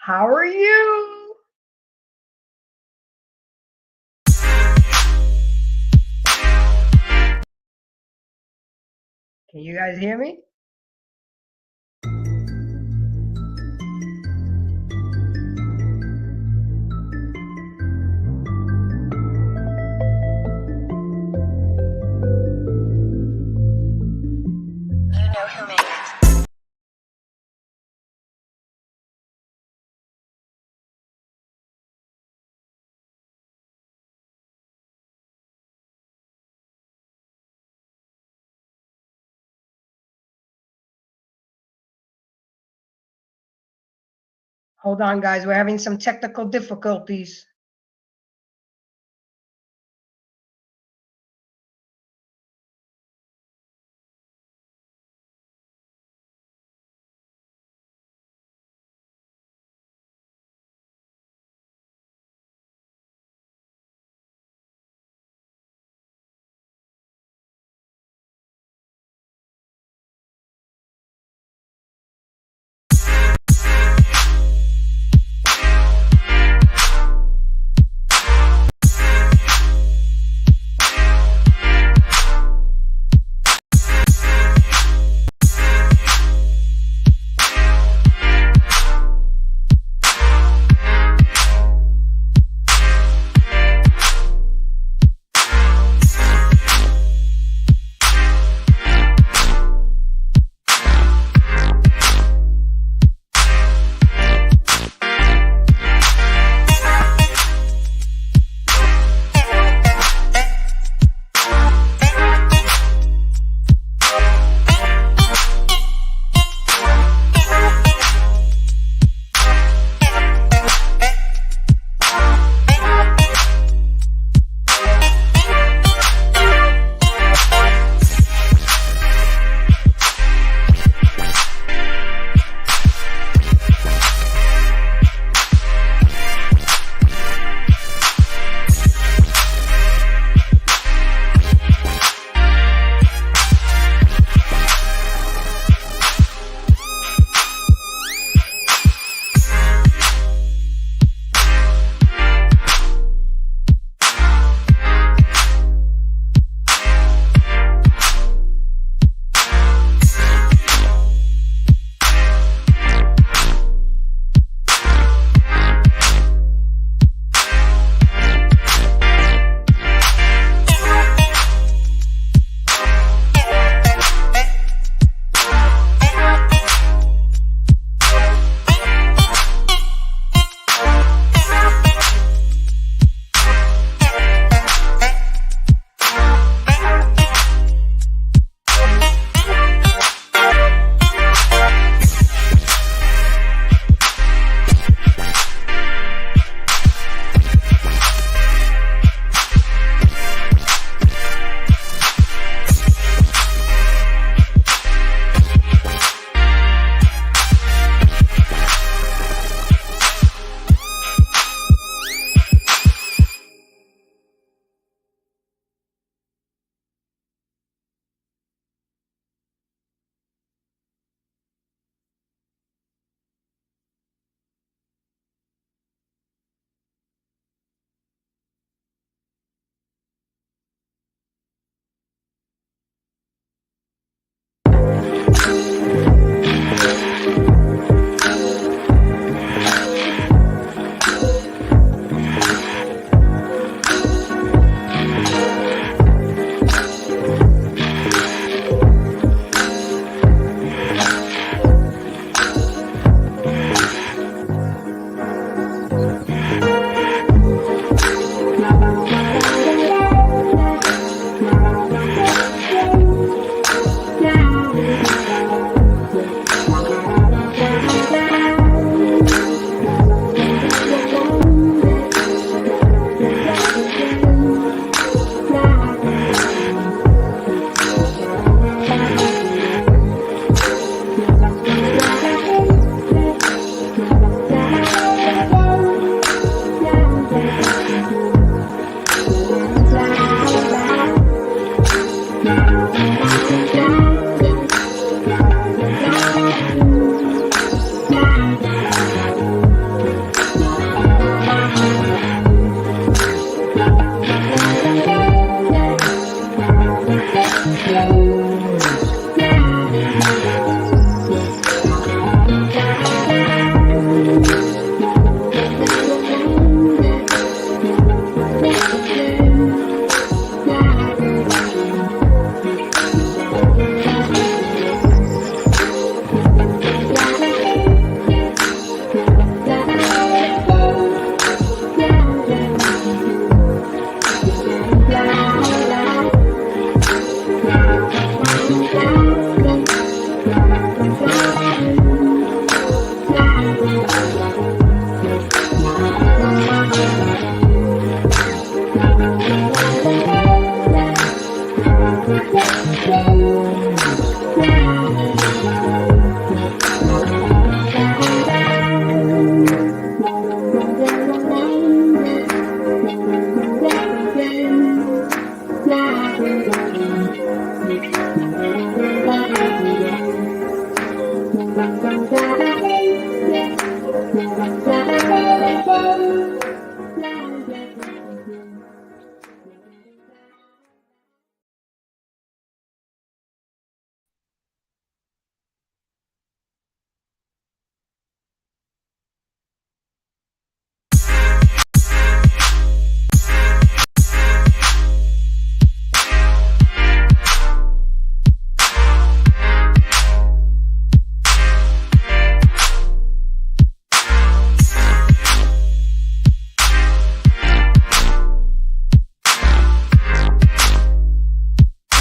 How are you? Can you guys hear me? You know who made it. Hold on, guys. We're having some technical difficulties.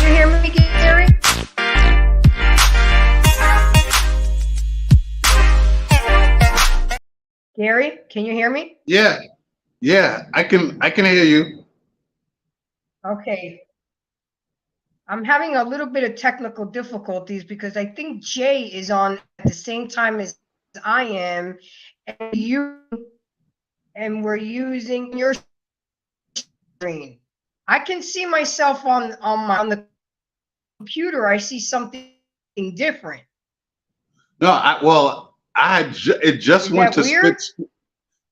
You hear me, Gary? Gary, can you hear me? Yeah, yeah, I can hear you. Okay. I'm having a little bit of technical difficulties because I think Jay is on at the same time as I am, and we're using your screen. I can see myself on the computer. I see something different. No, it just Is went that to weird?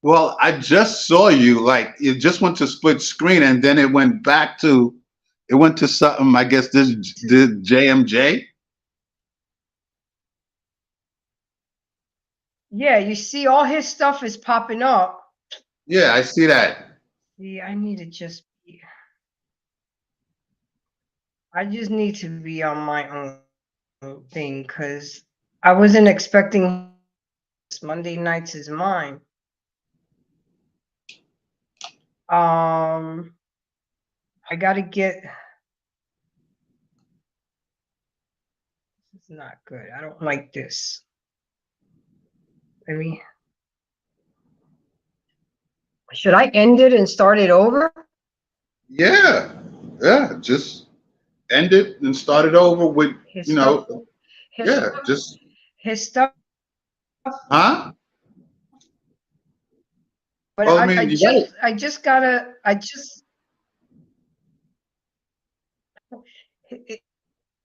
well, I just saw you, like it just went to split screen and then it went to something, I guess this did JMJ. Yeah, you see all his stuff is popping up. Yeah, I see that. See, I just need to be on my own thing because I wasn't expecting Monday nights is mine. I gotta get. This is not good. I don't like this. Should I end it and start it over? Yeah, yeah, just end it and start it over with, His you stuff. know, His yeah, stuff. just, His stuff. huh? But Well, I mean, you got it. I just gotta.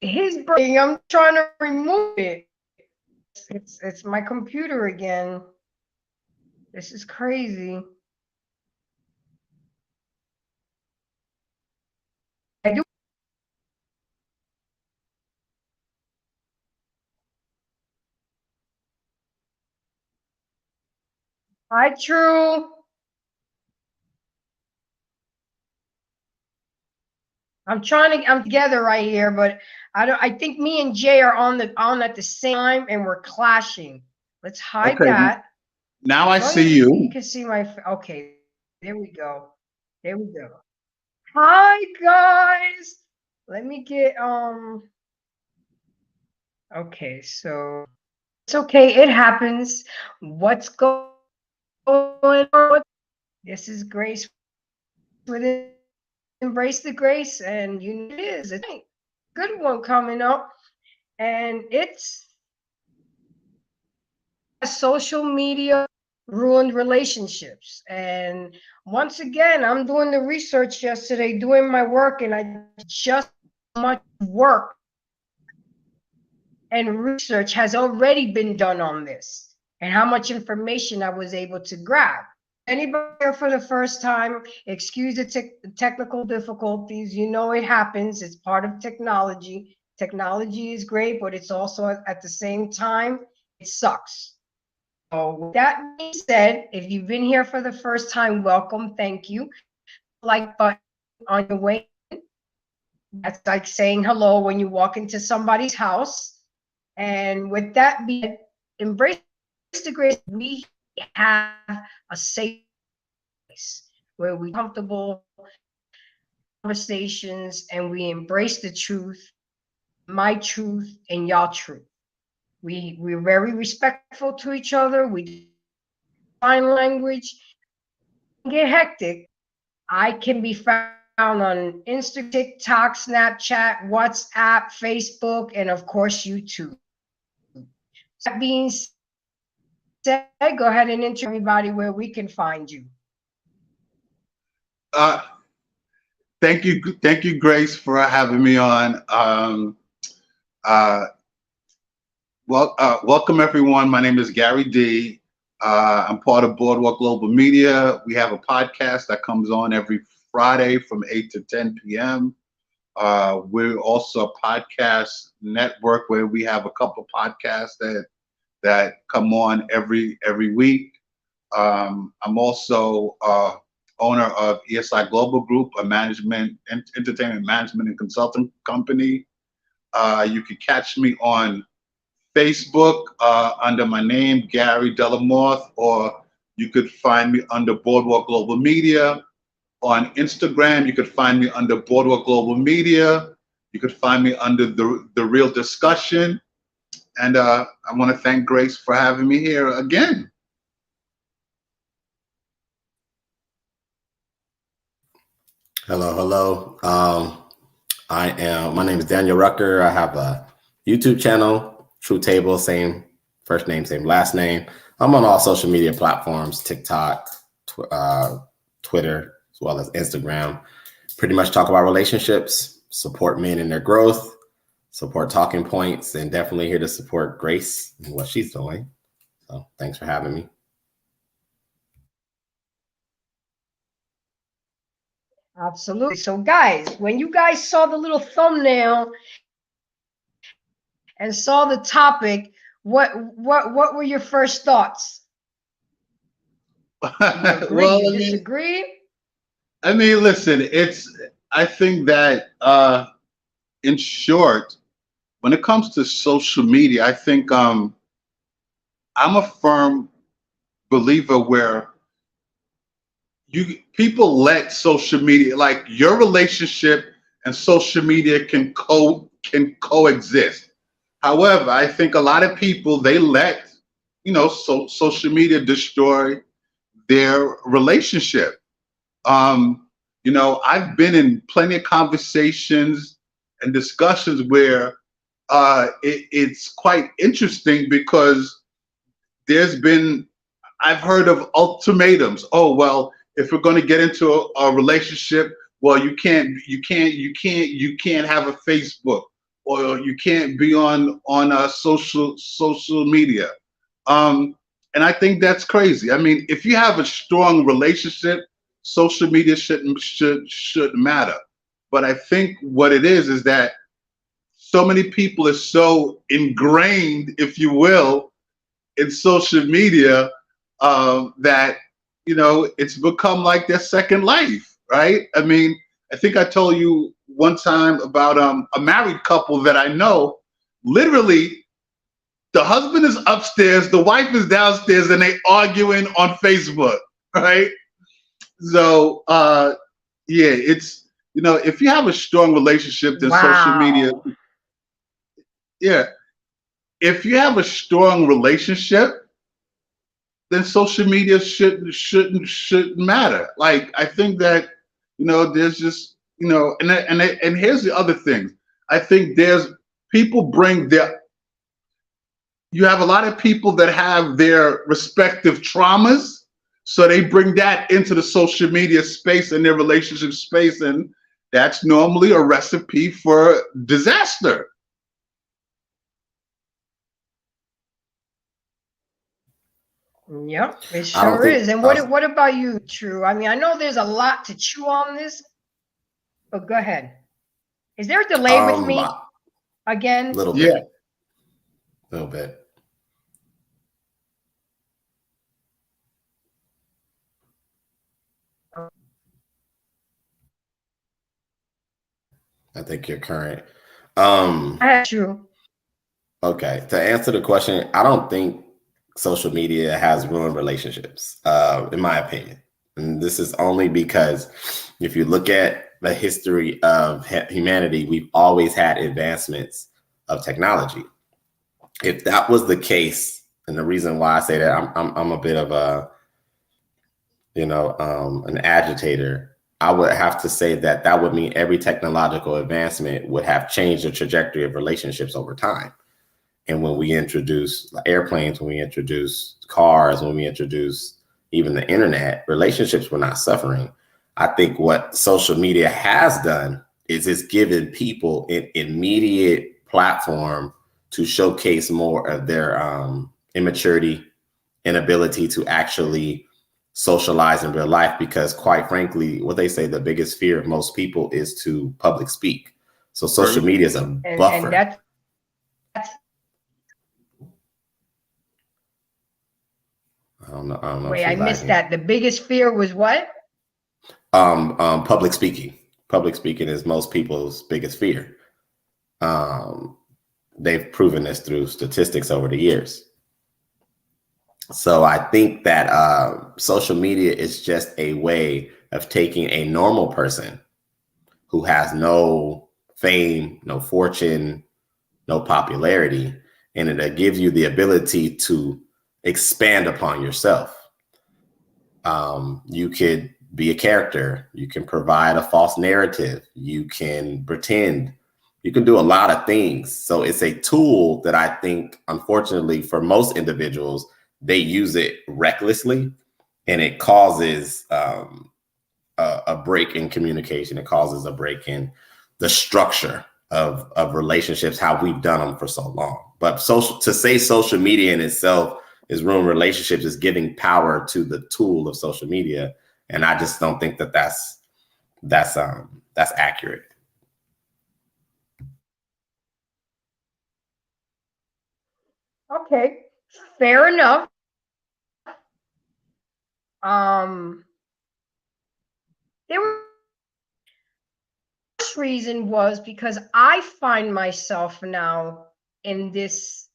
His brain. I'm trying to remove it. It's my computer again. This is crazy. I do. Hi, True. I'm together right here, but I think me and Jay are on at the same time and we're clashing. Let's hide Okay, that. now I As long see as you. you can see okay. There we go. There we go. Hi guys. Let me get okay, so it's okay, it happens. What's going on? This is Grace with Embrace the Grace, and you know it is a good one coming up, and it's social media ruined relationships. And once again, I'm doing the research yesterday, doing my work, and I just much work and research has already been done on this and how much information I was able to grab. Anybody here for the first time, excuse the technical difficulties. You know it happens. It's part of technology. Technology is great, but it's also at the same time, it sucks. So with that being said, if you've been here for the first time, welcome. Thank you. Like button on your way. That's like saying hello when you walk into somebody's house. And with that being, Embrace the Grace, we have a safe place where we comfortable conversations and we embrace the truth, my truth, and y'all truth. We're very respectful to each other. We define language. Get hectic. I can be found on Instagram, TikTok, Snapchat, WhatsApp, Facebook, and of course YouTube. That being said, go ahead and introduce everybody where we can find you. Thank you, Grace, for having me on. Well, welcome everyone. My name is Gary D. I'm part of Boardwalk Global Media. We have a podcast that comes on every Friday from 8 to 10 p.m. We're also a podcast network where we have a couple of podcasts that come on every week. I'm also owner of ESI Global Group, a entertainment management and consulting company. You can catch me on Facebook under my name, Gary Delamorth, or you could find me under Boardwalk Global Media. On Instagram, you could find me under Boardwalk Global Media. You could find me under the Real Discussion. And I want to thank Grace for having me here again. Hello. My name is Daniel Rucker. I have a YouTube channel, True Table, same first name, same last name. I'm on all social media platforms, TikTok, Twitter, as well as Instagram. Pretty much talk about relationships, support men in their growth, support talking points, and definitely here to support Grace and what she's doing. So thanks for having me. Absolutely. So guys, when you guys saw the little thumbnail and saw the topic, what were your first thoughts? You agree? Well, You disagree? I mean, listen, I think that in short, when it comes to social media, I think I'm a firm believer where people let social media, like your relationship and social media can coexist. However, I think a lot of people, they let, social media destroy their relationship. I've been in plenty of conversations and discussions where it's quite interesting because I've heard of ultimatums. Oh, well, if we're going to get into a relationship, well, you can't have a Facebook, or you can't be on a social media. And I think that's crazy. I mean, if you have a strong relationship, social media shouldn't matter. But I think what it is that so many people are so ingrained, if you will, in social media that it's become like their second life, right? I mean, I think I told you one time about a married couple that I know. Literally, the husband is upstairs, the wife is downstairs, and they arguing on Facebook, right? So, it's, if you have a strong relationship, then social media, if you have a strong relationship, then social media shouldn't matter. Like, I think that, there's just, and here's the other thing. I think you have a lot of people that have their respective traumas, so they bring that into the social media space and their relationship space, and that's normally a recipe for disaster. Yep, it sure is. And what about you, True? I mean, I know there's a lot to chew on this, but go ahead. Is there a delay with me again? Little bit. Little bit. I think you're current. True. Okay, to answer the question, I don't think social media has ruined relationships, in my opinion. And this is only because if you look at the history of humanity, we've always had advancements of technology. If that was the case, and the reason why I say that, I'm a bit of a, an agitator. I would have to say that would mean every technological advancement would have changed the trajectory of relationships over time. And when we introduce airplanes, when we introduce cars, when we introduce even the internet, relationships were not suffering. I think what social media has done is it's given people an immediate platform to showcase more of their immaturity, inability to actually socialize in real life, because quite frankly, what they say, the biggest fear of most people is to public speak. So social media is a buffer. And that's I don't know. wait, I missed that. The biggest fear was what? Public speaking. Public speaking is most people's biggest fear. They've proven this through statistics over the years. So I think that social media is just a way of taking a normal person who has no fame, no fortune, no popularity, and it gives you the ability to expand upon yourself. You could be a character. You can provide a false narrative. You can pretend. You can do a lot of things. So it's a tool that I think, unfortunately, for most individuals, they use it recklessly, and it causes a break in communication. It causes a break in the structure of relationships, how we've done them for so long. But to say social media in itself is ruining relationships is giving power to the tool of social media, and I just don't think that that's accurate. Okay, fair enough. There was reason was because I find myself now in these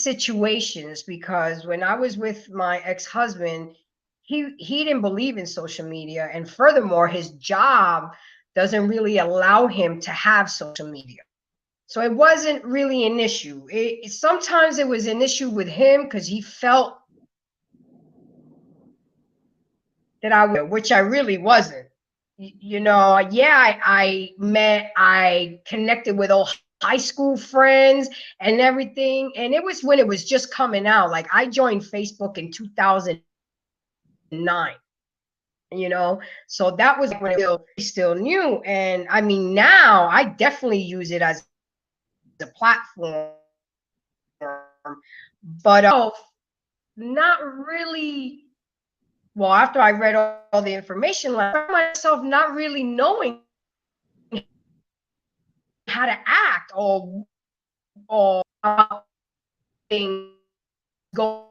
situations, because when I was with my ex-husband, he didn't believe in social media, and furthermore, his job doesn't really allow him to have social media. So it wasn't really an issue. Sometimes it was an issue with him because he felt that which I really wasn't. Yeah, I connected with old high school friends and everything. And it was when it was just coming out. Like, I joined Facebook in 2009, so that was when it was still new. And I mean, now I definitely use it as a platform, but not really. Well, after I read all the information, like, I found myself not really knowing how to act or things go.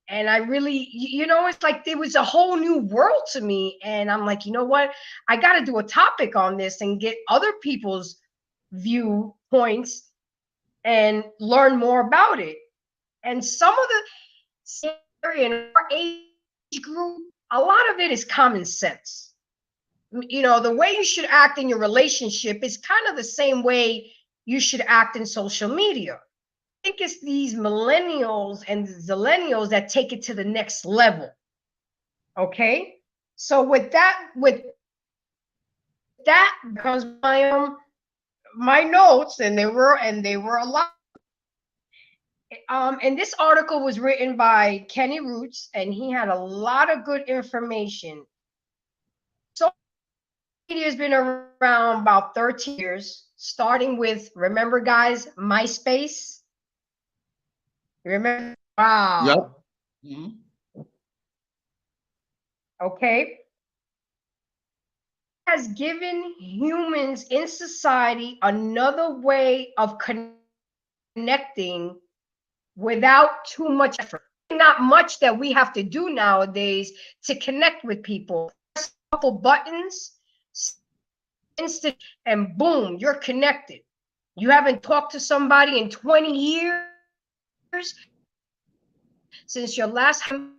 And I really, it's like there was a whole new world to me. And I'm like, you know what? I got to do a topic on this and get other people's viewpoints and learn more about it. And some of the in our age group, a lot of it is common sense. The way you should act in your relationship is kind of the same way you should act in social media. I think it's these millennials and zillennials that take it to the next level. Okay, so with that comes my notes, and they were a lot. And this article was written by Kenny Roots, and he had a lot of good information. Social media has been around about 13 years, starting with, remember, guys, MySpace? Remember? Wow. Yep. Mm-hmm. Okay. Has given humans in society another way of connecting without too much effort. Not much that we have to do nowadays to connect with people. Press a couple buttons, instant, and boom, you're connected. You haven't talked to somebody in 20 years since your last time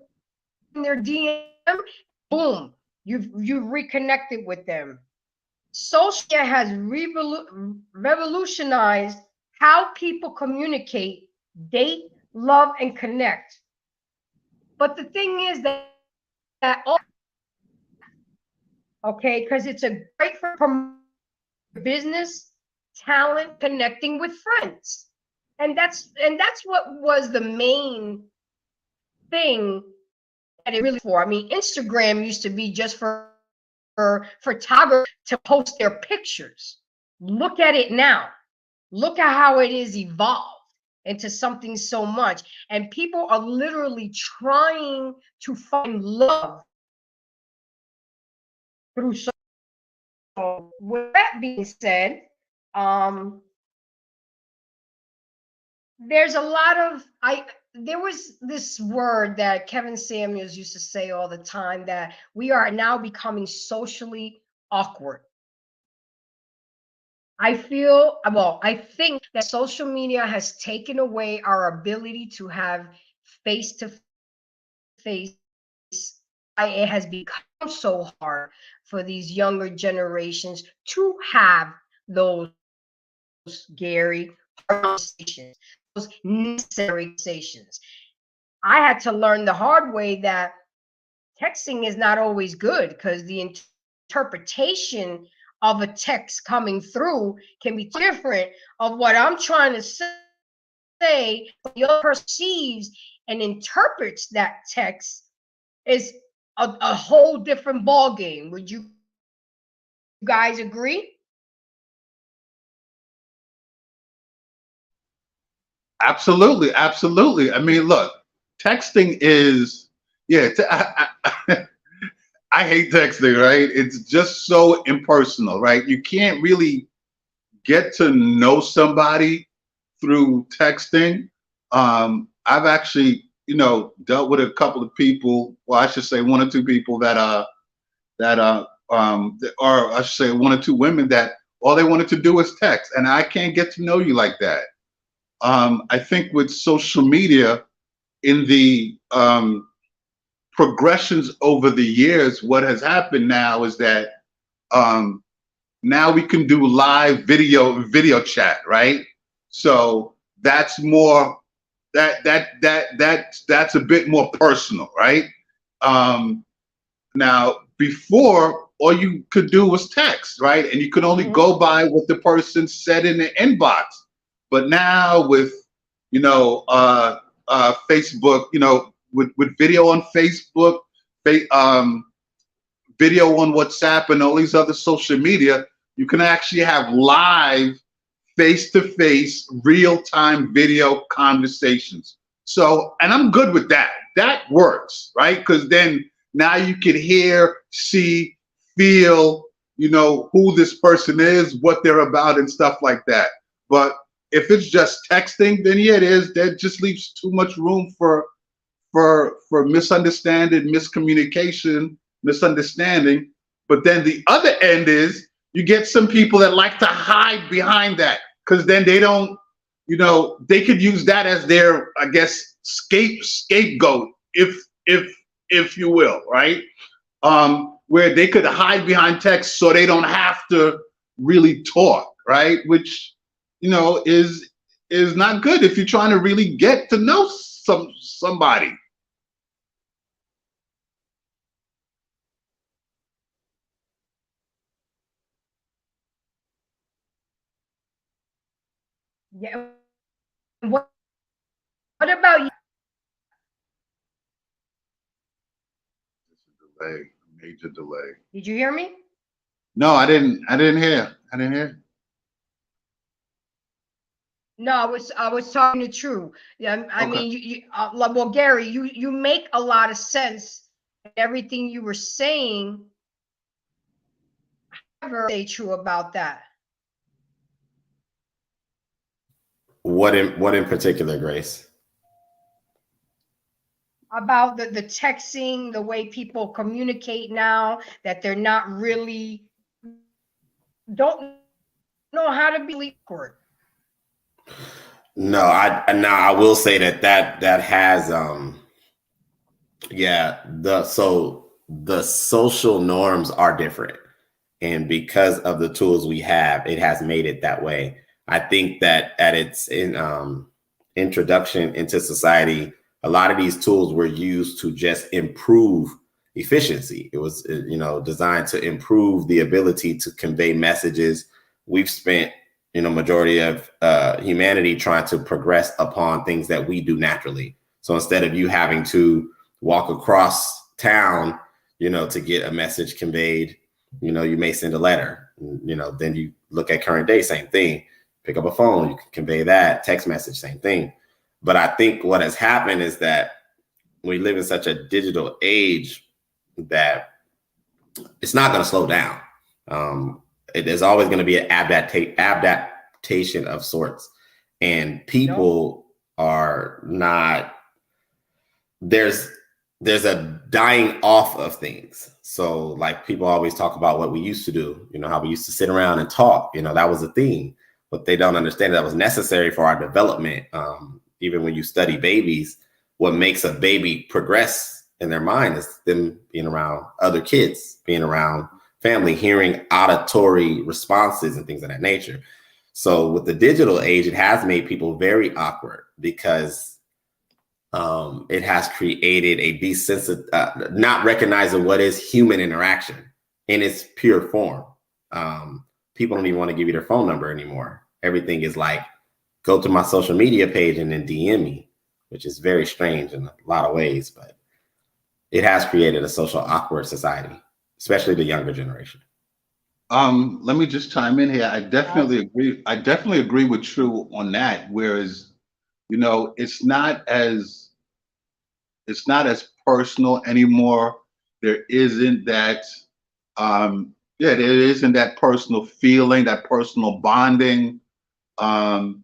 in their DM, boom, you've reconnected with them. Social has revolutionized how people communicate, date, love, and connect. But the thing is that okay, because it's a great for business, talent, connecting with friends. And that's what was the main thing that it really for. I mean, Instagram used to be just for photographers to post their pictures. Look at it now. Look at how it is evolved into something so much. And people are literally trying to find love through social. So with that being said, there's a lot of there was this word that Kevin Samuels used to say all the time, that we are now becoming socially awkward. I think that social media has taken away our ability to have face-to-face. It has become so hard for these younger generations to have those, Gary, conversations, those necessary conversations. I had to learn the hard way that texting is not always good, because the interpretation of a text coming through can be different of what I'm trying to say. The other person perceives and interprets that text is a whole different ball game. Would you guys agree? Absolutely, absolutely. I mean, look, texting is, yeah. I hate texting, right? It's just so impersonal, right? You can't really get to know somebody through texting. I've actually, dealt with a couple of people. Well, I should say one or two people or I should say one or two women that all they wanted to do was text, and I can't get to know you like that. I think with social media, in the progressions over the years, what has happened now is that now we can do live video chat, right? So that's more that's a bit more personal, right? Now, before, all you could do was text, right? And you could only go by what the person said in the inbox. But now with Facebook, with video on Facebook, video on WhatsApp, and all these other social media, you can actually have live, face-to-face, real-time video conversations. So, and I'm good with that. That works, right? Because then now you can hear, see, feel, who this person is, what they're about, and stuff like that. But if it's just texting, then yeah, that just leaves too much room for misunderstanding, misunderstanding. But then the other end is you get some people that like to hide behind that, because then they don't, they could use that as their, I guess, scapegoat, if you will, right? Where they could hide behind text so they don't have to really talk, right? Which, is not good if you're trying to really get to know somebody. Yeah. What about you? Delay, major delay. Did you hear me? No, I didn't hear. No, I was talking to True. Yeah, I mean, well, Gary, you make a lot of sense in everything you were saying. However, say true about that. What in particular, Grace? About the texting, the way people communicate now, that they're not really, don't know how to be awkward. No, I will say that has the social norms are different, and because of the tools we have, it has made it that way. I think that at its introduction into society, a lot of these tools were used to just improve efficiency. It was designed to improve the ability to convey messages. We've spent majority of humanity trying to progress upon things that we do naturally. So instead of you having to walk across town, to get a message conveyed, You know, you may send a letter. You know, then you look at current day, same thing. Pick up a phone, you can convey that. Text message, same thing. But I think what has happened is that we live in such a digital age that it's not going to slow down. There's always going to be an adaptation of sorts, and people are not. There's a dying off of things. So like people always talk about what we used to do. You know, how we used to sit around and talk. You know, that was a thing. But they don't understand that was necessary for our development. Even when you study babies, what makes a baby progress in their mind is them being around other kids, being around family, hearing auditory responses and things of that nature. So with the digital age, it has made people very awkward because it has created a desensitized, not recognizing what is human interaction in its pure form. People don't even want to give you their phone number anymore. Everything is like, go to my social media page and then DM me, which is very strange in a lot of ways, but it has created a social awkward society, especially the younger generation. Let me just chime in here. I definitely agree. I definitely agree with True on that. Whereas, you know, it's not as personal anymore. There isn't that, there isn't that personal feeling, that personal bonding. And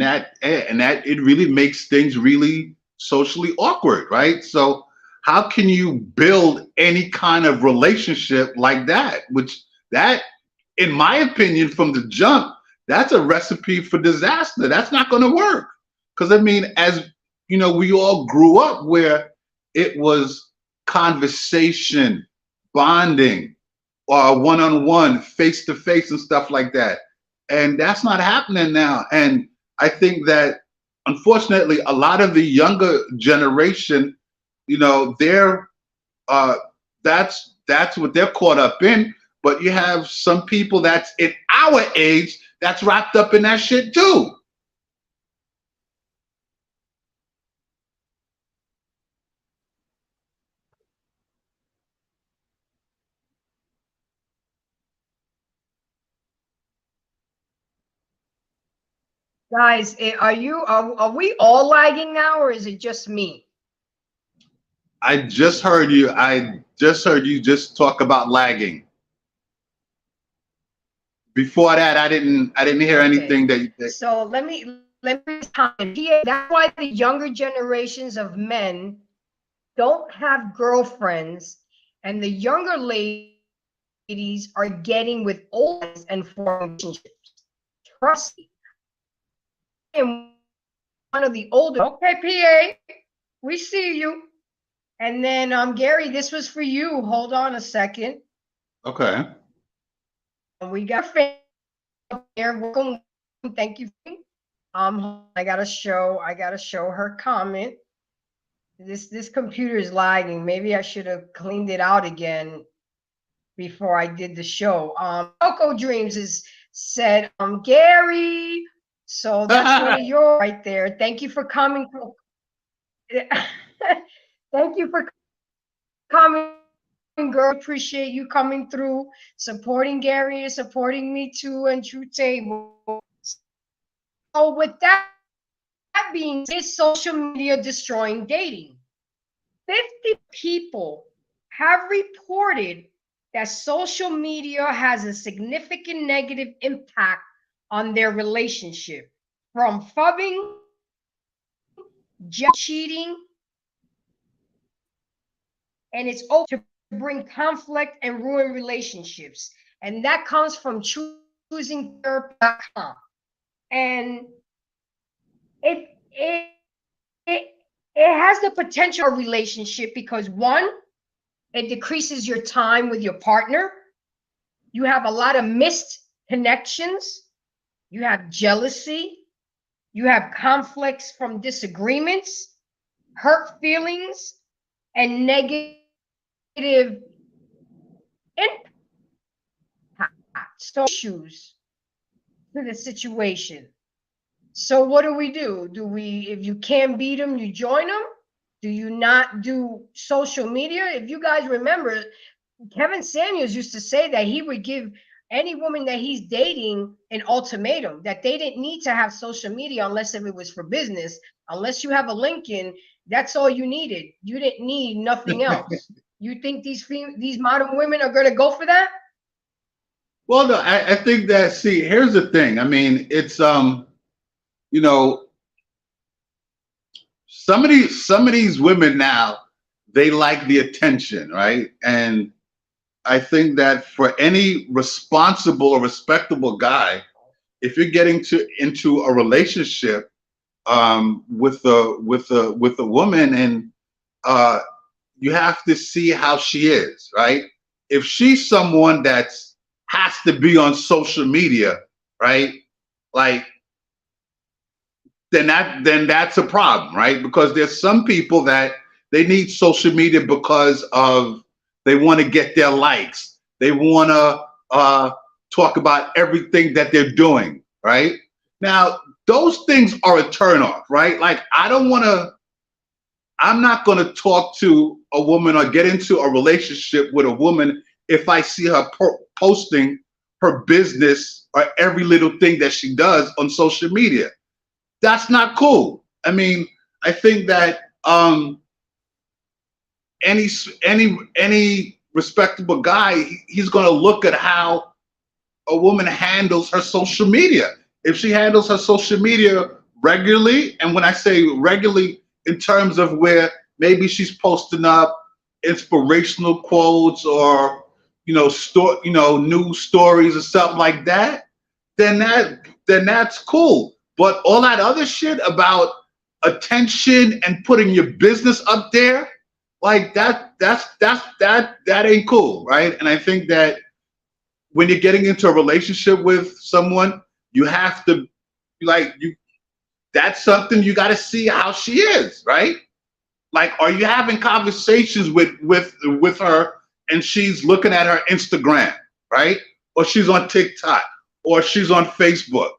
that it really makes things really socially awkward, right? So how can you build any kind of relationship like that? Which that, in my opinion, from the jump, that's a recipe for disaster. That's not going to work. Because I mean, as you know, we all grew up where it was conversation, bonding, or one-on-one, face-to-face, and stuff like that. And that's not happening now. And I think that, unfortunately, a lot of the younger generation, you know, that's what they're caught up in. But you have some people that's in our age that's wrapped up in that shit too. Guys, are we all lagging now, or is it just me? I just heard you just talk about lagging. Before that, I didn't hear anything that. So let me time. That's why the younger generations of men don't have girlfriends, and the younger ladies are getting with old and forming relationships. Trust me. And one of the older. Okay, PA, we see you. And then Gary, this was for you. Hold on a second. Okay. We got fan there. Welcome. Thank you. I gotta show her comment. This computer is lagging. Maybe I should have cleaned it out again before I did the show. Coco Dreams is said, Gary. So that's one of yours right there. Thank you for coming. Thank you for coming, girl. Appreciate you coming through, supporting Gary and supporting me too, and True Table. So with that being said, is social media destroying dating? 50 people have reported that social media has a significant negative impact on their relationship, from fubbing, cheating, and it's over to bring conflict and ruin relationships. And that comes from choosingtherapy.com. And it has the potential of relationship because, one, it decreases your time with your partner. You have a lot of missed connections. You have jealousy. You have conflicts from disagreements, hurt feelings, and negative impact. So issues to the situation. So what do? If you can't beat them, you join them? Do you not do social media? If you guys remember, Kevin Samuels used to say that he would give any woman that he's dating an ultimatum, that they didn't need to have social media unless if it was for business. Unless you have a LinkedIn, that's all you needed. You didn't need nothing else. You think these modern women are going to go for that? Well, no, I think that, see, here's the thing. I mean, it's, you know, some of these women now, they like the attention, right? And I think that for any responsible or respectable guy, if you're getting into a relationship with a woman, and you have to see how she is, right? If she's someone that's has to be on social media, right? Like, then that's a problem, right? Because there's some people that they need social media because of they want to get their likes. They want to talk about everything that they're doing, right? Now, those things are a turnoff, right? Like, I'm not going to talk to a woman or get into a relationship with a woman if I see her posting her business or every little thing that she does on social media. That's not cool. I mean, I think that any respectable guy, he's going to look at how a woman handles her social media. If she handles her social media regularly, and when I say regularly, in terms of where maybe she's posting up inspirational quotes or news stories or something like that, then that's cool. But all that other shit about attention and putting your business up there, like that ain't cool, right? And I think that when you're getting into a relationship with someone, you have to that's something you got to see how she is, right? Like, are you having conversations with her and she's looking at her Instagram, right? Or she's on TikTok, or she's on Facebook,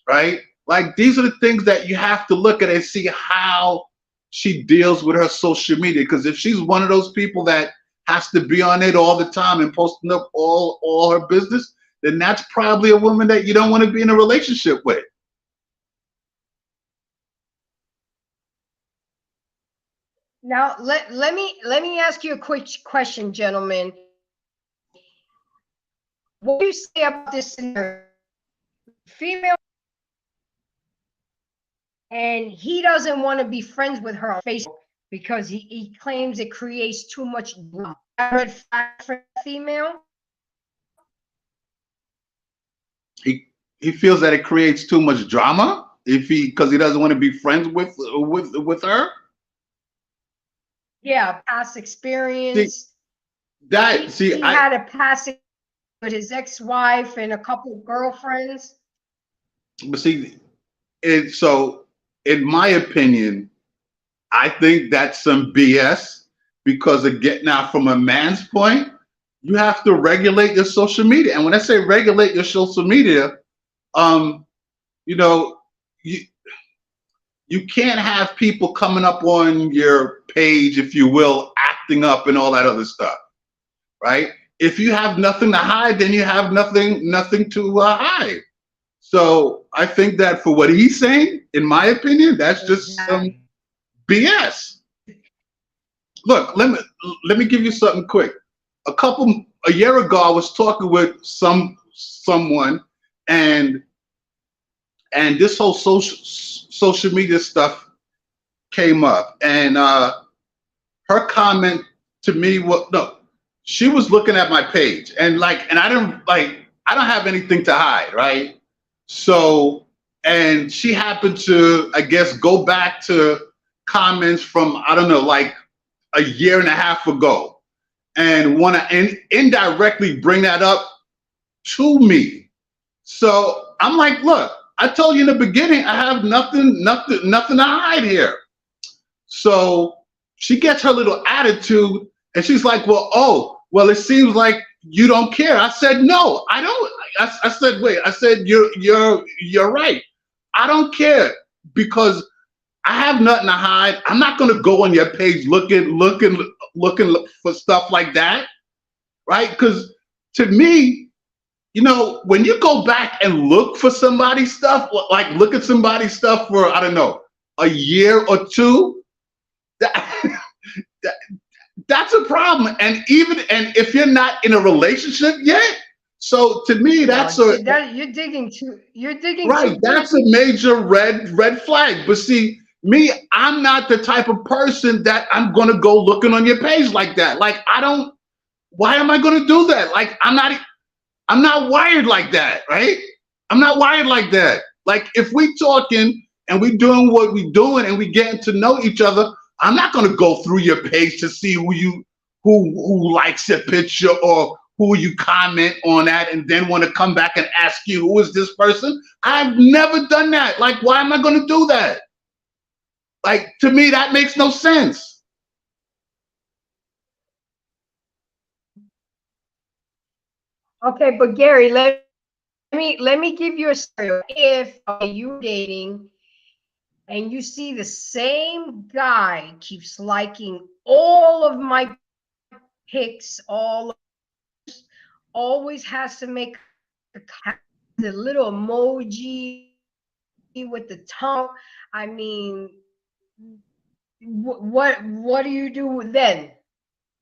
right? Like, these are the things that you have to look at and see how she deals with her social media. Because if she's one of those people that has to be on it all the time and posting up all her business, then that's probably a woman that you don't want to be in a relationship with. Now, let me ask you a quick question, gentlemen. What do you say about this female, and he doesn't want to be friends with her on Facebook because he claims it creates too much drama? Red flag for female? He feels that it creates too much drama because he doesn't want to be friends with her. Yeah, past experience. He had a past with his ex-wife and a couple of girlfriends. But see, so in my opinion, I think that's some BS, because again, now from a man's point, you have to regulate your social media. And when I say regulate your social media, you can't have people coming up on your page, if you will, acting up and all that other stuff, right? If you have nothing to hide, then you have nothing to hide. So I think that for what he's saying, in my opinion, that's just some BS. Look, let me give you something quick. A year ago, I was talking with someone, and this whole social media stuff came up, and her comment to me was, no, she was looking at my page, and I don't have anything to hide, right? So, and she happened to, I guess, go back to comments from, I don't know, like a year and a half ago, and want to indirectly bring that up to me. So I'm like, look, I told you in the beginning, I have nothing to hide here. So she gets her little attitude, and she's like, well, it seems like you don't care. I said, no, I don't. I said, wait. I said, you're right. I don't care, because I have nothing to hide. I'm not going to go on your page looking for stuff like that. right? Because to me, you know, when you go back and look for somebody's stuff, like look at somebody's stuff for, I don't know, a year or two, that, that's a problem. And if you're not in a relationship yet, so to me, that's you're digging right. too That's a deep. major red flag. But see, me, I'm not the type of person that I'm gonna go looking on your page like that. Like I don't. Why am I gonna do that? Like I'm not wired like that, right? I'm not wired like that. Like if we talking and we doing what we doing and we getting to know each other, I'm not gonna go through your page to see who likes your picture or who you comment on that and then want to come back and ask you who is this person. I've never done that. Like why am I gonna do that? Like to me, that makes no sense. Okay, but Gary, let me give you a scenario. If you're dating and you see the same guy keeps liking all of my pics, always has to make the little emoji with the tongue. I mean, what do you do then?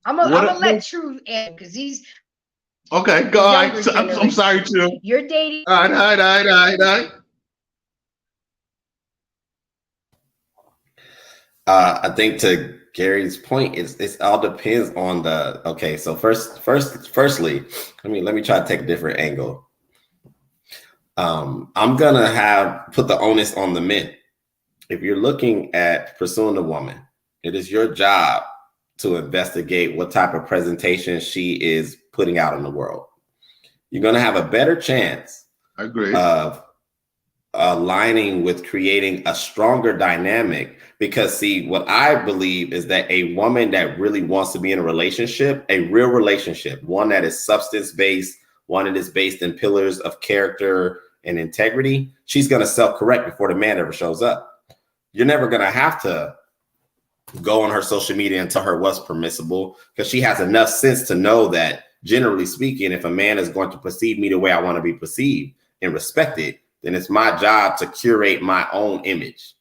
I'm gonna let True answer because he's okay. Go on. I'm sorry, True. You're dating. All right. I think to Gary's point, it all depends on the. Okay, so firstly, let me try to take a different angle. I'm gonna put the onus on the men. If you're looking at pursuing a woman, it is your job to investigate what type of presentation she is putting out in the world. You're gonna have a better chance, I agree, of aligning with creating a stronger dynamic. Because see, what I believe is that a woman that really wants to be in a relationship, a real relationship, one that is substance-based, one that is based in pillars of character and integrity, she's going to self-correct before the man ever shows up. You're never going to have to go on her social media and tell her what's permissible, because she has enough sense to know that, generally speaking, if a man is going to perceive me the way I want to be perceived and respected, then it's my job to curate my own image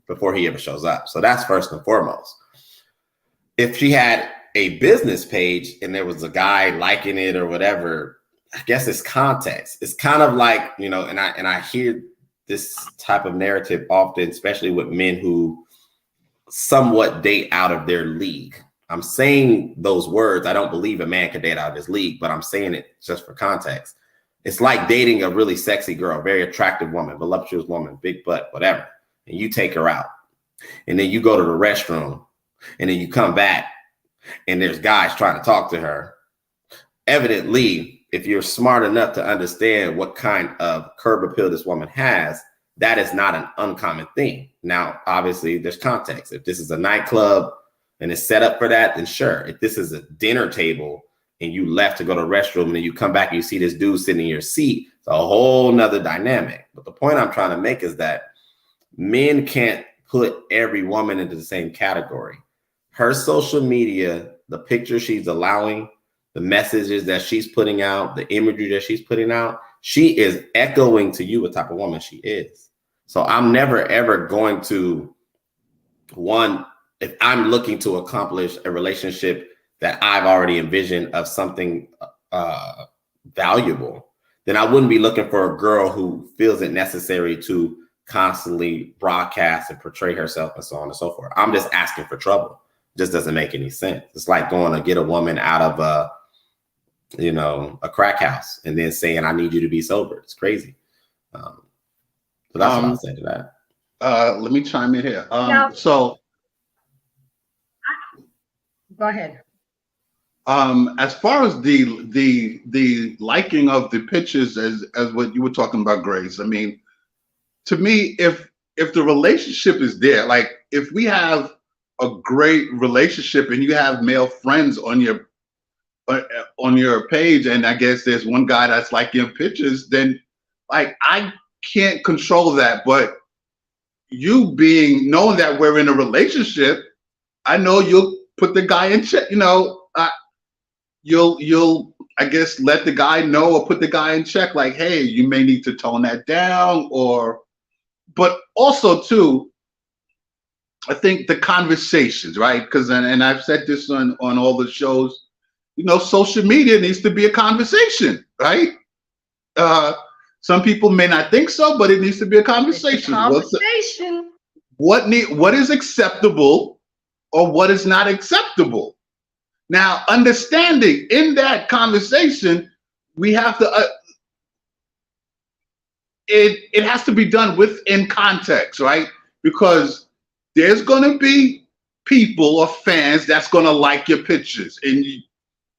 before he ever shows up. So that's first and foremost. If she had a business page and there was a guy liking it or whatever, I guess it's context. It's kind of like, you know, and I hear this type of narrative often, especially with men who somewhat date out of their league. I'm saying those words. I don't believe a man can date out of his league, but I'm saying it just for context. It's like dating a really sexy girl, very attractive woman, voluptuous woman, big butt, whatever. And you take her out and then you go to the restroom and then you come back and there's guys trying to talk to her. Evidently, if you're smart enough to understand what kind of curb appeal this woman has, that is not an uncommon thing. Now, obviously, there's context. If this is a nightclub and it's set up for that, then sure. If this is a dinner table and you left to go to the restroom and then you come back and you see this dude sitting in your seat, it's a whole nother dynamic. But the point I'm trying to make is that men can't put every woman into the same category. Her social media, the pictures she's allowing, the messages that she's putting out, the imagery that she's putting out, she is echoing to you what type of woman she is. So I'm never, ever going to, if I'm looking to accomplish a relationship that I've already envisioned of something valuable, then I wouldn't be looking for a girl who feels it necessary to constantly broadcast and portray herself and so on and so forth. I'm just asking for trouble. It just doesn't make any sense. It's like going to get a woman out of a crack house and then saying, I need you to be sober. It's crazy. So that's what I'll say to that. Let me chime in here. Go ahead. As far as the liking of the pictures, as what you were talking about, Grace, I mean, to me, if the relationship is there, like if we have a great relationship and you have male friends on your page, and I guess there's one guy that's liking pictures, then like I can't control that. But you knowing that we're in a relationship, I know you'll put the guy in check. You know, you'll I guess let the guy know or put the guy in check, like, hey, you may need to tone that down, or, but also too, I think the conversations, right? Because and I've said this on all the shows, you know, social media needs to be a conversation, right? Uh, some people may not think so, but it needs to be a It's a conversation. conversation. What is acceptable or what is not acceptable? Now, understanding in that conversation, we have to it has to be done within context, right? Because there's going to be people or fans that's going to like your pictures, and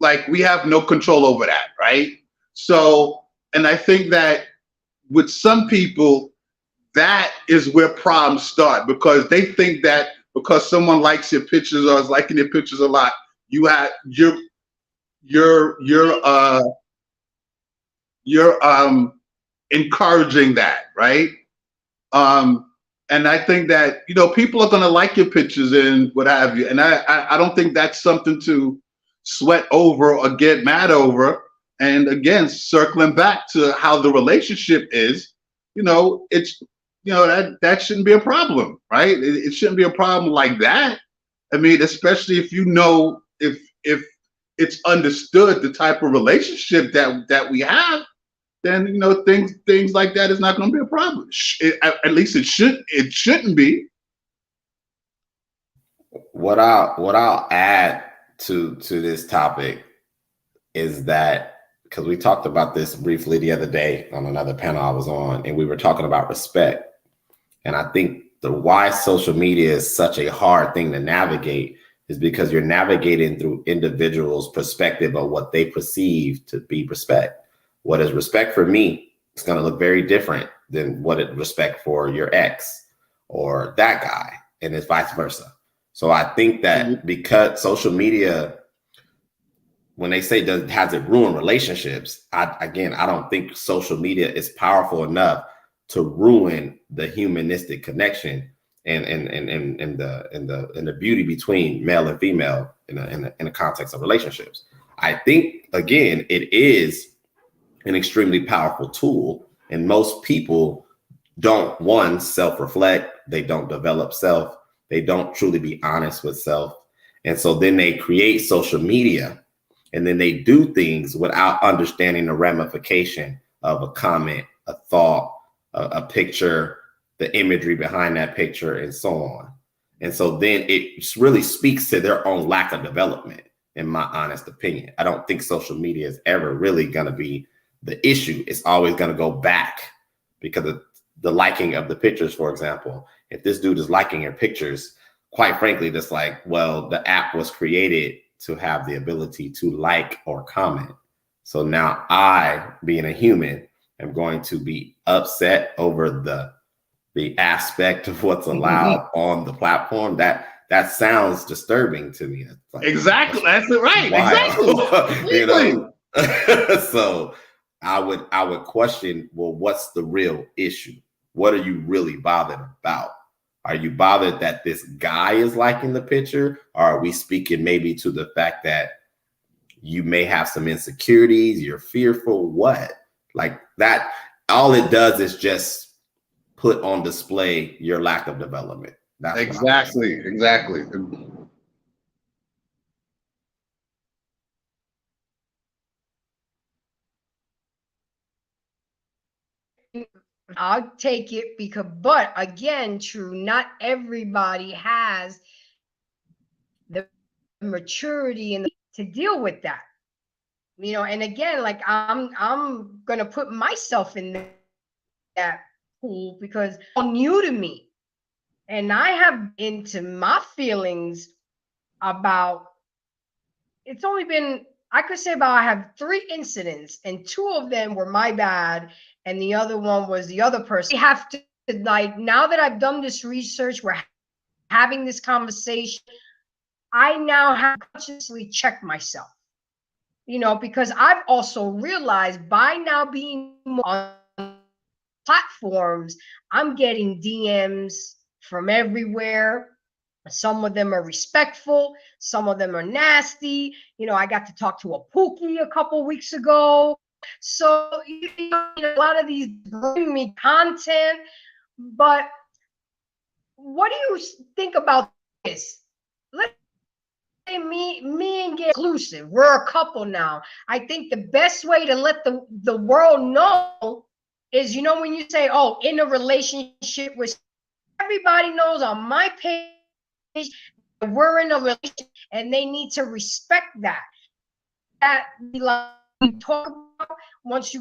like we have no control over that, right? So, and I think that with some people, that is where problems start, because they think that because someone likes your pictures or is liking your pictures a lot, you're encouraging that, right? And I think that, you know, people are going to like your pictures and what have you, and I don't think that's something to sweat over or get mad over. And again, circling back to how the relationship is, you know, it's, you know, that shouldn't be a problem, right? It shouldn't be a problem like that. I mean, especially if you know, if it's understood the type of relationship that we have, then, you know, things like that is not going to be a problem. At least it shouldn't be. What I'll add to this topic is that, because we talked about this briefly the other day on another panel I was on, and we were talking about respect. And I think the why social media is such a hard thing to navigate is because you're navigating through individuals' perspective of what they perceive to be respect. What is respect for me? It's going to look very different than what it respect for your ex or that guy, and it's vice versa. So I think that because social media, when they say has it ruined relationships, I don't think social media is powerful enough to ruin the humanistic connection and the beauty between male and female in the context of relationships. I think, again, it is an extremely powerful tool, and most people don't, one, self-reflect, they don't develop self, they don't truly be honest with self, and so then they create social media, and then they do things without understanding the ramification of a comment, a thought, a picture, the imagery behind that picture, and so on. And so then it really speaks to their own lack of development, in my honest opinion. I don't think social media is ever really going to be the issue. It's always going to go back because of the liking of the pictures, for example. If this dude is liking your pictures, quite frankly, that's like, well, the app was created to have the ability to like or comment. So now I, being a human, am going to be upset over the aspect of what's allowed on the platform. That sounds disturbing to me. Like, exactly. That's it, right. Exactly. You know? So I would question, well, what's the real issue? What are you really bothered about? Are you bothered that this guy is liking the picture? Or are we speaking maybe to the fact that you may have some insecurities, you're fearful, what? Like that, all it does is just put on display your lack of development. That's exactly. I'll take it because, but again, true, not everybody has the maturity and to deal with that. You know, and again, like I'm gonna put myself in that pool because it's all new to me. And I have into my feelings about, it's only been, I could say about, I have 3 incidents and 2 of them were my bad and the other one was the other person. You have to, like, now that I've done this research, we're having this conversation, I now have to consciously check myself, you know, because I've also realized by now being on platforms, I'm getting DMs from everywhere. Some of them are respectful. Some of them are nasty. You know, I got to talk to a Pookie a couple weeks ago. So you know, a lot of these bring me content. But what do you think about this? Let's say me and Gary exclusive. We're a couple now. I think the best way to let the world know is, you know, when you say, oh, in a relationship with, everybody knows on my page we're in a relationship, and they need to respect that. That we like talk about once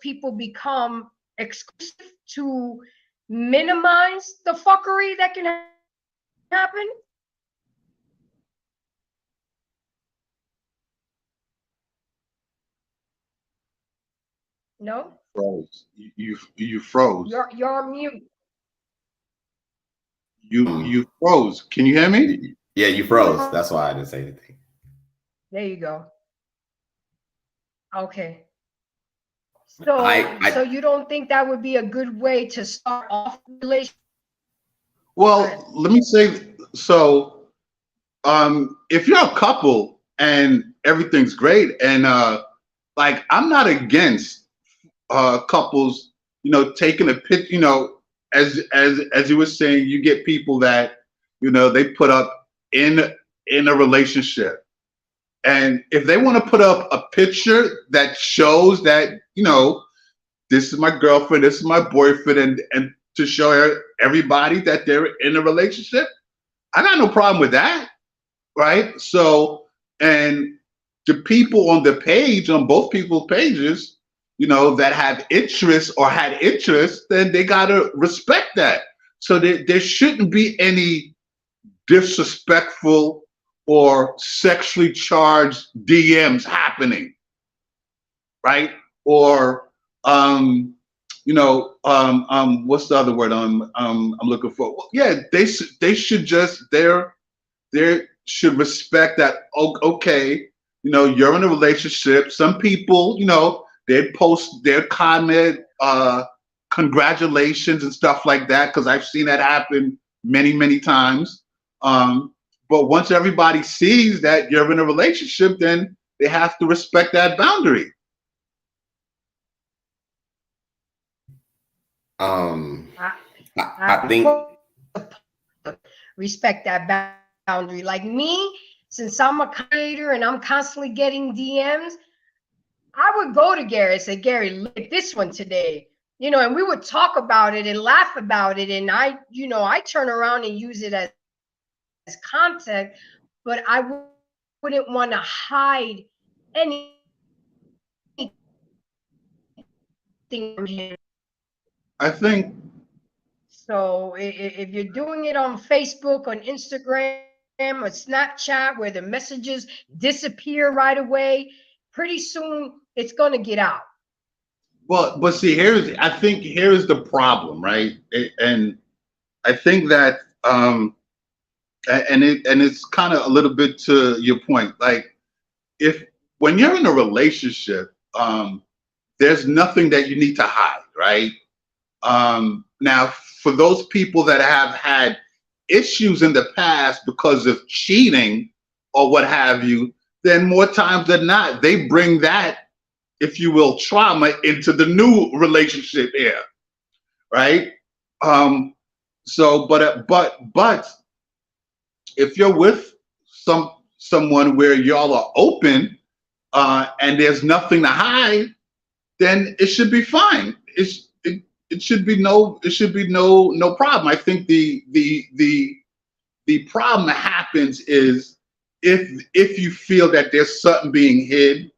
people become exclusive, to minimize the fuckery that can happen. No? Froze. You froze. You're mute. You froze. Can you hear me? Yeah, you froze. That's why I didn't say anything. There you go. Okay. So, so you don't think that would be a good way to start off the relationship? Well, let me say, so if you're a couple and everything's great, and like, I'm not against couples, you know, taking a picture, you know, as you were saying, you get people that, you know, they put up in a relationship. And if they want to put up a picture that shows that, you know, this is my girlfriend, this is my boyfriend, and to show everybody that they're in a relationship, I got no problem with that, right? So, and the people on the page, on both people's pages, you know, that have interest or had interest, then they got to respect that. So there shouldn't be any disrespectful or sexually charged DMs happening, right? Or you know, what's the other word I'm looking for? Well, yeah, they should just they should respect that. Okay, you know, you're in a relationship. Some people, you know, they post their comment, congratulations and stuff like that, because I've seen that happen many times. But once everybody sees that you're in a relationship, then they have to respect that boundary. I think respect that boundary. Like me, since I'm a creator and I'm constantly getting DMs, I would go to Gary and say, Gary, look at this one today. You know, and we would talk about it and laugh about it. And I turn around and use it as content, but I wouldn't want to hide anything from him. I think so. If you're doing it on Facebook, on Instagram, or Snapchat, where the messages disappear right away, pretty soon it's going to get out. Well, but see, I think here's the problem, right? And I think that and it's kind of a little bit to your point. Like, when you're in a relationship, there's nothing that you need to hide, right? Now, for those people that have had issues in the past because of cheating or what have you, then more times than not, they bring that, if you will, trauma into the new relationship here, right? So, but if you're with someone where y'all are open and there's nothing to hide, then it should be fine. It should be no problem. I think the problem that happens is if you feel that there's something being hid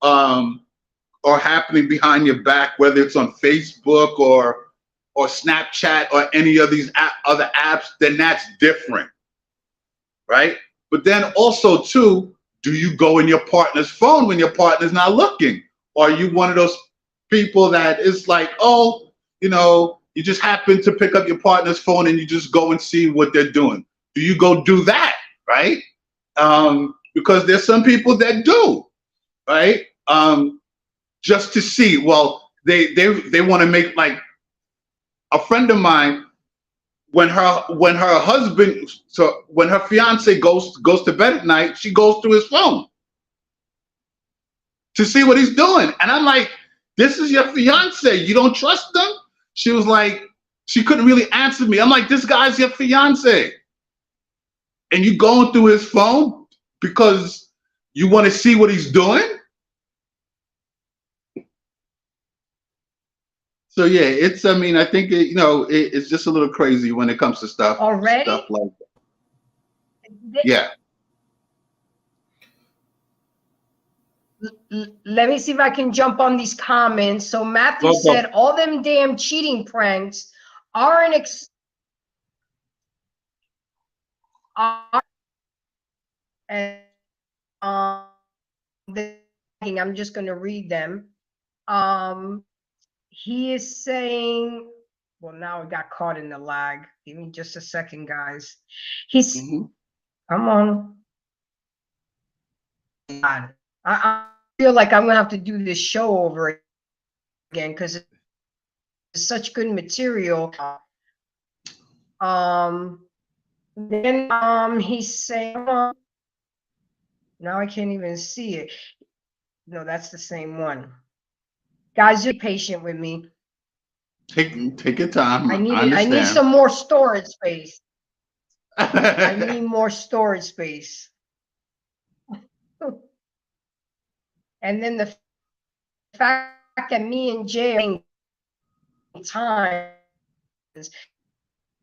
or happening behind your back, whether it's on Facebook or Snapchat or any of these other apps, then that's different, right? But then also too, do you go in your partner's phone when your partner's not looking? Or are you one of those people that is like, oh, you know, you just happen to pick up your partner's phone and you just go and see what they're doing? Do you go do that, right? Because there's some people that do, right? Just to see. Well, they want to make, like, a friend of mine when her husband, so when her fiance goes to bed at night, she goes through his phone to see what he's doing. And I'm like, this is your fiance. You don't trust him? She was like, she couldn't really answer me. I'm like, this guy's your fiance. And you going through his phone because you want to see what he's doing? So yeah, it's, I mean, I think it's just a little crazy when it comes to stuff Already? like that. Yeah. Let me see if I can jump on these comments. So Matthew Go. said, all them damn cheating pranks are an and I'm just going to read them. He is saying, well, now I got caught in the lag. Give me just a second, guys. He's, come on. I feel like I'm gonna have to do this show over again because it's such good material. Then he's saying, now I can't even see it. No, that's the same one. Guys, you're patient with me. Take your time. I need some more storage space. I need more storage space. And then the fact that me and Jay time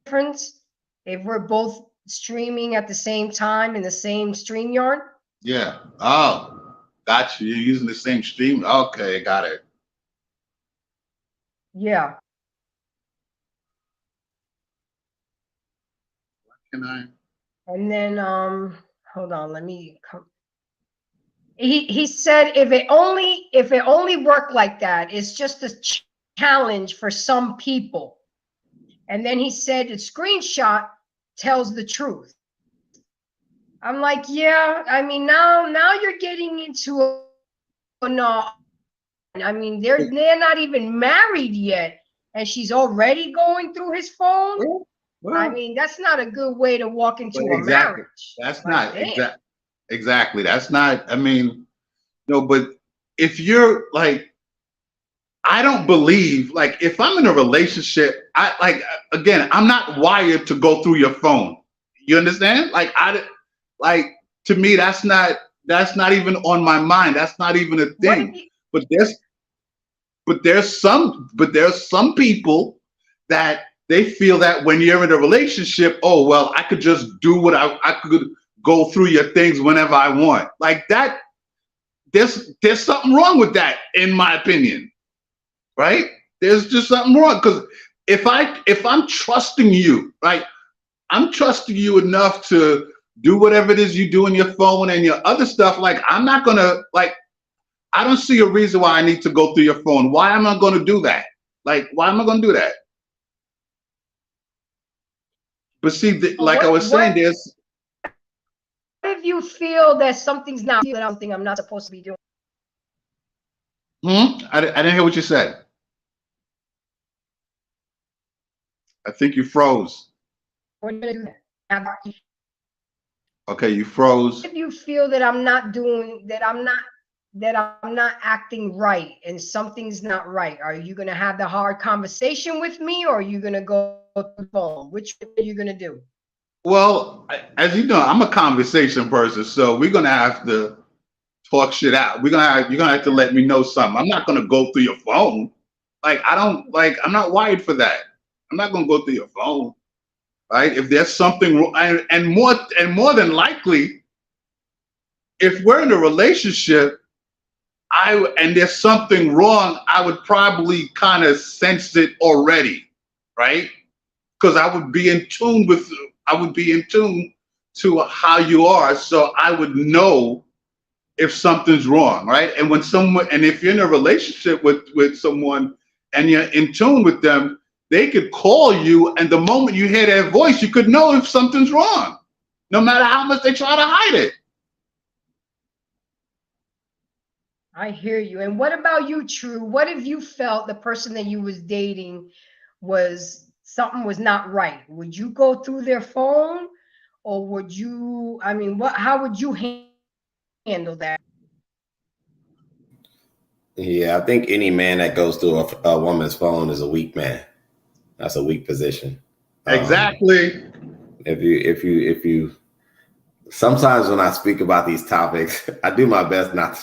difference if we're both streaming at the same time in the same StreamYard. Yeah. Oh, got you. You're using the same stream. Okay, got it. Yeah. Can I? And then hold on, let me come. He said if it only worked like that, it's just a challenge for some people. And then he said the screenshot tells the truth. I'm like, yeah, I mean, now you're getting into no. I mean, they're not even married yet, and she's already going through his phone. Well, I mean, that's not a good way to walk into a marriage. That's not exactly. That's not. I mean, no, but if you're like, I don't believe, like, if I'm in a relationship, I'm not wired to go through your phone. You understand? Like, to me, that's not even on my mind. That's not even a thing. But there's some people that they feel that when you're in a relationship, oh, well, I could just do what I could go through your things whenever I want. Like that, there's something wrong with that, in my opinion. Right? There's just something wrong. Because if I'm trusting you, right? I'm trusting you enough to do whatever it is you do on your phone and your other stuff. Like, I'm not gonna, like, I don't see a reason why I need to go through your phone. Why am I gonna do that? Like, why am I gonna do that? But see, like I was saying, there's. What if you feel that something's not something I'm not supposed to be doing? I didn't hear what you said. I think you froze. Okay, you froze. If you feel that I'm not acting right and something's not right, are you going to have the hard conversation with me, or are you going to go to the phone? Which are you going to do? Well, as you know, I'm a conversation person, so we're going to have to talk shit out. You're going to have to let me know something. I'm not going to go through your phone. Like, I'm not wired for that. I'm not going to go through your phone. Right? If there's something wrong, and more than likely, if we're in a relationship, and there's something wrong, I would probably kind of sense it already, right? Because I would be in tune to how you are, so I would know if something's wrong, right? And if you're in a relationship with someone and you're in tune with them, they could call you, and the moment you hear their voice, you could know if something's wrong, no matter how much they try to hide it. I hear you. And what about you, True? What if you felt the person that you was dating was something was not right, would you go through their phone, or would you, I mean, how would you handle that? Yeah, I think any man that goes through a woman's phone is a weak man. That's a weak position. Exactly. If you sometimes when I speak about these topics, I do my best not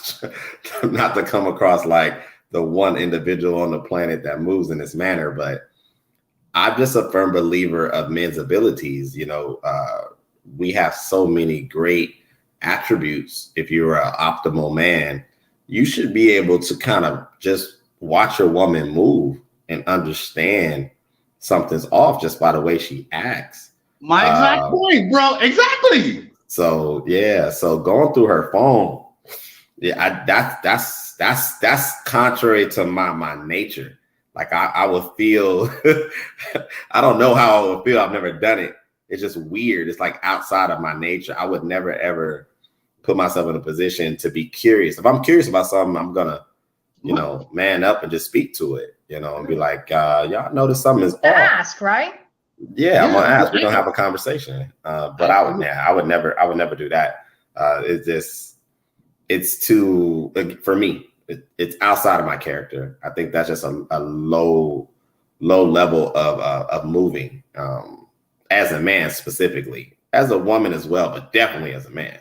to come across like the one individual on the planet that moves in this manner, but I'm just a firm believer of men's abilities. We have so many great attributes. If you're an optimal man, you should be able to kind of just watch a woman move and understand something's off just by the way she acts. My exact point, bro. Exactly. So yeah, so going through her phone, yeah, that's contrary to my nature. Like I would feel, I don't know how I would feel. I've never done it. It's just weird. It's like outside of my nature. I would never ever put myself in a position to be curious. If I'm curious about something, I'm gonna, man up and just speak to it, and be like, y'all notice something is off. Ask, right? Yeah, I'm gonna ask. We're gonna have a conversation. But I would never do that. It's too, for me, it's outside of my character. I think that's just a low level of moving, as a man specifically, as a woman as well, but definitely as a man.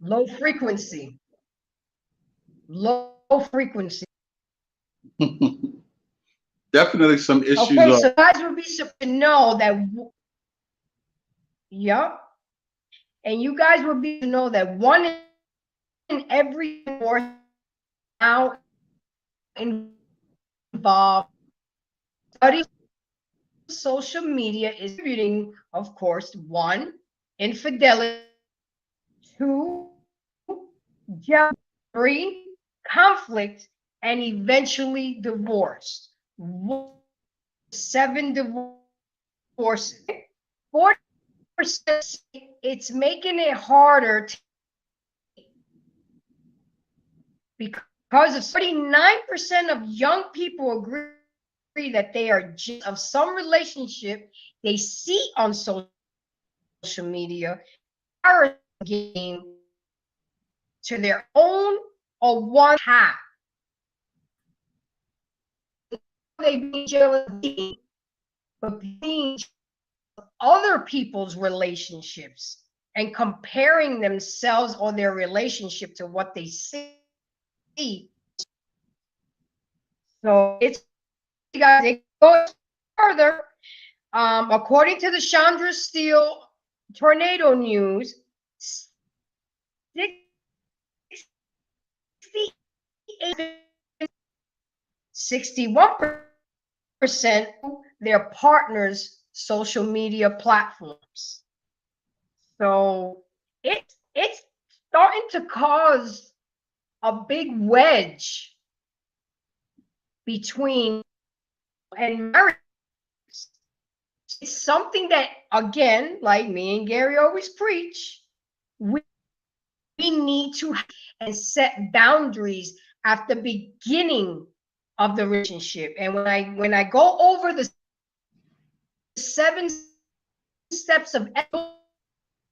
Low frequency. Definitely some issues. Okay, so guys would be supposed to know that. Yep. And you guys would be to know that one in every divorce now involved studies. Social media is contributing, of course, 1, infidelity, 2, jealousy, 3, conflict, and eventually divorce. 7 divorces. 40%, it's making it harder because of 39% of young people agree that they are just of some relationship they see on social media are game to their own or one half. They be jealous, but being other people's relationships and comparing themselves or their relationship to what they see. So it's, guys, it goes further. According to the Chandra Steele tornado news, 61% their partners' social media platforms. So it's starting to cause a big wedge between and marriage. It's something that, again, like me and Gary always preach, we need to and set boundaries at the beginning of the relationship. And when I go over the 7 steps of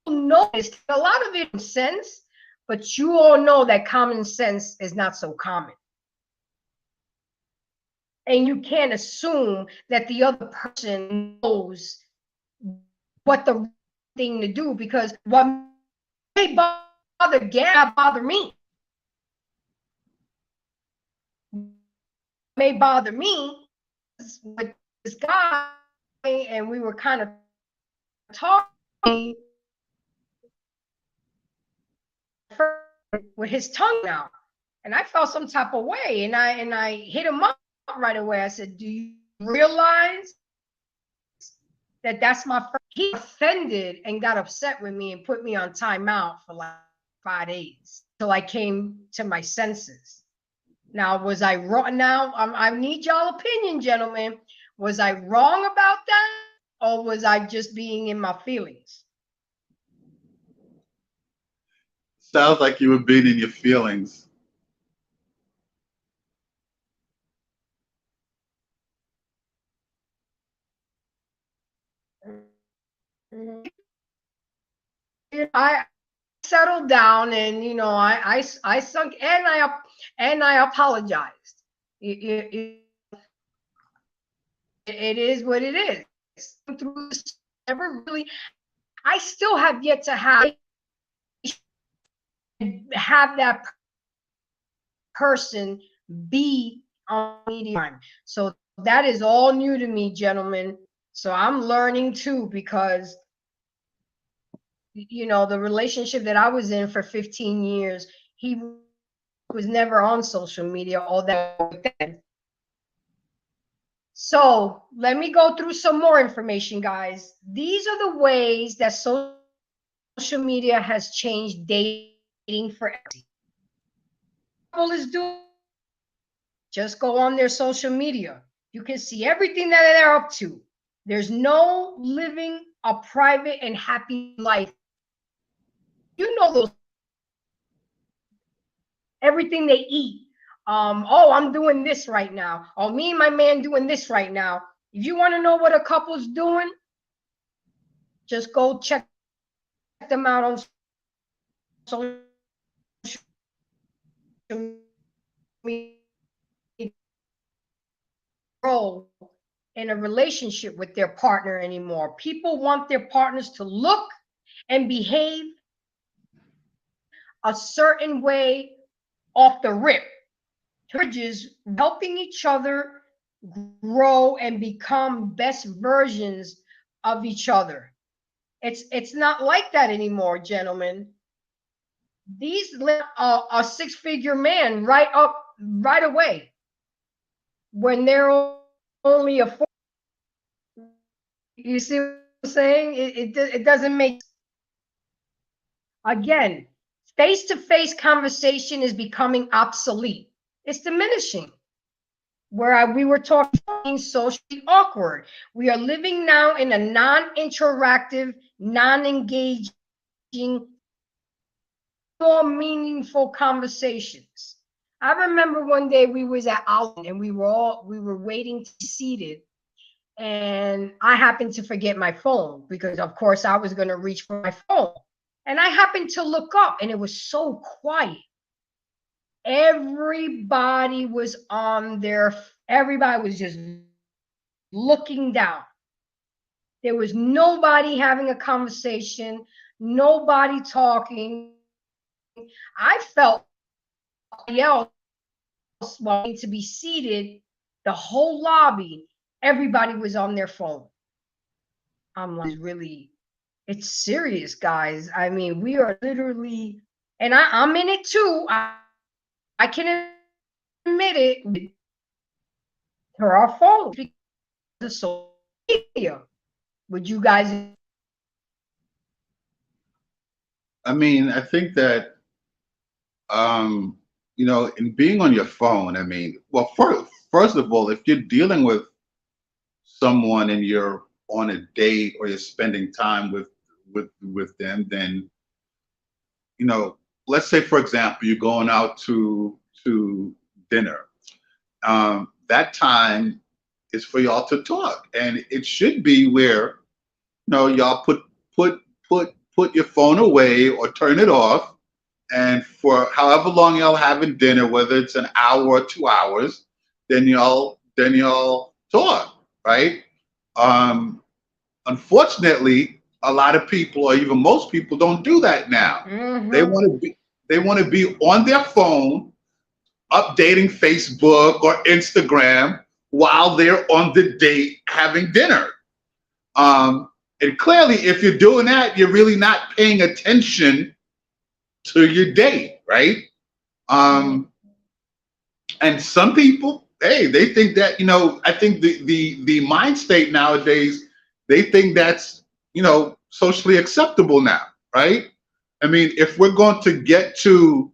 notice, a lot of it makes sense, but you all know that common sense is not so common. And you can't assume that the other person knows what the thing to do, because what may bother Gary bother me. May bother me with this guy, and we were kind of talking with his tongue out, and I felt some type of way, and I hit him up right away. I said, "Do you realize that that's my first?" He offended and got upset with me and put me on timeout for like 5 days till I came to my senses. Now, was I wrong? Now, I need y'all opinion, gentlemen. Was I wrong about that, or was I just being in my feelings? Sounds like you were being in your feelings. I settled down, and I sunk, and I apologized. It is what it is. Through this, never really. I still have yet to have that person be on media time. So that is all new to me, gentlemen. So I'm learning too, because the relationship that I was in for 15 years, he was never on social media all that. So let me go through some more information, guys. These are the ways that social media has changed dating for everybody. People is doing. Just go on their social media. You can see everything that they're up to. There's no living a private and happy life. Those, everything they eat. Oh, I'm doing this right now. Oh, me and my man doing this right now. If you want to know what a couple's doing, just go check them out on social media. In a relationship with their partner anymore. People want their partners to look and behave a certain way off the rip. Bridges, helping each other grow and become best versions of each other. It's not like that anymore, gentlemen. These a six-figure man right away when they're only a four. You see what I'm saying? It doesn't make. Again, face-to-face conversation is becoming obsolete. It's diminishing. Where we were talking socially awkward. We are living now in a non-interactive, non-engaging, more meaningful conversations. I remember one day we was at Alton and we were waiting to be seated, and I happened to forget my phone because of course I was going to reach for my phone, and I happened to look up and it was so quiet. Everybody was just looking down. There was nobody having a conversation, nobody talking. I felt else wanting to be seated, the whole lobby, everybody was on their phone. I'm like, really, it's serious, guys. I mean, we are literally, and I'm in it too. I can admit it. To our phones because of social media. Would you guys? I mean, I think that, in being on your phone, I mean, well, first of all, if you're dealing with someone and you're on a date or you're spending time with them, then, let's say, for example, you're going out to dinner. That time is for y'all to talk, and it should be where, y'all put your phone away or turn it off, and for however long y'all having dinner, whether it's an hour or 2 hours, then y'all talk, right? Unfortunately, a lot of people, or even most people, don't do that now. Mm-hmm. They want to be on their phone, updating Facebook or Instagram while they're on the date having dinner. And clearly, if you're doing that, you're really not paying attention to your date, right? And some people, hey, they think that, I think the mind state nowadays, they think that's, socially acceptable now, right? I mean, if we're going to get to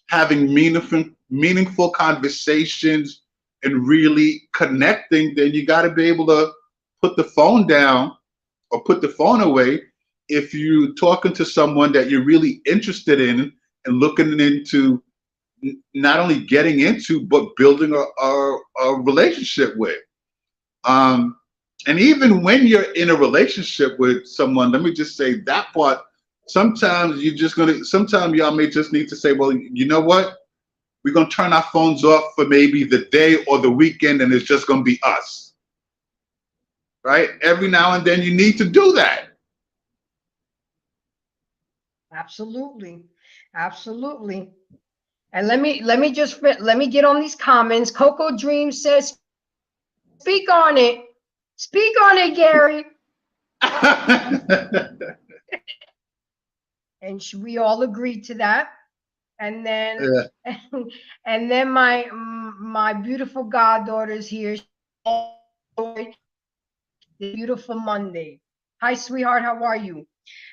having meaningful conversations and really connecting, then you got to be able to put the phone down or put the phone away if you're talking to someone that you're really interested in and looking into not only getting into, but building a relationship with. And even when you're in a relationship with someone, let me just say that part. Sometimes sometimes y'all may just need to say, well, you know what? We're gonna turn our phones off for maybe the day or the weekend, and it's just gonna be us. Right? Every now and then you need to do that. Absolutely. Absolutely. And let me get on these comments. Coco Dream says, speak on it. Speak on it, Gary. And we all agreed to that. And then Yeah. and then my beautiful goddaughter's here. Beautiful Monday. Hi, sweetheart. How are you?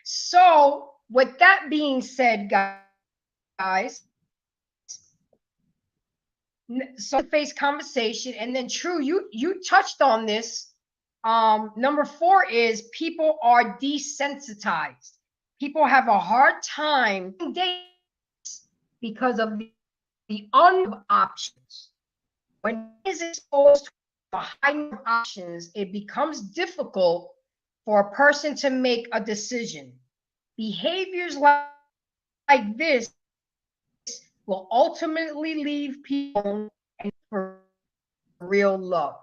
So with that being said, guys, so face conversation, and then True, you touched on this. Number 4 is people are desensitized. People have a hard time because of the options. When it is exposed to a high number of options, it becomes difficult for a person to make a decision. Behaviors like this will ultimately leave people for real love.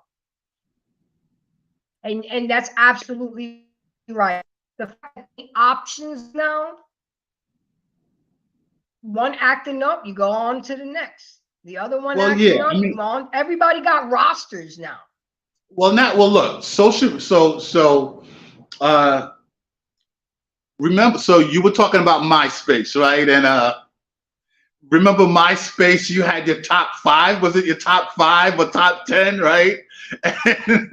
And that's absolutely right. The options now, one acting up, you go on to the next. The other one acting up, you go on. Everybody got rosters now. Well, look, remember, so you were talking about MySpace, right? And remember MySpace, you had your top 5. Was it your top 5 or top 10, right? And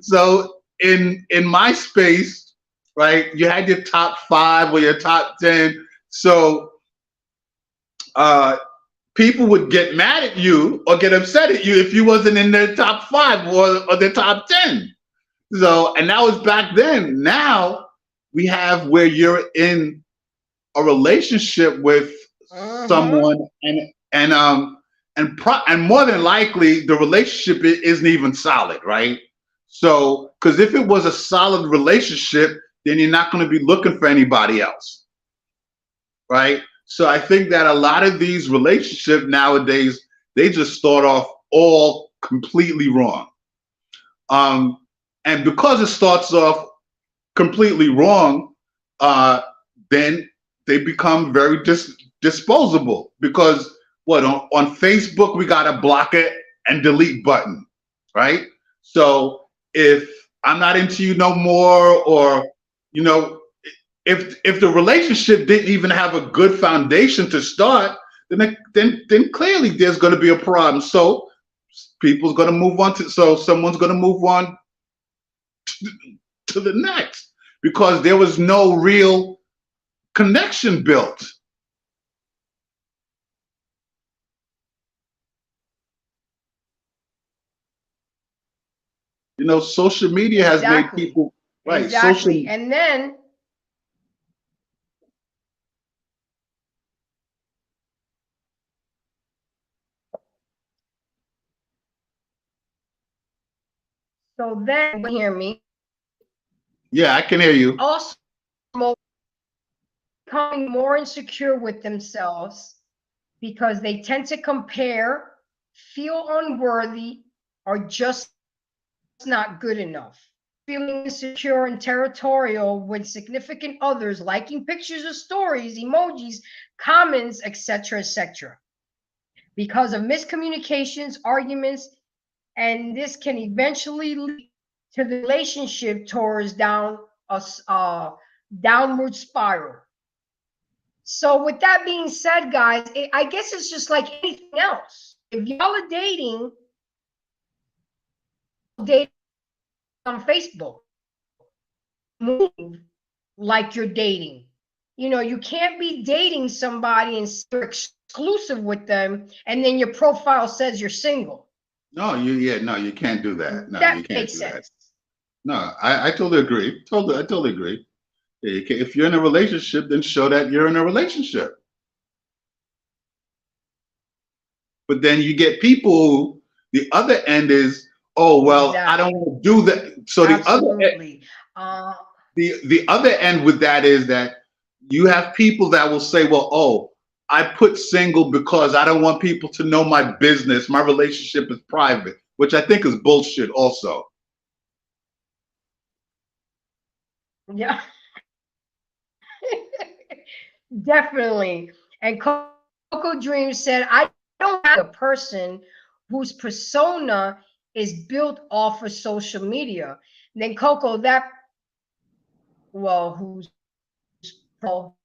so in MySpace, right, you had your top 5 or your top 10. So people would get mad at you or get upset at you if you wasn't in their top 5 or their top 10. So, and that was back then. Now we have where you're in a relationship with someone, and more than likely the relationship isn't even solid, right? So, because if it was a solid relationship, then you're not going to be looking for anybody else, right? So I think that a lot of these relationships nowadays, they just start off all completely wrong. And because it starts off completely wrong, then they become very disposable. Because on Facebook, we got a block it and delete button, right? So if I'm not into you no more, or, you know, if the relationship didn't even have a good foundation to start, then clearly there's going to be a problem. So someone's going to move on to the next, because there was no real connection built. You know, social media has made people right. Exactly. And then hear me? Yeah, I can hear you. Also, becoming more insecure with themselves because they tend to compare, feel unworthy, or just not good enough. Feeling insecure and territorial with significant others, liking pictures or stories, emojis, comments, etc., etc. Because of miscommunications, arguments, and this can eventually lead to the relationship towards down a downward spiral. So with that being said, guys, I guess it's just like anything else. If y'all are dating on Facebook, move like you're dating. You know, you can't be dating somebody and you're exclusive with them, and then your profile says you're single. No, you can't do that. No, that you can't makes do sense. That. No, I totally agree. I totally agree. If you're in a relationship, then show that you're in a relationship. But then you get people who, the other end is, oh well, I Exactly. don't want to do that. So Absolutely. the other end with that is that you have people that will say, well, oh, I put single because I don't want people to know my business. My relationship is private, which I think is bullshit also. Yeah. Definitely. And Coco Dream said, I don't have a person whose persona is built off of social media. And then Coco, who's, so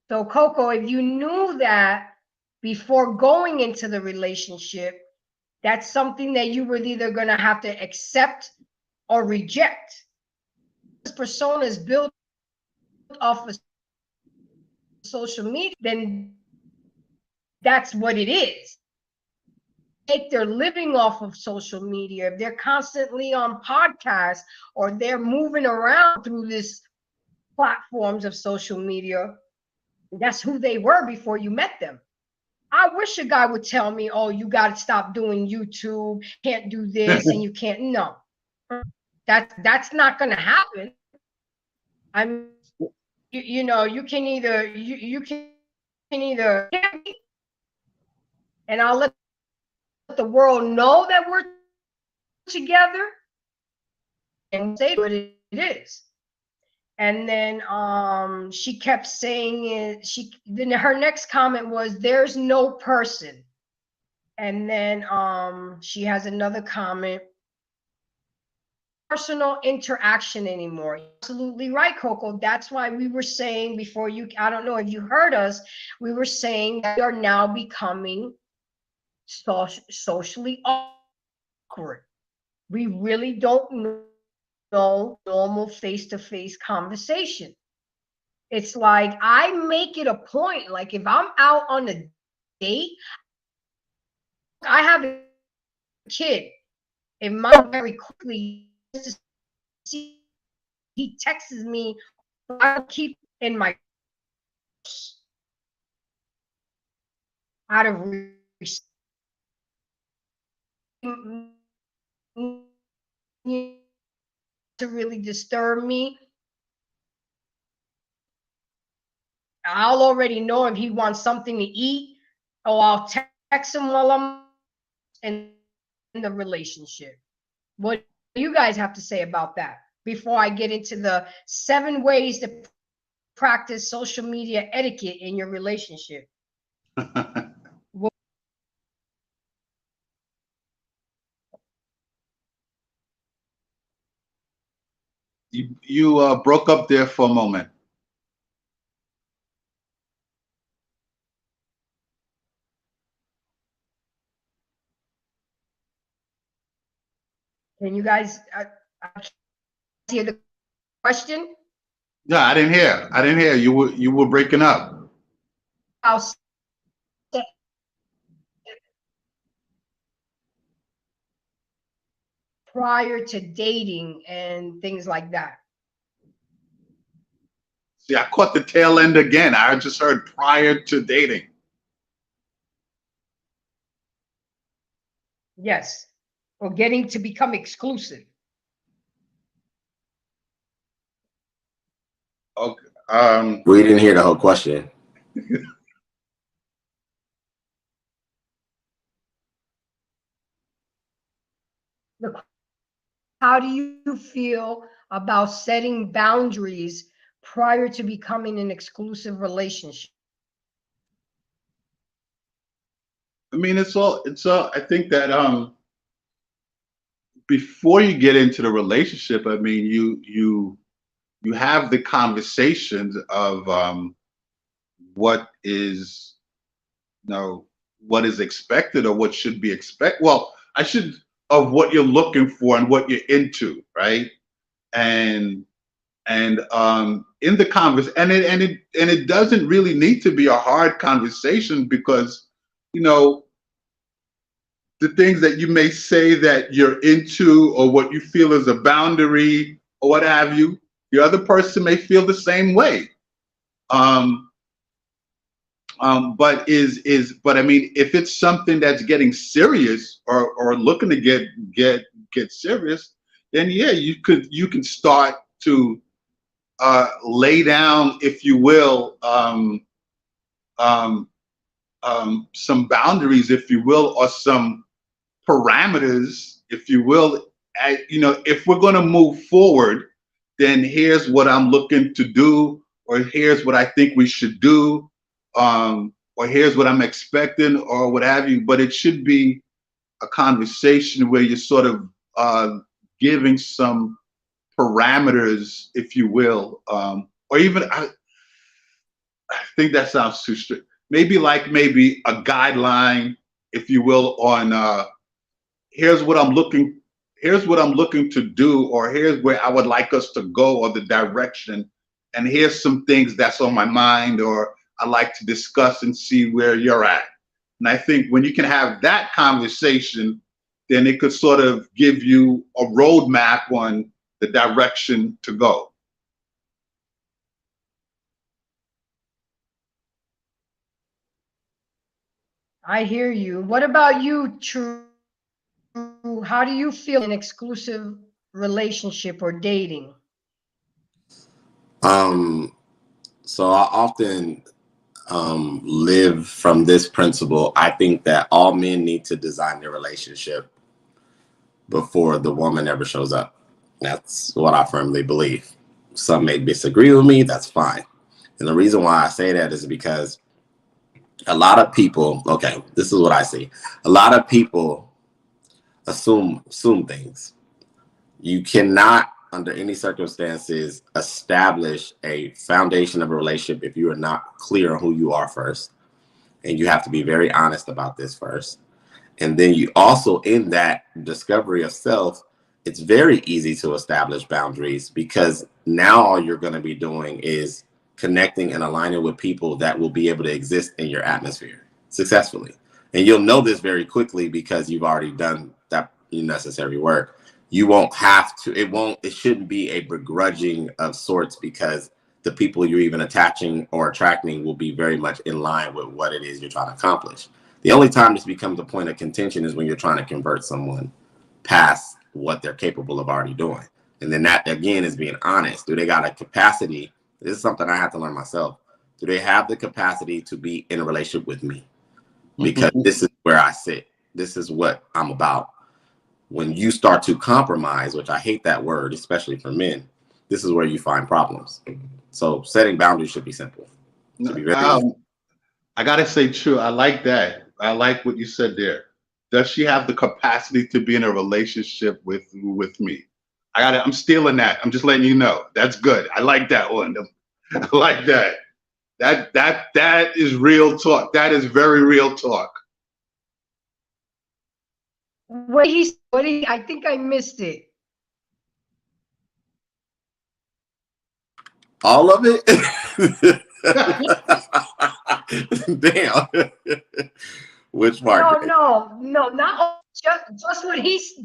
Coco, if you knew that before going into the relationship, that's something that you were either going to have to accept or reject. This persona is built off of social media, then that's what it is. If they're living off of social media, if they're constantly on podcasts or they're moving around through this platforms of social media, that's who they were before you met them. I wish a guy would tell me, oh, you got to stop doing YouTube, can't do this, and you can't. No, that's not going to happen. I mean, you know, you can either and I'll let the world know that we're together and say what it is. And then she kept saying it. Then her next comment was, "There's no person." And then she has another comment, personal interaction anymore. Absolutely right, Coco. That's why we were saying before you, I don't know if you heard us, we were saying that we are now becoming socially awkward. We really don't know normal face-to-face conversation. It's like I make it a point, like if I'm out on a date, I have a kid. If my very quickly he texts me, I keep in my out of to really disturb me. I'll already know if he wants something to eat, or I'll text him while I'm in the relationship. What do you guys have to say about that before I get into the 7 ways to practice social media etiquette in your relationship? You broke up there for a moment. Can you guys hear the question? Yeah, I didn't hear. I didn't hear. You were breaking up. I'll say prior to dating and things like that. See, I caught the tail end again. I just heard prior to dating. Yes, or getting to become exclusive. Okay. We didn't hear the whole question. How do you feel about setting boundaries prior to becoming an exclusive relationship? I mean, it's all. I think that before you get into the relationship, I mean, you have the conversations of what is, what is expected or what should be expected. Well, I should of what you're looking for and what you're into, right? And in the conversation, and it doesn't really need to be a hard conversation, because the things that you may say that you're into or what you feel is a boundary or what have you, the other person may feel the same way. But I mean, if it's something that's getting serious or looking to get serious, then yeah, you can start to lay down, if you will, some boundaries, if you will, or some parameters, if you will. If we're going to move forward, then here's what I'm looking to do, or here's what I think we should do, or here's what I'm expecting, or what have you. But it should be a conversation where you're sort of giving some parameters, if you will, or even I think that sounds too strict. Maybe a guideline, if you will, on here's what I'm looking to do, or here's where I would like us to go, or the direction, and here's some things that's on my mind, or I like to discuss and see where you're at. And I think when you can have that conversation, then it could sort of give you a roadmap on the direction to go. I hear you. What about you, True? How do you feel in exclusive relationship or dating? So I often live from this principle. I think that all men need to design their relationship before the woman ever shows up. That's what I firmly believe. Some may disagree with me, that's fine. And the reason why I say that is because a lot of people, okay, this is what I see. A lot of people assume things. You cannot, under any circumstances, establish a foundation of a relationship if you are not clear on who you are first. And you have to be very honest about this first. And then you also, in that discovery of self, it's very easy to establish boundaries, because now all you're going to be doing is connecting and aligning with people that will be able to exist in your atmosphere successfully. And you'll know this very quickly because you've already done that necessary work. You won't have to, it shouldn't be a begrudging of sorts, because the people you're even attaching or attracting will be very much in line with what it is you're trying to accomplish. The only time this becomes a point of contention is when you're trying to convert someone past what they're capable of already doing. And then that, again, is being honest. Do they got a capacity? This is something I have to learn myself. Do they have the capacity to be in a relationship with me? Because this is where I sit. This is what I'm about. When you start to compromise, which I hate that word, especially for men, this is where you find problems. So setting boundaries should be simple. Should be very easy. I gotta say, True, I like that. I like what you said there. Does she have the capacity to be in a relationship with me? I'm stealing that. I'm just letting you know. That's good. I like that one. I like that. That is real talk. That is very real talk. I think I missed it. All of it? Damn. Which part? No, not just what he's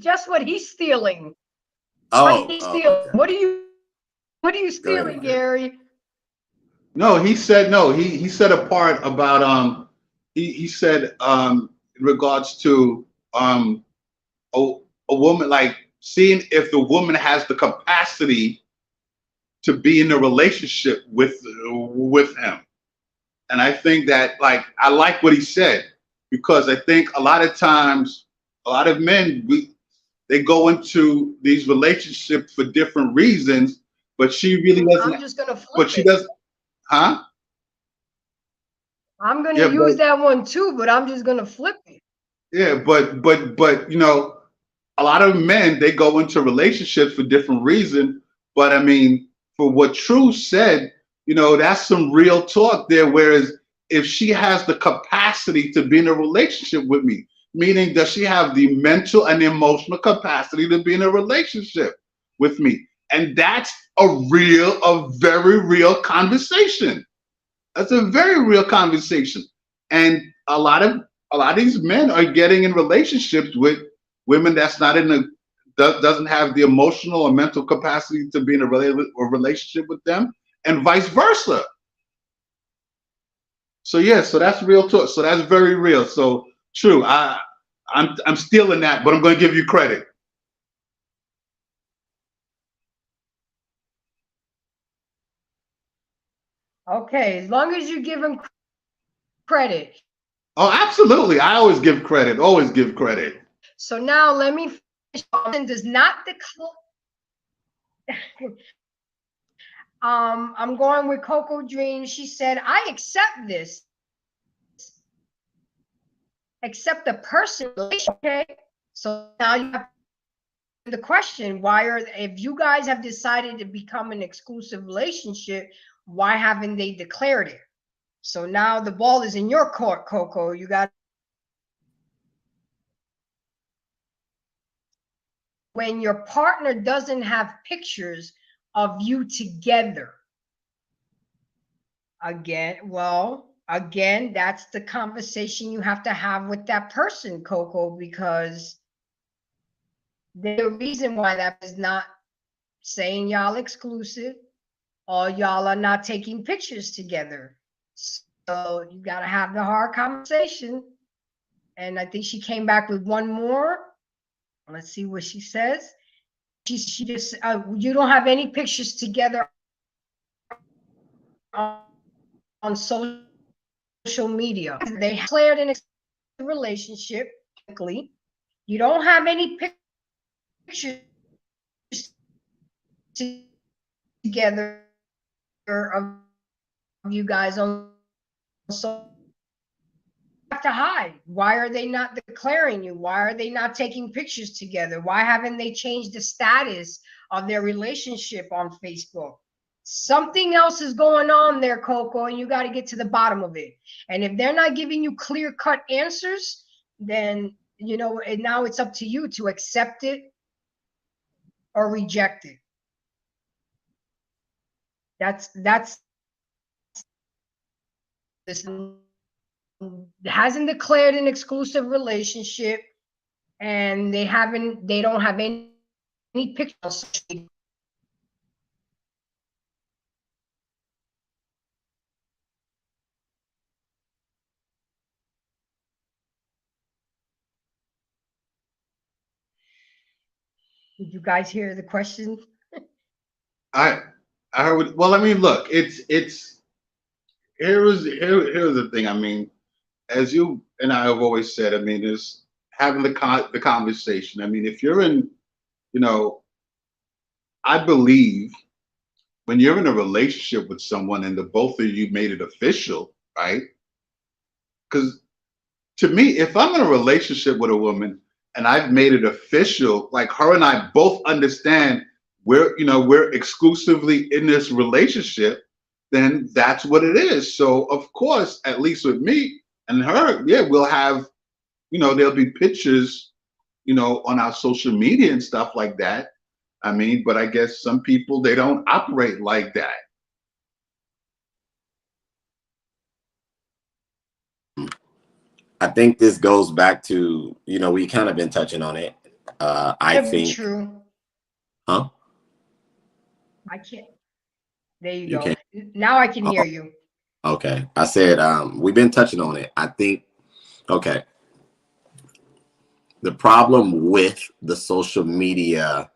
stealing. Oh, okay. What are you stealing, Gary? No, he said no. He said a part about he said in regards to a woman, like seeing if the woman has the capacity to be in a relationship with him. And I think that, like, I like what he said, because I think a lot of times, a lot of men, they go into these relationships for different reasons, but she really doesn't. I'm just gonna flip but she it. doesn't, huh? I'm gonna use that one too, but I'm just gonna flip it. Yeah, but you know, a lot of men, they go into relationships for different reasons. But I mean, for what True said, you know, that's some real talk there. Whereas if she has the capacity to be in a relationship with me, meaning does she have the mental and emotional capacity to be in a relationship with me? And that's a very real conversation. That's a very real conversation. And a lot of these men are getting in relationships with women that's not doesn't have the emotional or mental capacity to be in a relationship with them, and vice versa. So yeah, so that's real talk. So that's very real. So true. I'm stealing that, but I'm going to give you credit. Okay, as long as you give him credit. Oh, absolutely. I always give credit. Always give credit. So now let me finish. Does not declare. I'm going with Coco Dream. She said, I accept this. Accept the person. Okay. So now you have the question, why are, if you guys have decided to become an exclusive relationship, why haven't they declared it? So now the ball is in your court, Coco. You got, when your partner doesn't have pictures of you together. Again, that's the conversation you have to have with that person, Coco, because the reason why that is not saying y'all exclusive or y'all are not taking pictures together. So you got to have the hard conversation. And I think she came back with one more. Let's see what she says. She just, you don't have any pictures together on social media. They declared an relationship. You don't have any pictures together of you guys on social. Have to hide. Why are they not declaring you? Why are they not taking pictures together? Why haven't they changed the status of their relationship on Facebook? Something else is going on there, Coco, and you got to get to the bottom of it. And if they're not giving you clear-cut answers, then you know, and now it's up to you to accept it or reject it. That's this hasn't declared an exclusive relationship, and they don't have any pictures. Did you guys hear the question? I heard. Well, I mean, look, it's here's the thing. I mean, as you and I have always said, I mean, is having the conversation. I mean, if you're in, you know, I believe when you're in a relationship with someone and the both of you made it official, right? Because to me, if I'm in a relationship with a woman and I've made it official, like her and I both understand we're exclusively in this relationship, then that's what it is. So of course, at least with me and her, yeah, we'll have, there'll be pictures, on our social media and stuff like that. I mean, but I guess some people, they don't operate like that. I think this goes back to, we kind of been touching on it. I think. True. Huh? I can't. There you go. Now I can hear you. Okay. I said, we've been touching on it. I think, okay. The problem with the social media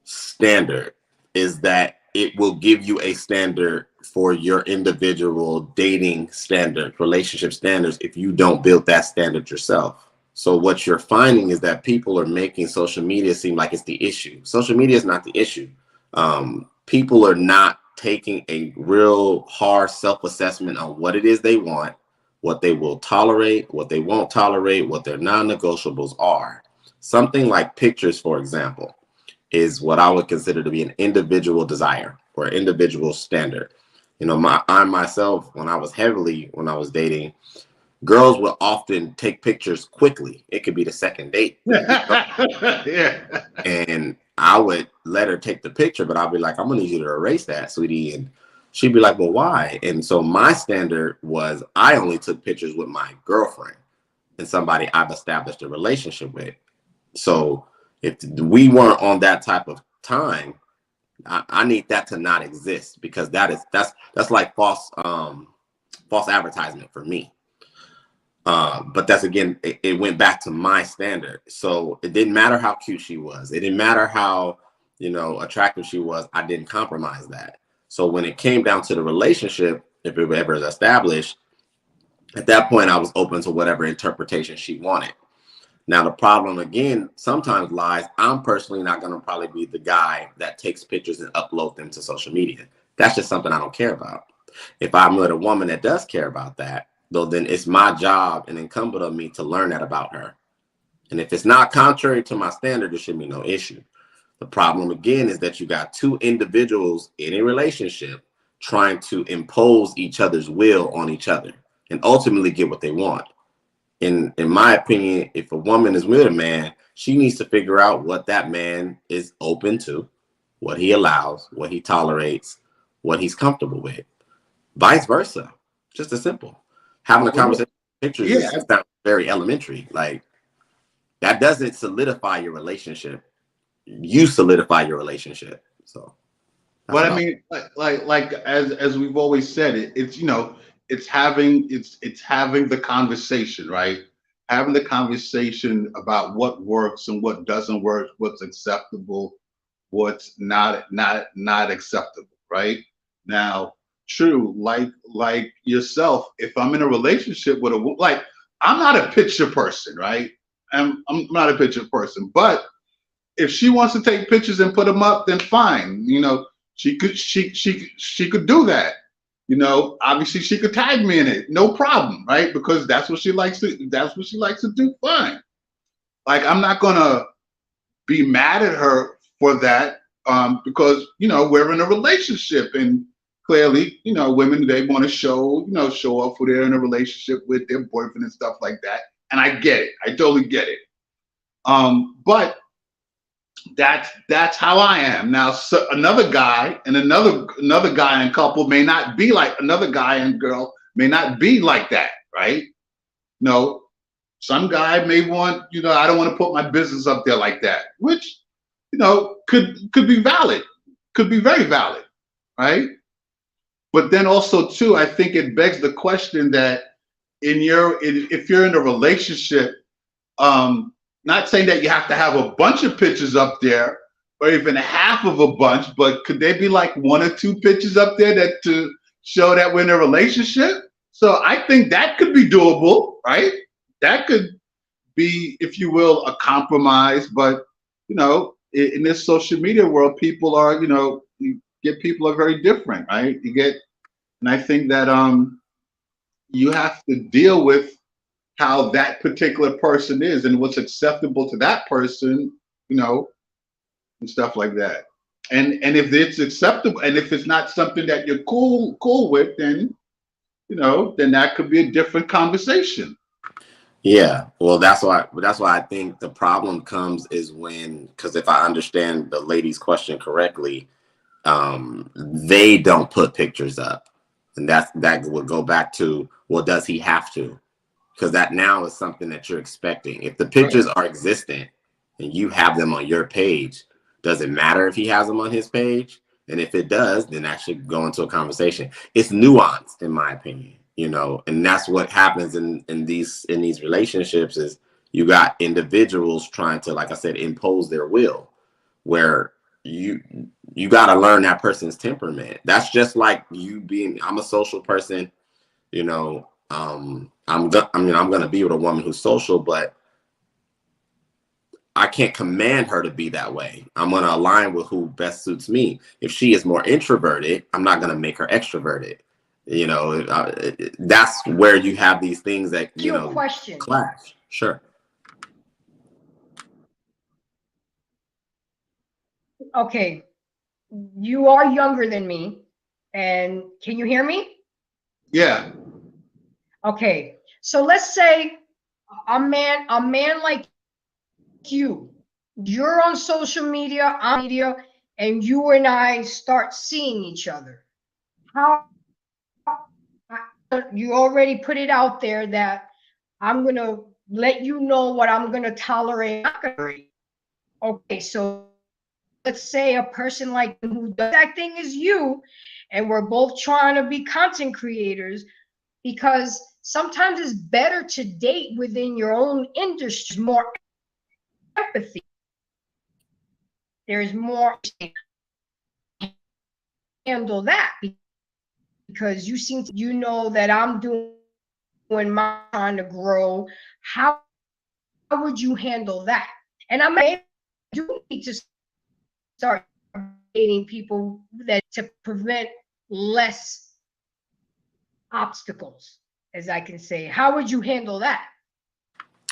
standard is that it will give you a standard for your individual dating standard, relationship standards, if you don't build that standard yourself. So what you're finding is that people are making social media seem like it's the issue. Social media is not the issue. People are not taking a real hard self-assessment on what it is they want, what they will tolerate, what they won't tolerate, what their non-negotiables are. Something like pictures, for example, is what I would consider to be an individual desire or individual standard. I myself, when I was dating, girls will often take pictures quickly. It could be the second date. Yeah. And I would let her take the picture, but I'll be like, I'm gonna need you to erase that, sweetie. And she'd be like, well, why? And so my standard was I only took pictures with my girlfriend and somebody I've established a relationship with. So if we weren't on that type of time, I need that to not exist, because that's like false false advertisement for me. But that's, again, it went back to my standard. So it didn't matter how cute she was. It didn't matter how, attractive she was. I didn't compromise that. So when it came down to the relationship, if it ever was established, at that point, I was open to whatever interpretation she wanted. Now, the problem, again, sometimes lies. I'm personally not going to probably be the guy that takes pictures and upload them to social media. That's just something I don't care about. If I'm with a woman that does care about that, though, then it's my job and incumbent on me to learn that about her. And if it's not contrary to my standard, there should be no issue. The problem, again, is that you got two individuals in a relationship trying to impose each other's will on each other and ultimately get what they want. In my opinion, if a woman is with a man, she needs to figure out what that man is open to, what he allows, what he tolerates, what he's comfortable with. Vice versa. Just as simple. Having a conversation with pictures is very elementary. Like, that doesn't solidify your relationship. You solidify your relationship. So, but I mean, like as we've always said, it's having the conversation, right? Having the conversation about what works and what doesn't work, what's acceptable, what's not acceptable, right? Now, true, like yourself, if I'm in a relationship with I'm not a picture person, right? I'm not a picture person, but if she wants to take pictures and put them up, then fine. She could do that. Obviously she could tag me in it, no problem, right? Because that's what she likes to do. Fine. Like, I'm not gonna be mad at her for that, because we're in a relationship, and clearly, women, they want to show off who they're in a relationship with their boyfriend and stuff like that. And I get it. I totally get it. But that's how I am. Now, so another guy and another guy and couple may not be like, another guy and girl may not be like that, right? No, some guy may want, I don't want to put my business up there like that, which, could be valid, could be very valid, right? But then also too, I think it begs the question that if you're in a relationship, not saying that you have to have a bunch of pictures up there or even half of a bunch, but could there be like one or two pictures up there that to show that we're in a relationship? So I think that could be doable, right? That could be, if you will, a compromise. But, in this social media world, people are, people are very different, right? And I think that you have to deal with how that particular person is and what's acceptable to that person, and stuff like that. And if it's acceptable, and if it's not something that you're cool with, then then that could be a different conversation. Yeah, well, that's why I think the problem comes is because if I understand the lady's question correctly, they don't put pictures up, and that would go back to, well, does he have to? Because that now is something that you're expecting. If the pictures are existent and you have them on your page, does it matter if he has them on his page? And if it does, then that should go into a conversation. It's nuanced, in my opinion, and that's what happens in these relationships is you got individuals trying to, like I said, impose their will, where you got to learn that person's temperament. That's just like I'm a social person, I'm going to be with a woman who's social, but I can't command her to be that way. I'm going to align with who best suits me. If she is more introverted, I'm not going to make her extroverted. That's where you have these things that, question. clash. Sure. Okay. You are younger than me. And can you hear me? Yeah. Okay. So let's say a man like you're on social media, and you and I start seeing each other. How you already put it out there that I'm going to let you know what I'm going to tolerate. Okay, so let's say a person like who does that thing is you, and we're both trying to be content creators. because sometimes it's better to date within your own industry, more empathy. There's more handle that because you know that I'm doing my trying to grow. How would you handle that? And I may do need to start dating people that to prevent less obstacles, as I can say. How would you handle that?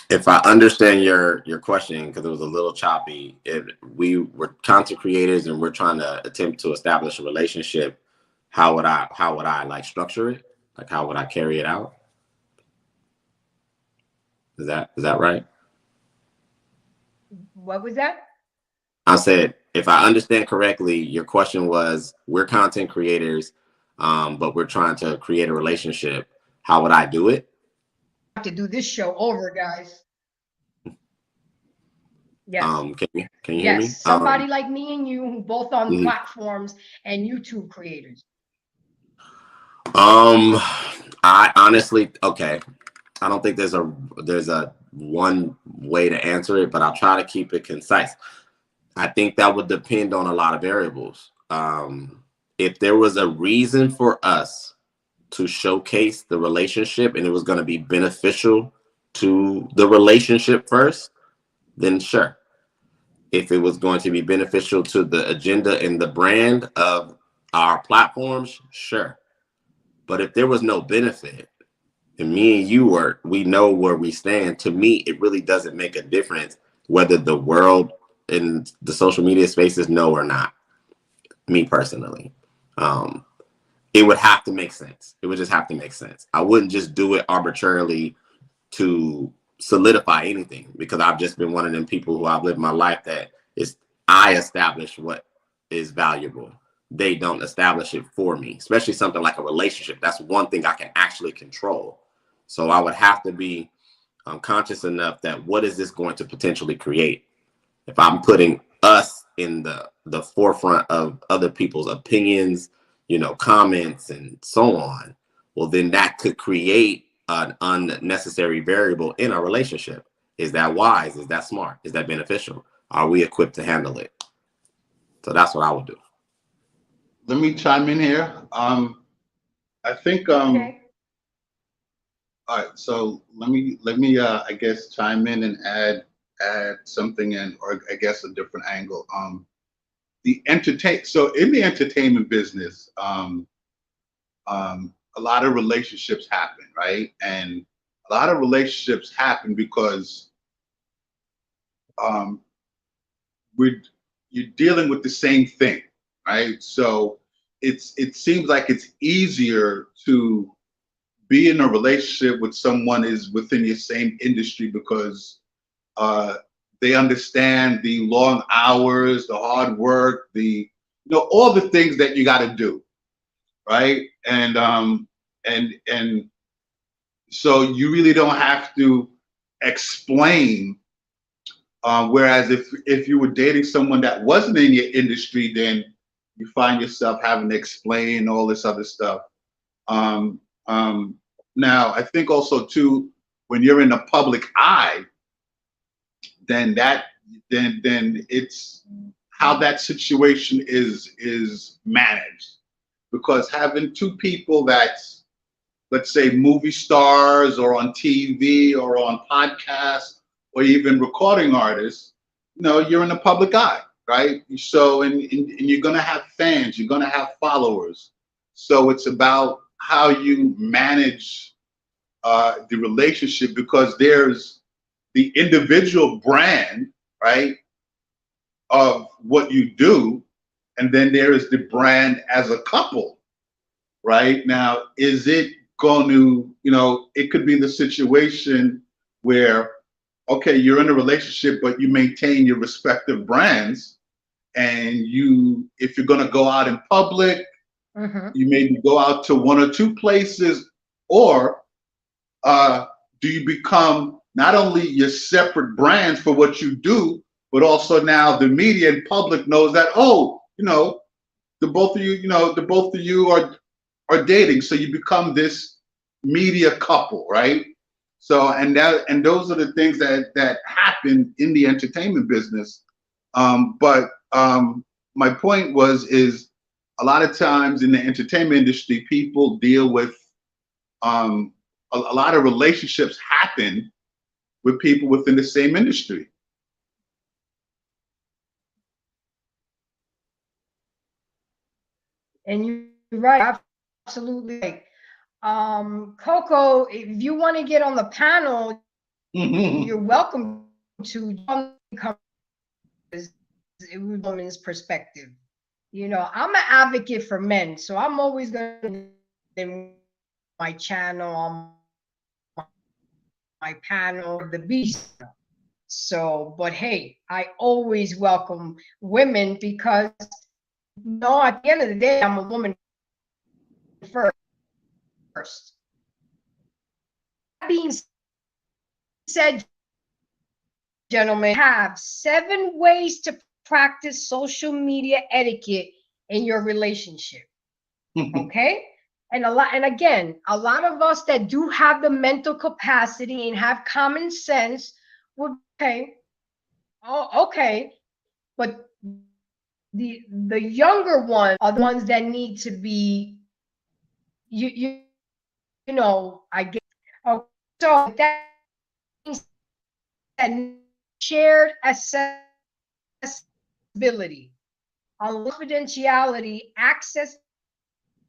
If I understand your question, because it was a little choppy, if we were content creators and we're trying to attempt to establish a relationship, how would I like structure it? Like how would I carry it out? Is that right? What was that? I said, if I understand correctly, your question was, we're content creators, but we're trying to create a relationship. How would I do it? I have to do this show over, guys. Yes. Can you hear me? Somebody like me and you, who both on platforms and YouTube creators. I honestly, okay. I don't think there's a one way to answer it, but I'll try to keep it concise. I think that would depend on a lot of variables. If there was a reason for us to showcase the relationship and it was going to be beneficial to the relationship first, then sure. If it was going to be beneficial to the agenda and the brand of our platforms, sure. But if there was no benefit, and me and you we know where we stand, to me, it really doesn't make a difference whether the world in the social media spaces know or not. Me personally, it would have to make sense. It would just have to make sense. I wouldn't just do it arbitrarily to solidify anything, because I've just been one of them people who I've lived my life that is, I establish what is valuable. They don't establish it for me, especially something like a relationship. That's one thing I can actually control. So I would have to be conscious enough that what is this going to potentially create? If I'm putting us in the forefront of other people's opinions, comments and so on, well, then that could create an unnecessary variable in our relationship. Is that wise? Is that smart? Is that beneficial? Are we equipped to handle it? So that's what I would do. Let me chime in here. I think Okay. all right, so let me I guess chime in and add something in, or I guess a different angle. So in the entertainment business, a lot of relationships happen, right? And a lot of relationships happen because you're dealing with the same thing, right? So it seems like it's easier to be in a relationship with someone is within your same industry because they understand the long hours, the hard work, all the things that you got to do, right? And so you really don't have to explain. Whereas if you were dating someone that wasn't in your industry, then you find yourself having to explain all this other stuff. Now, I think also too, when you're in the public eye, then it's how that situation is managed. Because having two people that's, let's say, movie stars or on TV or on podcasts or even recording artists, you're in the public eye, right? So, and you're gonna have fans, you're gonna have followers. So it's about how you manage the relationship, because there's the individual brand, right, of what you do, and then there is the brand as a couple, right? Now, is it going to, it could be the situation where, okay, you're in a relationship, but you maintain your respective brands, and if you're going to go out in public, you maybe go out to one or two places, or do you become not only your separate brands for what you do, but also now the media and public knows that, the both of you are dating, so you become this media couple, right? So, and those are the things that happen in the entertainment business. But my point is a lot of times in the entertainment industry, people deal with a lot of relationships happen with people within the same industry. And you're right, absolutely right. Coco, if you want to get on the panel, you're welcome to come women's perspective. You know, I'm an advocate for men, so I'm always going to my channel, on my panel, the beast. So, but hey, I always welcome women because no, at the end of the day, I'm a woman first. That being said, gentlemen, have 7 ways to practice social media etiquette in your relationship. Okay? And again, a lot of us that do have the mental capacity and have common sense would say, oh, okay, but the younger ones are the ones that need to be you know, I get. Oh, so that means that shared accessibility, confidentiality, access to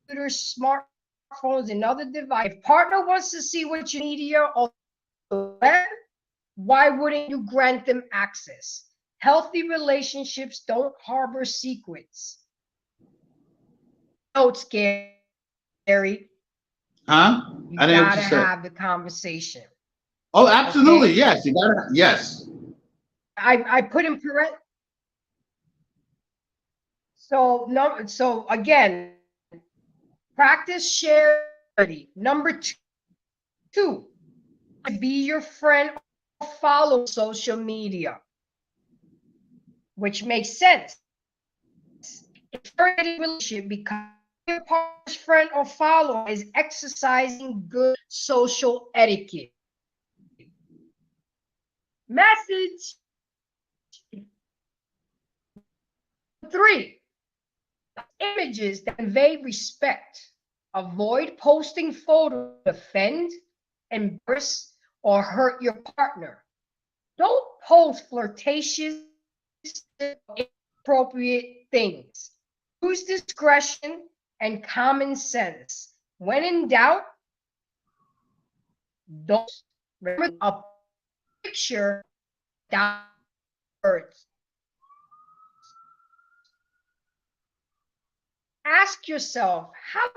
computers, smartphones, and other devices. If partner wants to see what you media or the web, why wouldn't you grant them access? Healthy relationships don't harbor secrets. Don't scary. Huh? You I didn't hear what gotta you said. have the conversation. Oh, absolutely. Okay? Yes. You gotta, yes. I put in parent. So no, so again, practice charity. Number two, be your friend or follow social media, which makes sense. If you're in a relationship, because your partner's friend or follower is exercising good social etiquette. Message 3, images that convey respect. Avoid posting photos that offend, embarrass, or hurt your partner. Don't post flirtatious, inappropriate things. Use discretion and common sense. When in doubt, don't. Remember, a picture without words. Ask yourself, how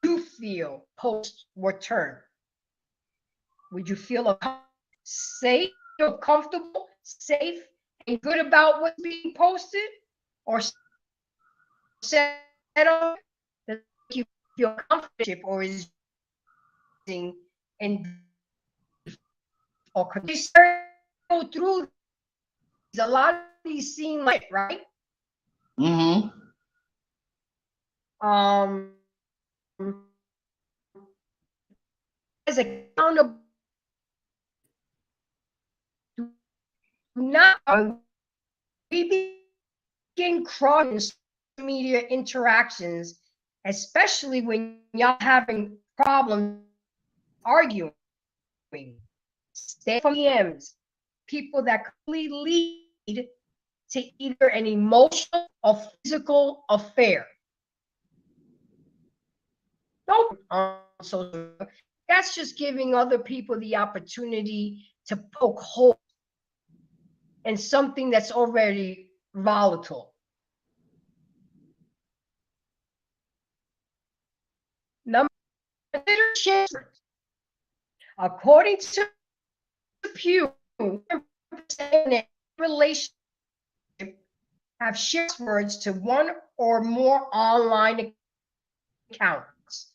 do you feel post return? Would you feel safe, feel comfortable, safe, and good about what's being posted? Or said on that you feel comfortable, or is and or could you go through a lot of these seem like, right? Mm-hmm. As accountable, not we begin crossing social media interactions, especially when y'all having problems arguing. Stay from DMs, people that clearly lead to either an emotional or physical affair. Don't on social. That's just giving other people the opportunity to poke holes in something that's already volatile. Number, according to Pew, relationship have shared words to one or more online accounts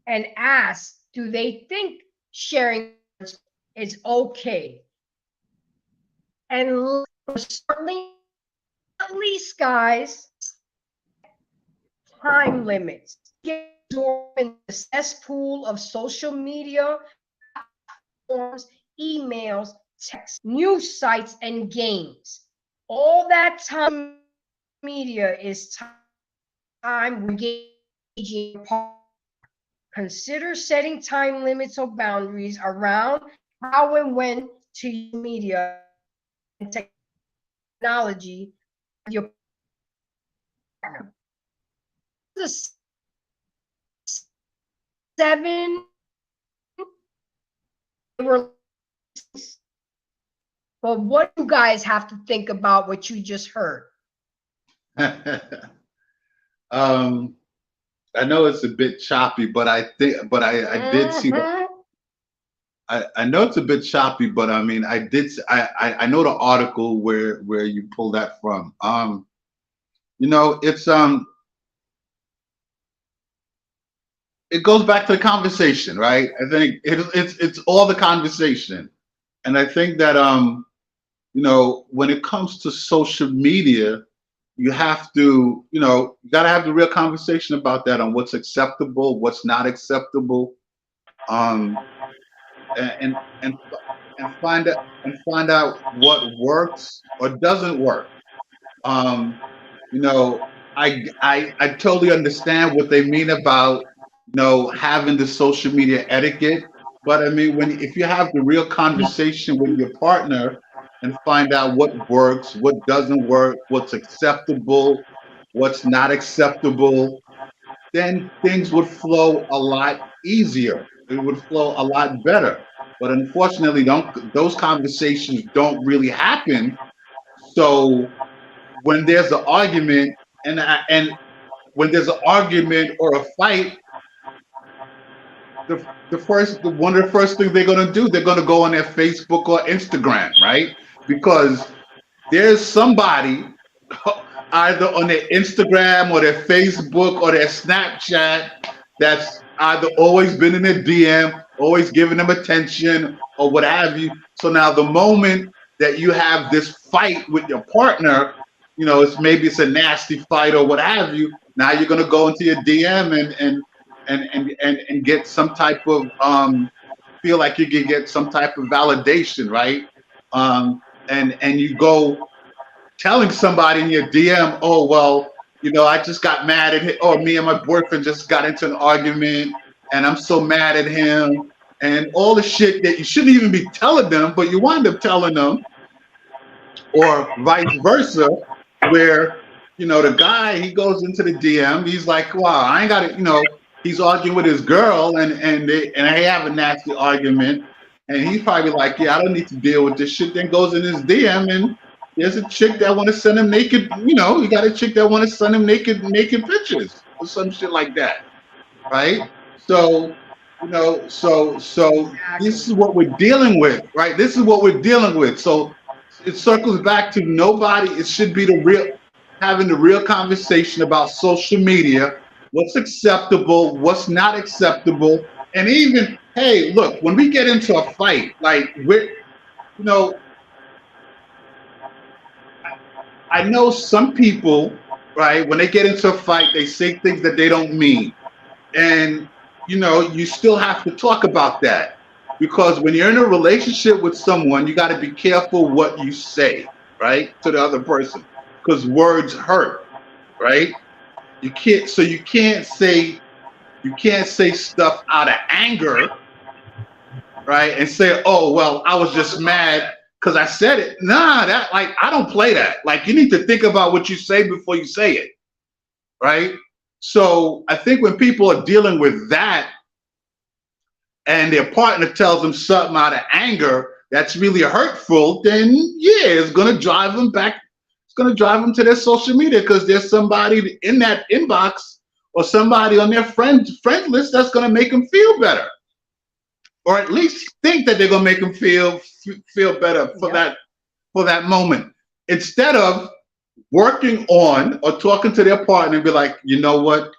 and ask, do they think sharing is okay? And certainly, at least, guys, time limits. Get in the cesspool of social media, platforms, emails, text, news sites, and games. All that time media is time engaging. Consider setting time limits or boundaries around how and when to use media and technology with your partner. The 7 were, but what do you guys have to think about what you just heard? I know it's a bit choppy, but I did see the. I know it's a bit choppy, but I mean, I know the article where you pulled that from. It's it goes back to the conversation, right? I think it's all the conversation, and I think that when it comes to social media, you have to, you got to have the real conversation about that on what's acceptable, what's not acceptable, and find out what works or doesn't work. I totally understand what they mean about having the social media etiquette, but I mean if you have the real conversation with your partner and find out what works, what doesn't work, what's acceptable, what's not acceptable, then things would flow a lot easier. It would flow a lot better. But unfortunately, those conversations don't really happen. So when there's an argument and when there's an argument or a fight, one of the first things they're going to do, they're going to go on their Facebook or Instagram, right? Because there's somebody either on their Instagram or their Facebook or their Snapchat that's either always been in their DM, always giving them attention or what have you. So now the moment that you have this fight with your partner, maybe it's a nasty fight or what have you. Now you're going to go into your DM and get some type of feel like you can get some type of validation, right? And you go telling somebody in your DM, oh well, I just got mad at him, or me and my boyfriend just got into an argument, and I'm so mad at him, and all the shit that you shouldn't even be telling them, but you wind up telling them, or vice versa, where the guy, he goes into the DM, he's like, wow, I ain't got it, he's arguing with his girl, and they have a nasty argument, and he's probably like, yeah, I don't need to deal with this shit. Then goes in his DM, and there's a chick that want to send him naked. You got a chick that want to send him naked pictures or some shit like that, right? So, so this is what we're dealing with, right? This is what we're dealing with. So it circles back to nobody. It should be having the real conversation about social media. What's acceptable, what's not acceptable, and even, hey, look, when we get into a fight, like I know some people, right, when they get into a fight, they say things that they don't mean, and you still have to talk about that, because when you're in a relationship with someone, you got to be careful what you say, right, to the other person, because words hurt, right? You can't say stuff out of anger, right? And say, oh well, I was just mad because I said it. Nah, I don't play that. Like, you need to think about what you say before you say it, right? So I think when people are dealing with that and their partner tells them something out of anger that's really hurtful, then yeah, it's gonna drive them back. It's going to drive them to their social media because there's somebody in that inbox or somebody on their friend list that's going to make them feel better, or at least think that they're going to make them feel better for that moment, instead of working on or talking to their partner and be like, you know what,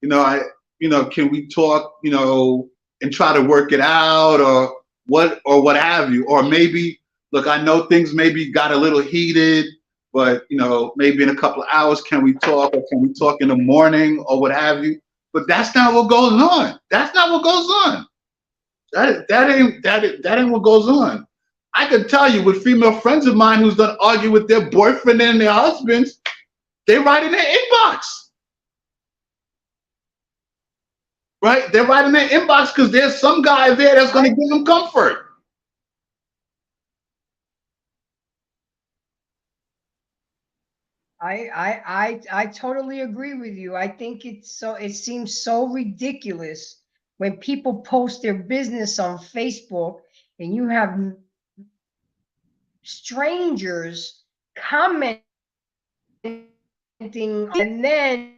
can we talk, and try to work it out, or what have you, or maybe, look, I know things maybe got a little heated, but maybe in a couple of hours, can we talk, or can we talk in the morning, or what have you? But that's not what goes on. That's not what goes on. That ain't what goes on. I could tell you with female friends of mine who's done argue with their boyfriend and their husbands, they write in their inbox. Right? They write in their inbox because there's some guy there that's going to give them comfort. I totally agree with you. I think it seems so ridiculous when people post their business on Facebook and you have strangers commenting, and then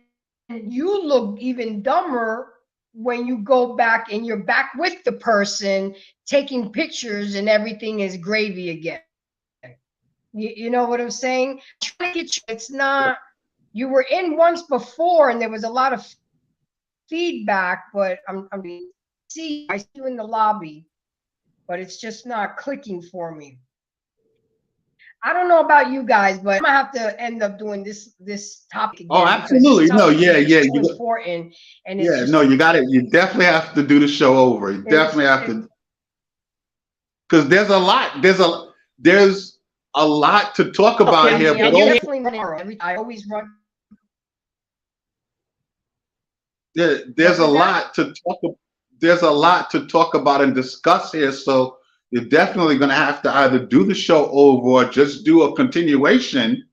you look even dumber when you go back and you're back with the person taking pictures and everything is gravy again. You know what I'm saying? It's not, you were in once before and there was a lot of feedback, but I see you in the lobby, but it's just not clicking for me. I don't know about you guys, but I'm gonna have to end up doing this topic again. Oh, absolutely. No, yeah. It's important. And it's no, you got it. You definitely have to do the show over. You definitely have to, because there's a lot to talk about here. Yeah, but I always run. There's a lot to talk. There's a lot to talk about and discuss here. So you're definitely going to have to either do the show over or just do a continuation.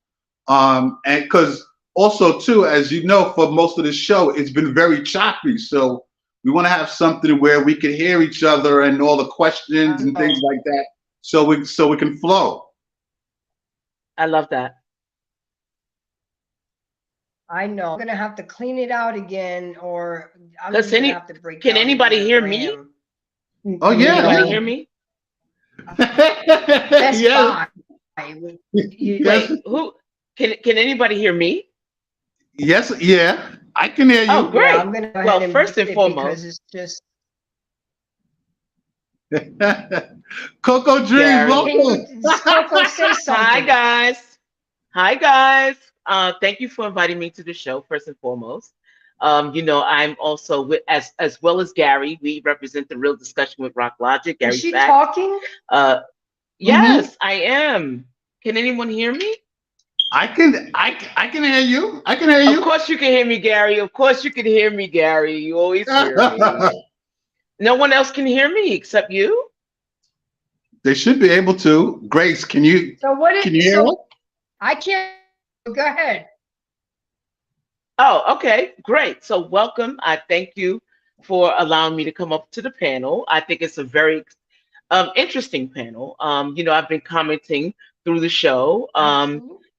And because also too, as you know, for most of the show, it's been very choppy. So we want to have something where we can hear each other and all the questions and things like that. So we can flow. I love that. I know. I'm gonna have to clean it out again, or I'm Does gonna have to break. Can down anybody the hear me? RAM. Oh yeah. Can anybody hear me? That's Yes. fine. Yes. Wait, who can anybody hear me? Yes. Yeah. I can hear you. Oh, great. Yeah, I'm gonna go ahead Well, and first mute and it foremost, because it's just. Coco Dreams, Gary. welcome. Coco, say something. Hi guys. Hi guys. Thank you for inviting me to the show, first and foremost. You know, I'm also with as well as Gary. We represent the Real Discussion with Rock Logic. Gary Is she Sachs. talking? Yes, I am. Can anyone hear me? I can hear you. I can hear you. Of course you can hear me, Gary. Of course you can hear me, Gary. You always hear me. No one else can hear me except you. They should be able to. Grace, can you hear us? I can't. Go ahead. Oh, okay, great. So welcome. I thank you for allowing me to come up to the panel. I think it's a very interesting panel. You know, I've been commenting through the show.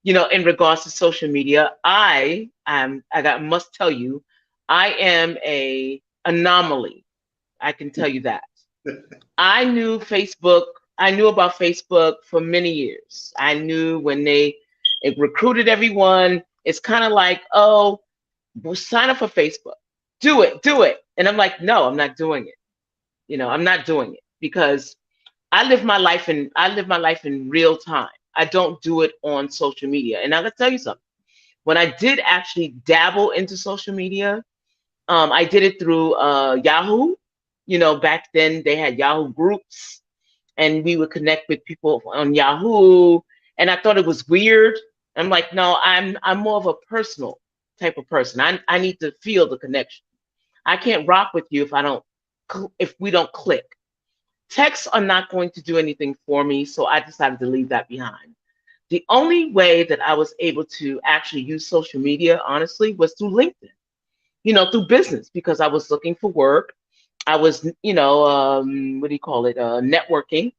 You know, in regards to social media, must tell you, I am a anomaly. I can tell you that. I knew about Facebook for many years. I knew when it recruited everyone. It's kind of like, oh, well, sign up for Facebook. Do it. And I'm like, no, I'm not doing it. You know, I'm not doing it because I live my life in real time. I don't do it on social media. And I'm gonna tell you something. When I did actually dabble into social media, I did it through Yahoo. You know, back then they had Yahoo groups and we would connect with people on Yahoo. And I thought it was weird. I'm like, no, I'm more of a personal type of person. I need to feel the connection. I can't rock with you if we don't click. Texts are not going to do anything for me, so I decided to leave that behind. The only way that I was able to actually use social media, honestly, was through LinkedIn. You know, through business, because I was looking for work. I was, you know, networking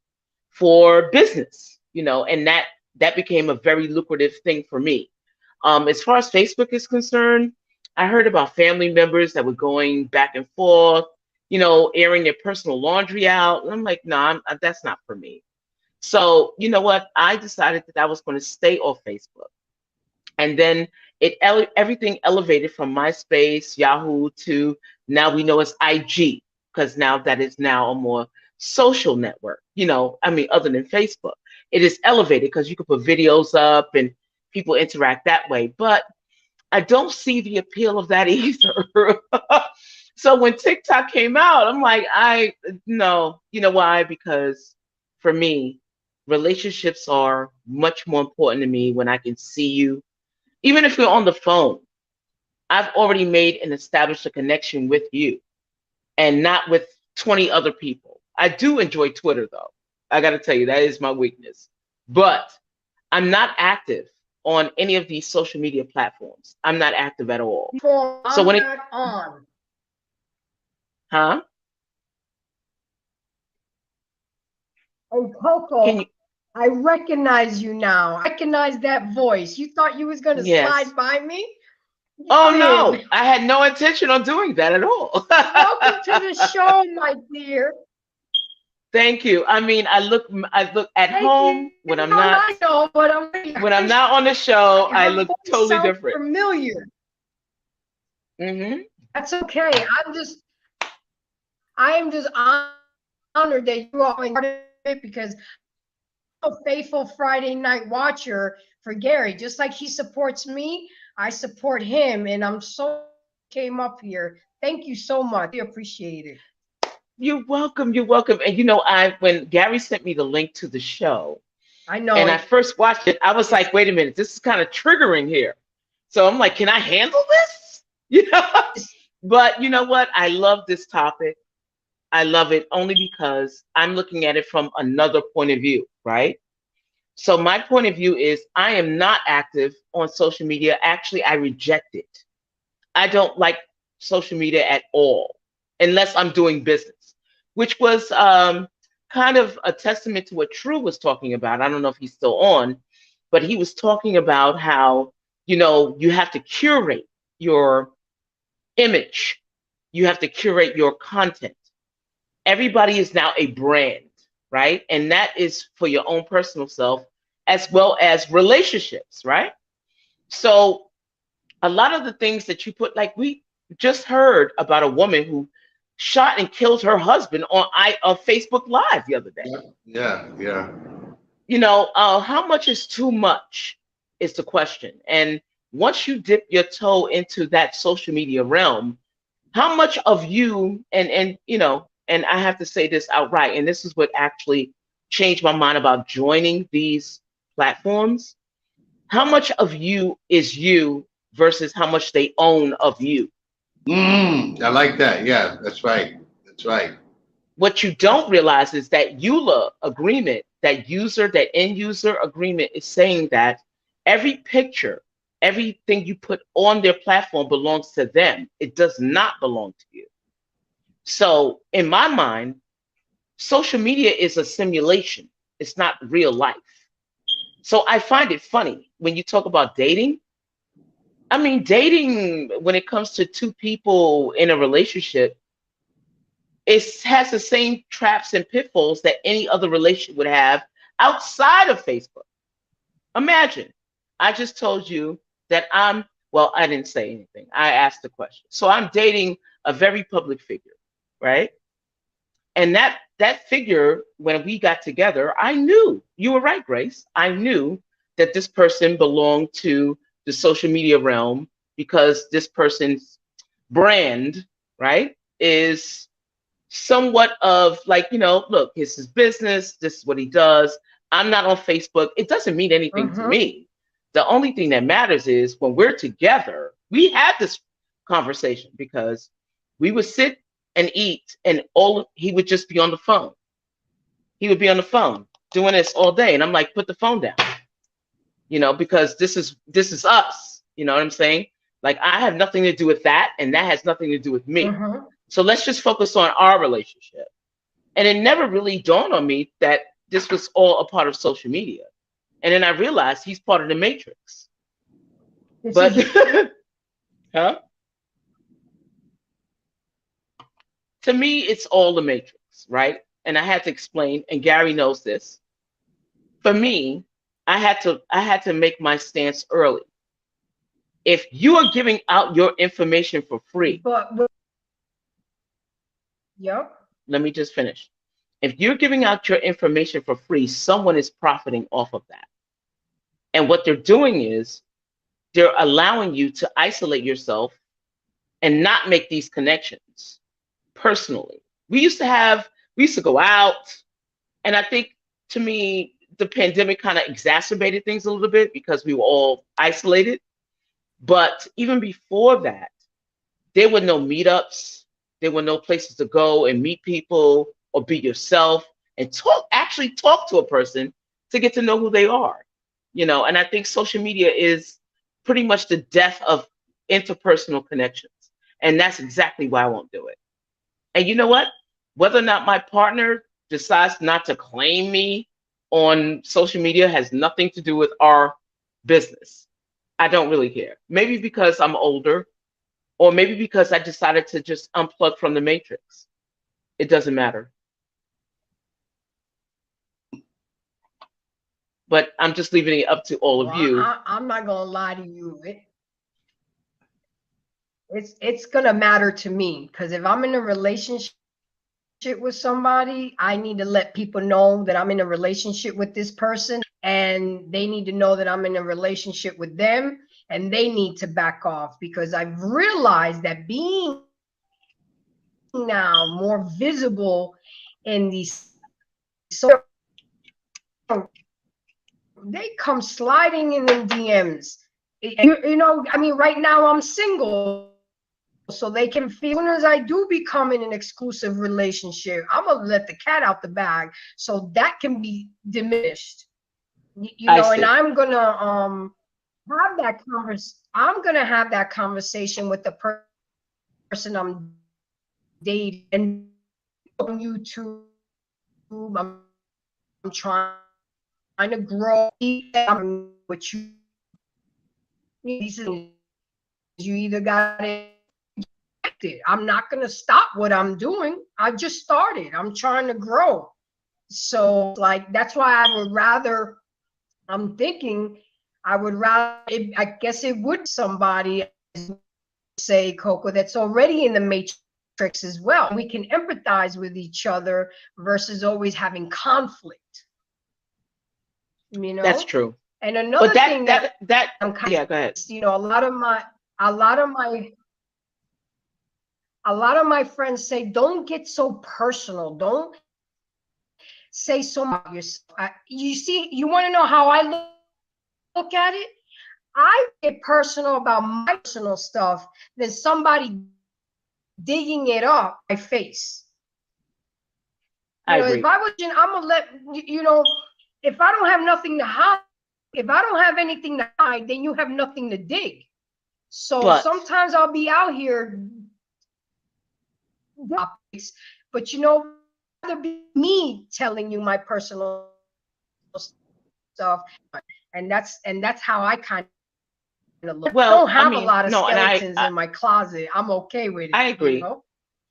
for business, you know, and that became a very lucrative thing for me. As far as Facebook is concerned, I heard about family members that were going back and forth, you know, airing their personal laundry out. And I'm like, no, that's not for me. So, you know what? I decided that I was going to stay off Facebook. And then everything elevated from MySpace, Yahoo to now we know it's IG, because now that is now a more social network, you know, I mean, other than Facebook. It is elevated because you can put videos up and people interact that way. But I don't see the appeal of that either. So when TikTok came out, I'm like, no, you know why? Because for me, relationships are much more important to me when I can see you. Even if we're on the phone, I've already made and established a connection with you and not with 20 other people. I do enjoy Twitter though. I got to tell you, that is my weakness. But I'm not active on any of these social media platforms. I'm not active at all. So when not on. Huh? And Coco, Can you? I recognize you now. I recognize that voice. You thought you was gonna Yes. slide by me? Oh Man, no, I had no intention on doing that at all. welcome to the show, my dear. Thank you. I mean, I look at Thank home you. when I'm No, not I know, but when I'm not on the show. I her look voice totally sounds different. familiar. Hmm. That's okay. I am just honored that you are part of it because I'm a faithful Friday night watcher for Gary. Just like he supports me, I support him, and I'm so came up here. Thank you so much. We appreciate it. You're welcome. You're welcome. And when Gary sent me the link to the show, I know and I it. first watched it, I was like, wait a minute, this is kind of triggering here. So I'm like, can I handle this? You know? But you know what? I love this topic. I love it only because I'm looking at it from another point of view, right? So my point of view is I am not active on social media. Actually, I reject it. I don't like social media at all, unless I'm doing business, which was kind of a testament to what True was talking about. I don't know if he's still on, but he was talking about how, you have to curate your image. You have to curate your content. Everybody is now a brand, right? And that is for your own personal self as well as relationships, right? So a lot of the things that you put, like we just heard about a woman who shot and killed her husband on Facebook Live the other day. Yeah. How much is too much is the question. And once you dip your toe into that social media realm, how much of you and I have to say this outright, and this is what actually changed my mind about joining these platforms. How much of you is you versus how much they own of you? I like that. Yeah, that's right. That's right. What you don't realize is that EULA agreement, that end user agreement is saying that every picture, everything you put on their platform belongs to them. It does not belong to you. So in my mind, social media is a simulation. It's not real life. So I find it funny when you talk about dating. I mean, dating, when it comes to two people in a relationship, it has the same traps and pitfalls that any other relationship would have outside of Facebook. Imagine, I just told you that I didn't say anything. I asked the question. So I'm dating a very public figure, right? And that figure, when we got together, I knew, you were right, Grace. I knew that this person belonged to the social media realm because this person's brand, right, is somewhat of like, look, it's his business. This is what he does. I'm not on Facebook. It doesn't mean anything to me. The only thing that matters is when we're together, we had this conversation because we would sit and eat, and he would just be on the phone. He would be on the phone doing this all day, and I'm like, put the phone down, because this is us. You know what I'm saying? Like, I have nothing to do with that, and that has nothing to do with me. So let's just focus on our relationship. And it never really dawned on me that this was all a part of social media. And then I realized he's part of the matrix. But huh? To me, it's all the matrix, right? And I had to explain, and Gary knows this. For me, I had to make my stance early. If you are giving out your information for free, yep. Let me just finish. If you're giving out your information for free, someone is profiting off of that. And what they're doing is they're allowing you to isolate yourself and not make these connections personally. We used to go out, and I think, to me, the pandemic kind of exacerbated things a little bit because we were all isolated. But even before that, there were no meetups. There were no places to go and meet people or be yourself and actually talk to a person to get to know who they are. And I think social media is pretty much the death of interpersonal connections. And that's exactly why I won't do it. And you know what? Whether or not my partner decides not to claim me on social media has nothing to do with our business. I don't really care. Maybe because I'm older, or maybe because I decided to just unplug from the matrix. It doesn't matter. But I'm just leaving it up to all of you. I'm not gonna lie to you. It's gonna matter to me, because if I'm in a relationship with somebody, I need to let people know that I'm in a relationship with this person, and they need to know that I'm in a relationship with them, and they need to back off, because I've realized that being now more visible in these, so they come sliding in the DMs. I mean, right now I'm single, so they can feel, as soon as I do become in an exclusive relationship, I'm gonna let the cat out the bag, so that can be diminished. And I'm gonna have that conversation with the person I'm dating, and on YouTube. I'm trying to grow. What you either got it. I'm not going to stop what I'm doing. I just started. I'm trying to grow. So, like, that's why I'm thinking I would rather, I guess it would somebody, say, Coco, that's already in the matrix as well. We can empathize with each other versus always having conflict. That's true. And another thing that I'm yeah, go ahead. A lot of my friends say, don't get so personal. Don't say so much about yourself. You want to know how I look at it? I get personal about my personal stuff than somebody digging it up my face. I agree. If I was, I'm gonna let if I don't have nothing to hide, if I don't have anything to hide, then you have nothing to dig. So sometimes I'll be out here, but rather be me telling you my personal stuff, and that's how I kind of look. Well, I don't have a lot of skeletons in my closet. I'm okay with it. I agree.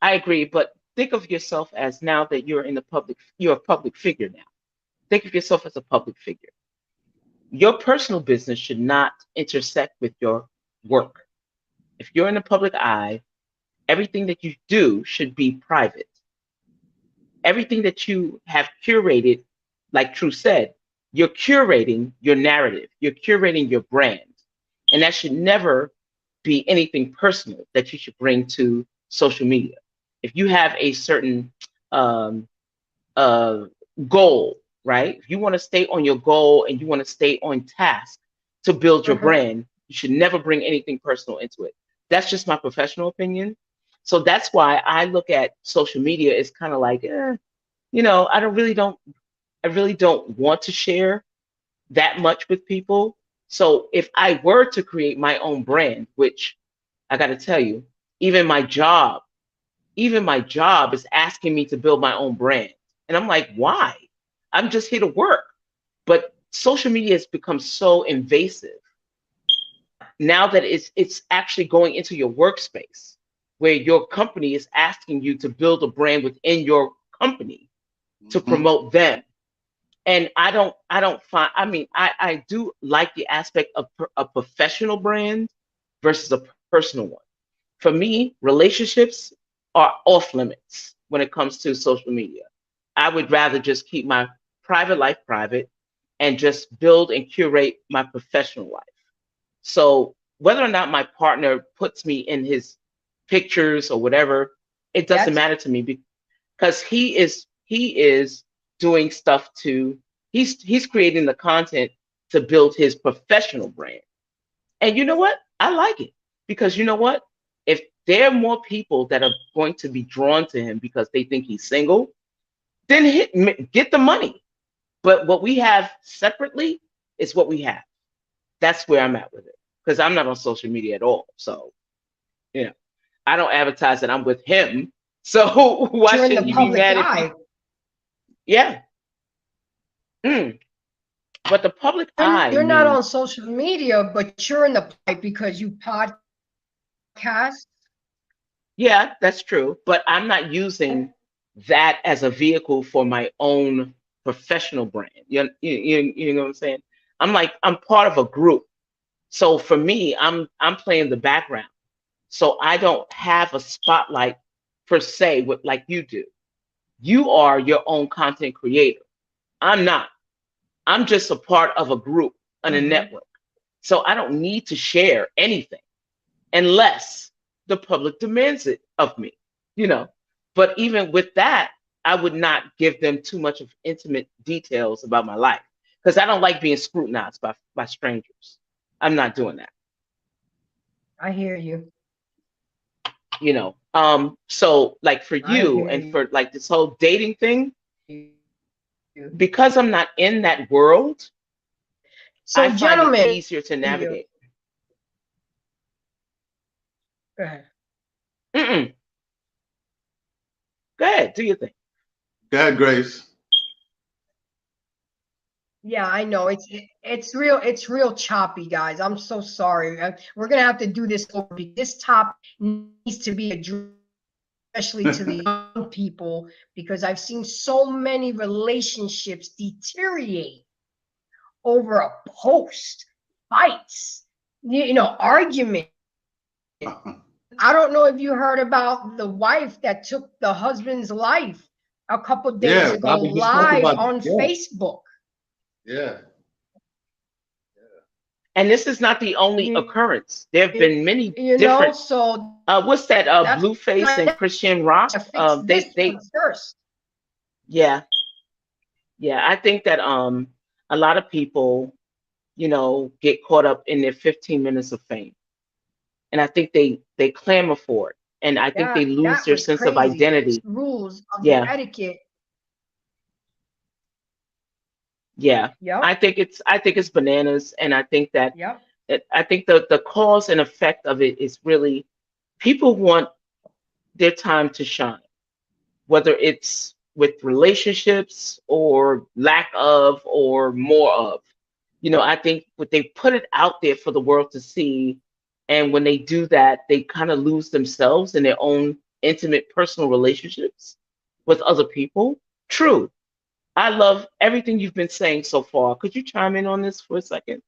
I agree, but think of yourself as, now that you're a public figure now. Think of yourself as a public figure. Your personal business should not intersect with your work. If you're in the public eye, everything that you do should be private. Everything that you have curated, like True said, you're curating your narrative, you're curating your brand. And that should never be anything personal that you should bring to social media. If you have a certain goal, right? If you want to stay on your goal and you want to stay on task to build your brand, you should never bring anything personal into it. That's just my professional opinion. So that's why I look at social media as kind of like, I really don't want to share that much with people. So if I were to create my own brand, which I got to tell you, even my job is asking me to build my own brand. And I'm like, why? I'm just here to work. But social media has become so invasive now that it's actually going into your workspace, where your company is asking you to build a brand within your company to promote them. And I do like the aspect of a professional brand versus a personal one. For me, relationships are off limits when it comes to social media. I would rather just keep my private life private and just build and curate my professional life. So whether or not my partner puts me in his pictures or whatever, it doesn't matter to me because he is doing stuff he's creating the content to build his professional brand. And you know what? I like it because you know what? If there are more people that are going to be drawn to him because they think he's single, then get the money. But what we have separately is what we have. That's where I'm at with it because I'm not on social media at all. So, I don't advertise that I'm with him. So why You're in shouldn't the you be public mad eye. if yeah. But the public eye You're not on means, social media, but you're in the pipe because you podcast. yeah, that's true. But I'm not using that as a vehicle for my own professional brand. You know what I'm saying? I'm part of a group. So for me, I'm playing the background. So I don't have a spotlight per se like you do. You are your own content creator. I'm not. I'm just a part of a group and a network. So I don't need to share anything unless the public demands it of me, But even with that, I would not give them too much of intimate details about my life because I don't like being scrutinized by strangers. I'm not doing that. I hear you. So like for I you hear and you. for like this whole dating thing, because I'm not in that world, So, I find gentlemen, it easier to navigate. Go ahead. Mm-mm. Go ahead, do your thing. Go ahead, Grace. Yeah, I know it's real choppy, guys. I'm so sorry. We're gonna have to do this over because this topic needs to be addressed, especially to the young people, because I've seen so many relationships deteriorate over a post, fights, argument. I don't know if you heard about the wife that took the husband's life a couple days ago we just talked live about on it. Yeah. Facebook. Yeah. And this is not the only occurrence. There have been many different. So what's that? Blueface and Christian Rock. They first. Yeah, I think that a lot of people, get caught up in their 15 minutes of fame, and I think they clamor for it, and I think they lose their sense of identity. It's rules of Yeah. the etiquette. Yeah, Yep. I think it's bananas, and I think that Yep. I think the cause and effect of it is really people want their time to shine, whether it's with relationships or lack of or more of. I think what they put it out there for the world to see, and when they do that, they kind of lose themselves in their own intimate personal relationships with other people. True. I love everything you've been saying so far. Could you chime in on this for a second?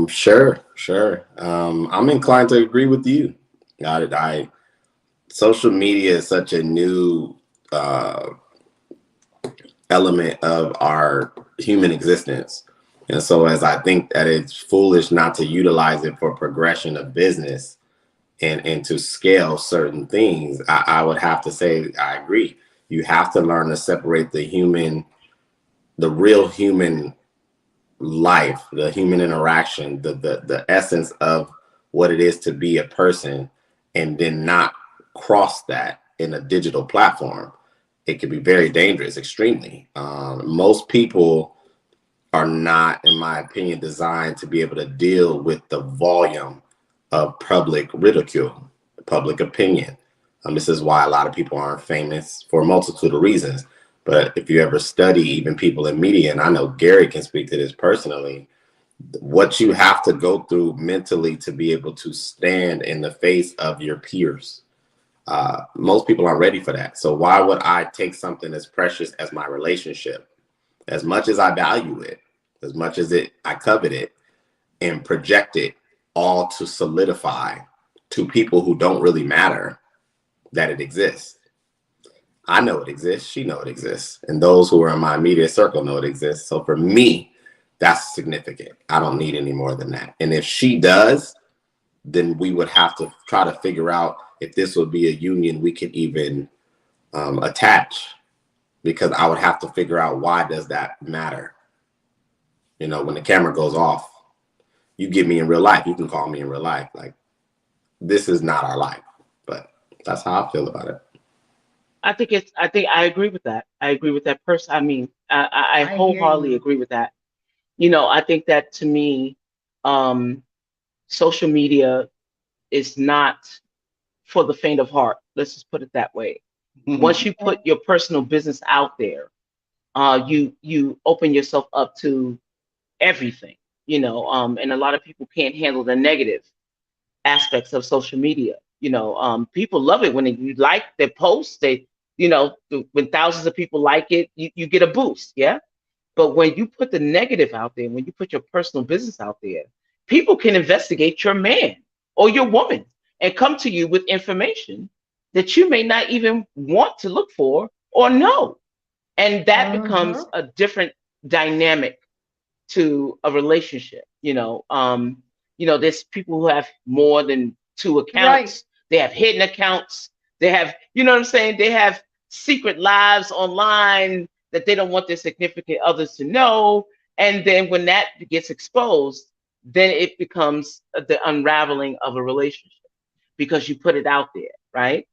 Sure. I'm inclined to agree with you. Social media is such a new element of our human existence. And so as I think that it's foolish not to utilize it for progression of business and to scale certain things, I would have to say, I agree. You have to learn to separate the real human life, the human interaction, the essence of what it is to be a person, and then not cross that in a digital platform. It can be very dangerous, extremely. Most people are not, in my opinion, designed to be able to deal with the volume of public ridicule, public opinion. This is why a lot of people aren't famous for a multitude of reasons. But if you ever study even people in media, and I know Gary can speak to this personally, what you have to go through mentally to be able to stand in the face of your peers. Most people aren't ready for that. So why would I take something as precious as my relationship, as much as I value it, as much as I covet it, and project it all to solidify to people who don't really matter that it exists? I know it exists. She know it exists. And those who are in my immediate circle know it exists. So for me, that's significant. I don't need any more than that. And if she does, then we would have to try to figure out if this would be a union we could even attach, because I would have to figure out, why does that matter? You know, when the camera goes off, you get me in real life, you can call me in real life. Like, this is not our life, but that's how I feel about it. I think I agree with that. I agree with that person. I mean, I hear wholeheartedly you. agree with that. You know, I think that, to me, social media is not for the faint of heart. Let's just put it that way. Once you put your personal business out there, you open yourself up to everything, you know, and a lot of people can't handle the negative aspects of social media. You know, people love it when you like their posts. They, you know, when thousands of people like it, you get a boost, yeah. But when you put the negative out there, when you put your personal business out there, people can investigate your man or your woman and come to you with information that you may not even want to look for or know. And that becomes a different dynamic to a relationship. You know, there's people who have more than 2 accounts. Right. They have hidden accounts. They have, you know what I'm saying? They have secret lives online that they don't want their significant others to know. And then when that gets exposed, then it becomes the unraveling of a relationship, because you put it out there, right?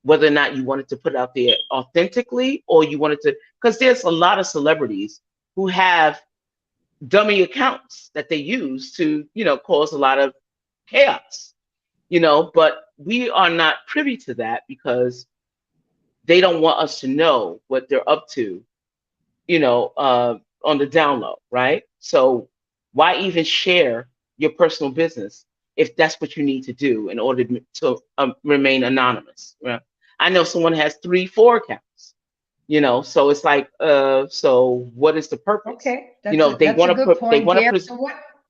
Whether or not you wanted to put it out there authentically, or you wanted to, because there's a lot of celebrities who have dummy accounts that they use to, you know, cause a lot of chaos, you know, but we are not privy to that because they don't want us to know what they're up to, you know, on the down low, right? So why even share your personal business if that's what you need to do in order to remain anonymous? Right? I know someone has 3, 4 accounts, you know, so it's like, so what is the purpose? Okay. You know, they want to they want to present.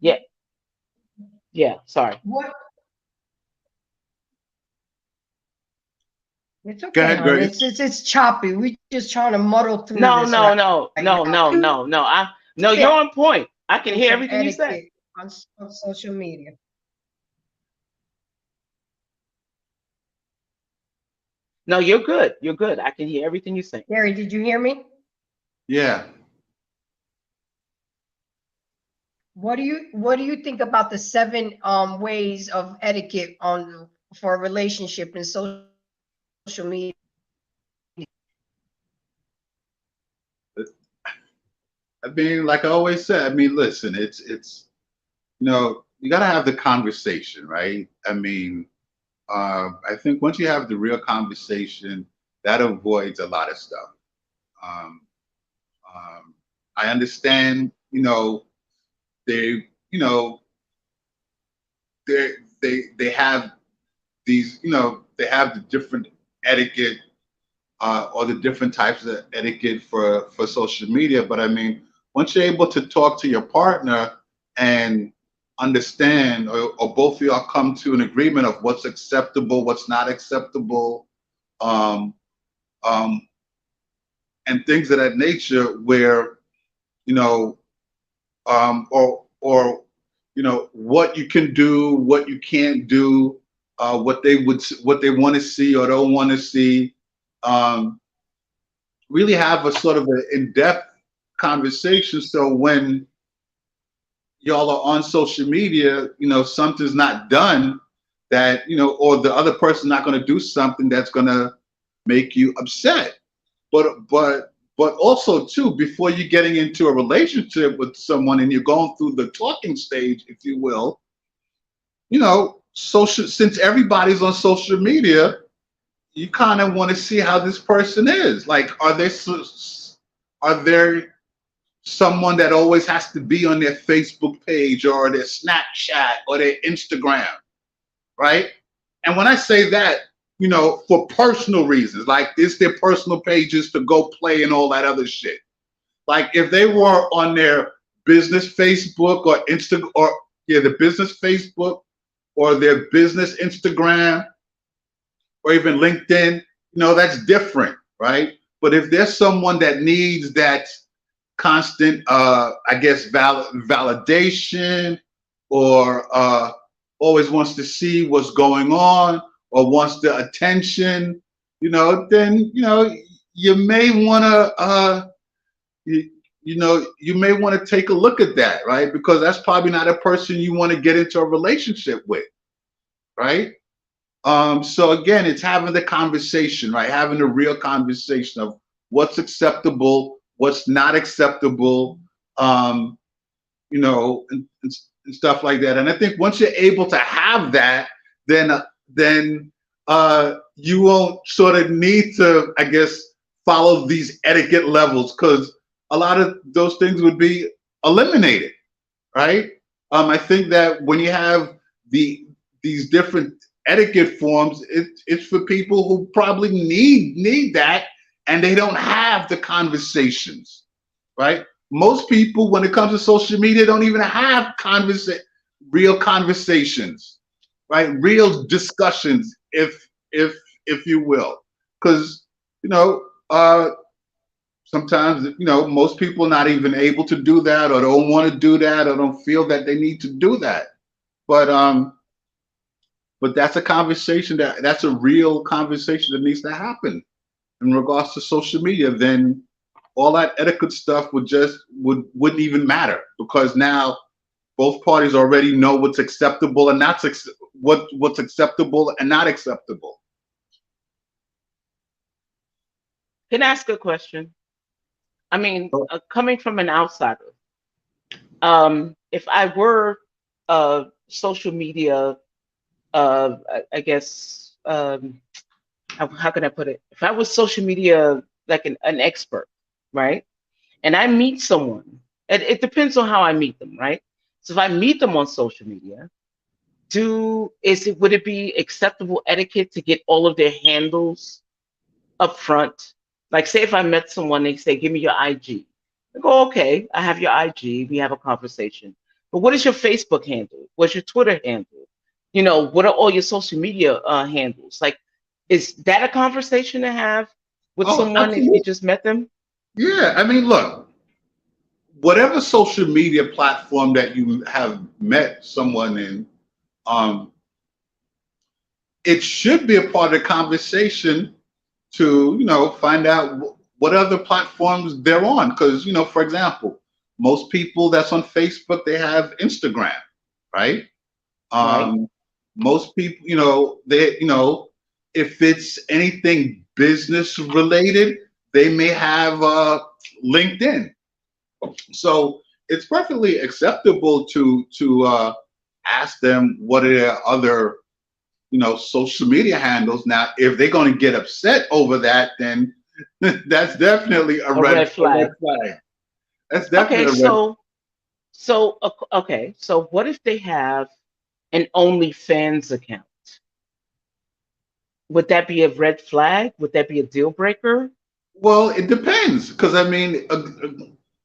Yeah, sorry. What? It's Go okay, ahead, hon. Grace. It's choppy. We just trying to muddle through No, this. no, right no, no, now. no, no, no. No, you're on point. I can hear Some everything you say. etiquette on social media. No, you're good. You're good. I can hear everything you say. Gary, did you hear me? Yeah. What do you think about the 7 ways of etiquette for a relationship in social media? I mean, like I always said, I mean, listen, it's you know, you got to have the conversation, right? I mean, I think once you have the real conversation, that avoids a lot of stuff. Um, I understand, you know, they, you know, they have these, you know, they have the different etiquette or the different types of etiquette for social media. But I mean, once you're able to talk to your partner and understand, or both of y'all come to an agreement of what's acceptable, what's not acceptable, um, and things of that nature, where, you know, or you know, what you can do, what you can't do, what they want to see or don't want to see. Really have a sort of an in-depth conversation, so when y'all are on social media, you know, something's not done that, you know, or the other person's not going to do something that's going to make you upset. But also too, before you're getting into a relationship with someone and you're going through the talking stage, if you will, you know, since everybody's on social media, you kind of want to see how this person is. Like, are there someone that always has to be on their Facebook page or their Snapchat or their Instagram, right? And when I say that, you know, for personal reasons, like it's their personal pages to go play and all that other shit. Like if they were on their business Facebook or the business Facebook or their business Instagram or even LinkedIn, you know, that's different, right? But if there's someone that needs that constant, I guess, validation or always wants to see what's going on or wants the attention, then you may want to you may want to take a look at that, right? Because that's probably not a person you want to get into a relationship with, right? So again, it's having the conversation, right? Having a real conversation of what's acceptable, what's not acceptable, and stuff like that. And I think once you're able to have that, then you won't sort of need to, I guess, follow these etiquette levels, because a lot of those things would be eliminated, right? I think that when you have these different etiquette forms, it's for people who probably need that, and they don't have the conversations, right? Most people, when it comes to social media, don't even have real conversations, right? Real discussions, if you will, because sometimes most people are not even able to do that, or don't want to do that, or don't feel that they need to do that. But that's a conversation that's a real conversation that needs to happen in regards to social media. Then all that etiquette stuff wouldn't even matter, because now both parties already know what's acceptable and what's acceptable and not acceptable. Can I ask a question? I mean, coming from an outsider, if I were social media, I guess, how can I put it? If I was social media, like an expert, right? And I meet someone, it depends on how I meet them, right? So if I meet them on social media, would it be acceptable etiquette to get all of their handles up front? Like, say if I met someone, they say, give me your IG. I go, okay, I have your IG, we have a conversation. But what is your Facebook handle? What's your Twitter handle? What are all your social media handles? Like, is that a conversation to have with someone absolutely. if you just met them? Yeah, I mean, look, whatever social media platform that you have met someone in, it should be a part of the conversation to find out what other platforms they're on. Because for example, most people that's on Facebook, they have Instagram, right? Right. Most people, they if it's anything business related, they may have LinkedIn. So it's perfectly acceptable to ask them what are their other social media handles. Now, if they're going to get upset over that, then that's definitely a red flag. That's definitely Okay, so what if they have an OnlyFans account? Would that be a red flag? Would that be a deal breaker? Well, it depends, because I mean,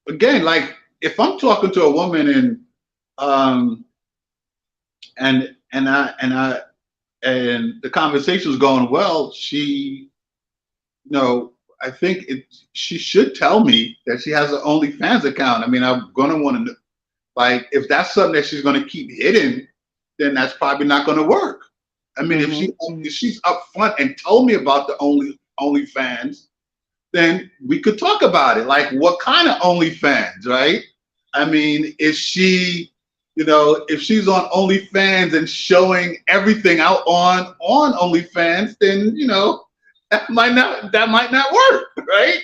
again, like if I'm talking to a woman and the conversation's going well, I think she should tell me that she has an OnlyFans account. I mean, I'm gonna want to know, like, if that's something that she's gonna keep hidden, then that's probably not gonna work. I mean, if she's upfront and told me about the OnlyFans, then we could talk about it. Like, what kind of OnlyFans, right? I mean, if she's on OnlyFans and showing everything out on OnlyFans, then that might not work, right?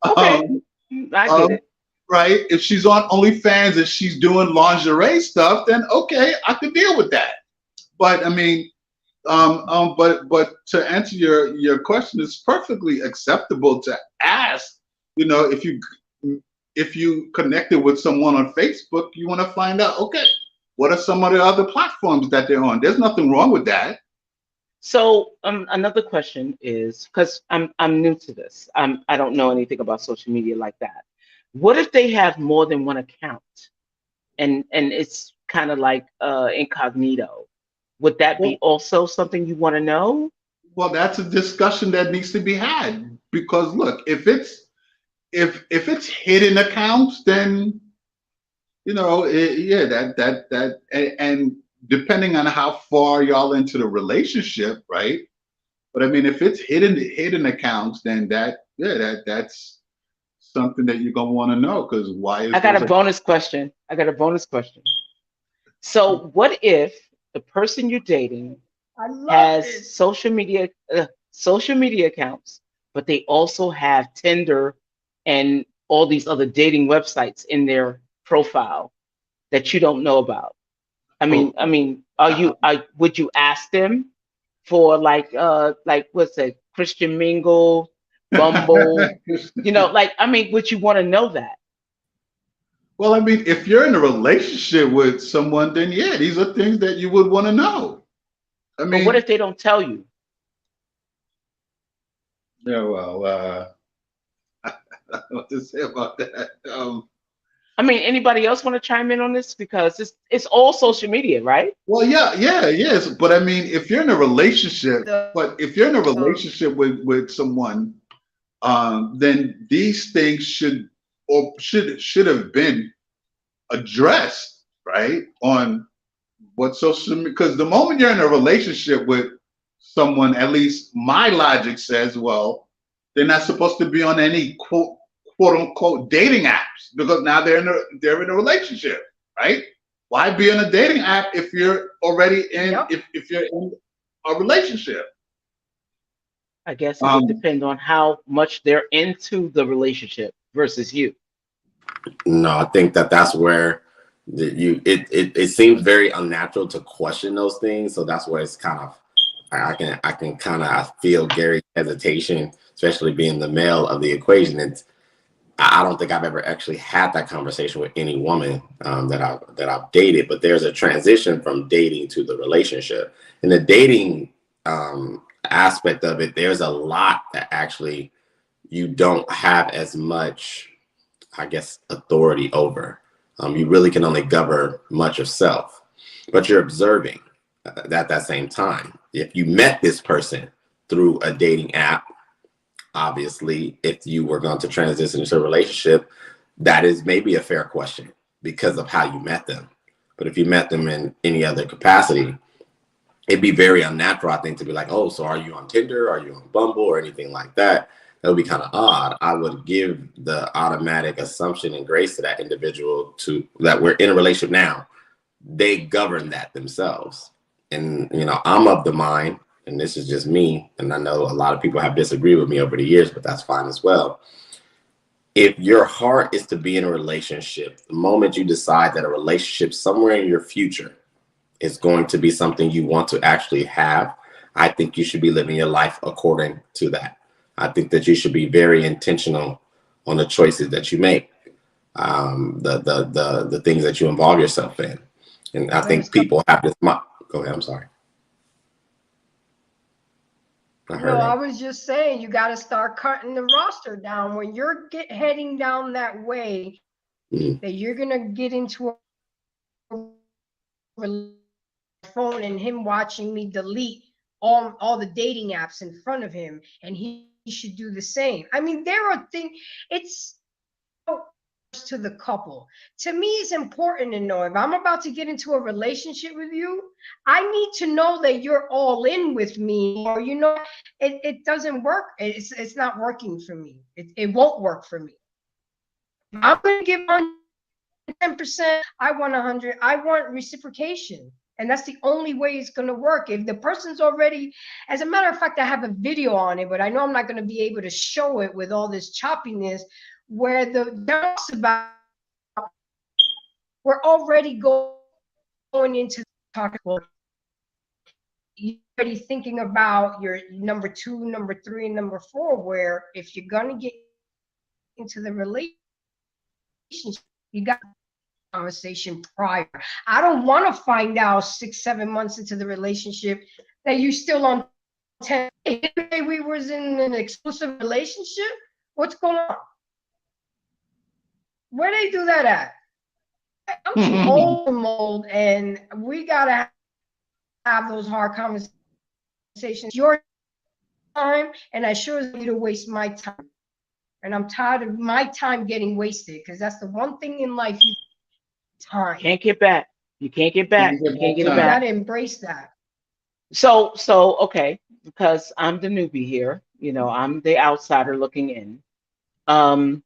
Okay, I get it. Right? If she's on OnlyFans and she's doing lingerie stuff, then okay, I could deal with that. But I mean, but to answer your question, it's perfectly acceptable to ask. If you connected with someone on Facebook, you want to find out, okay, what are some of the other platforms that they're on? There's nothing wrong with that. So another question is, because I'm new to this, I don't know anything about social media like that. What if they have more than one account, and it's kind of like incognito? Would that be also something you want to know? Well, that's a discussion that needs to be had, because look, if it's hidden accounts, then and depending on how far y'all into the relationship, right? But I mean, if it's hidden accounts, then that's something that you're gonna want to know, because why is I got those a bonus question. I got a bonus question. So, what if the person you're dating I love has this. social media accounts, but they also have Tinder and all these other dating websites in their profile that you don't know about? oh, Would you ask them for like what's it, Christian Mingle, Bumble? Would you want to know that? well, I mean, if you're in a relationship with someone, then yeah, these are things that you would want to know. I But what mean, if they don't tell you? yeah, well, I don't know what to say about that. Anybody else want to chime in on this? Because it's all social media, right? Well, yes, but I mean, if you're in a relationship, The, with someone, then these things should have been addressed, right? On what social, because the moment you're in a relationship with someone, at least my logic says, well, they're not supposed to be on any quote unquote dating apps, because now they're in a relationship, right? Why be on a dating app if you're already in yep. if you're in a relationship? I guess it would Um, depend on how much they're into the relationship versus you. No, I think that's where it seems very unnatural to question those things. So that's where it's kind of I can kind of feel Gary's hesitation, especially being the male of the equation. I don't think I've ever actually had that conversation with any woman that I've dated, but there's a transition from dating to the relationship. In the dating aspect of it, there's a lot that actually you don't have as much, I guess, authority over. You really can only govern much of self, but you're observing at that same time. If you met this person through a dating app, obviously, if you were going to transition into a relationship, that is maybe a fair question because of how you met them. But if you met them in any other capacity, it'd be very unnatural, I think, to be like, oh, so are you on Tinder? Are you on Bumble or anything like that? That would be kind of odd. I would give the automatic assumption and grace to that individual to that we're in a relationship now. They govern that themselves. And, I'm of the mind, and this is just me, and I know a lot of people have disagreed with me over the years, but that's fine as well. If your heart is to be in a relationship, the moment you decide that a relationship somewhere in your future is going to be something you want to actually have, I think you should be living your life according to that. I think that you should be very intentional on the choices that you make, the things that you involve yourself in. And I think people have this. Go ahead. I'm sorry. No, I was just saying you got to start cutting the roster down when you're heading down that way. That you're gonna get into a phone and him watching me delete all the dating apps in front of him, and he should do the same. I mean, there are things. It's to the couple. To me, it's important to know if I'm about to get into a relationship with you, I need to know that you're all in with me, or it doesn't work. It's not working for me. It won't work for me. I'm gonna give 10%. I want 100. I want reciprocation. And that's the only way it's going to work. If the person's already, as a matter of fact, I have a video on it, but I know I'm not going to be able to show it with all this choppiness, where the talks about we're already going into talk about, you're already thinking about your number 2, number 3, and number 4, where if you're going to get into the relationship, you got conversation prior. I don't want to find out 6-7 months into the relationship that you still on 10. We was in an exclusive relationship. What's going on? Where they do that at? I'm too old for mold, and we gotta have those hard conversations. Your time, and I sure as you to waste my time. And I'm tired of my time getting wasted, because that's the one thing in life you time. Can't get back. You can't get back. Can't get You can't get back it You time. back. gotta embrace that. So okay, because I'm the newbie here, you know, I'm the outsider looking in. Um,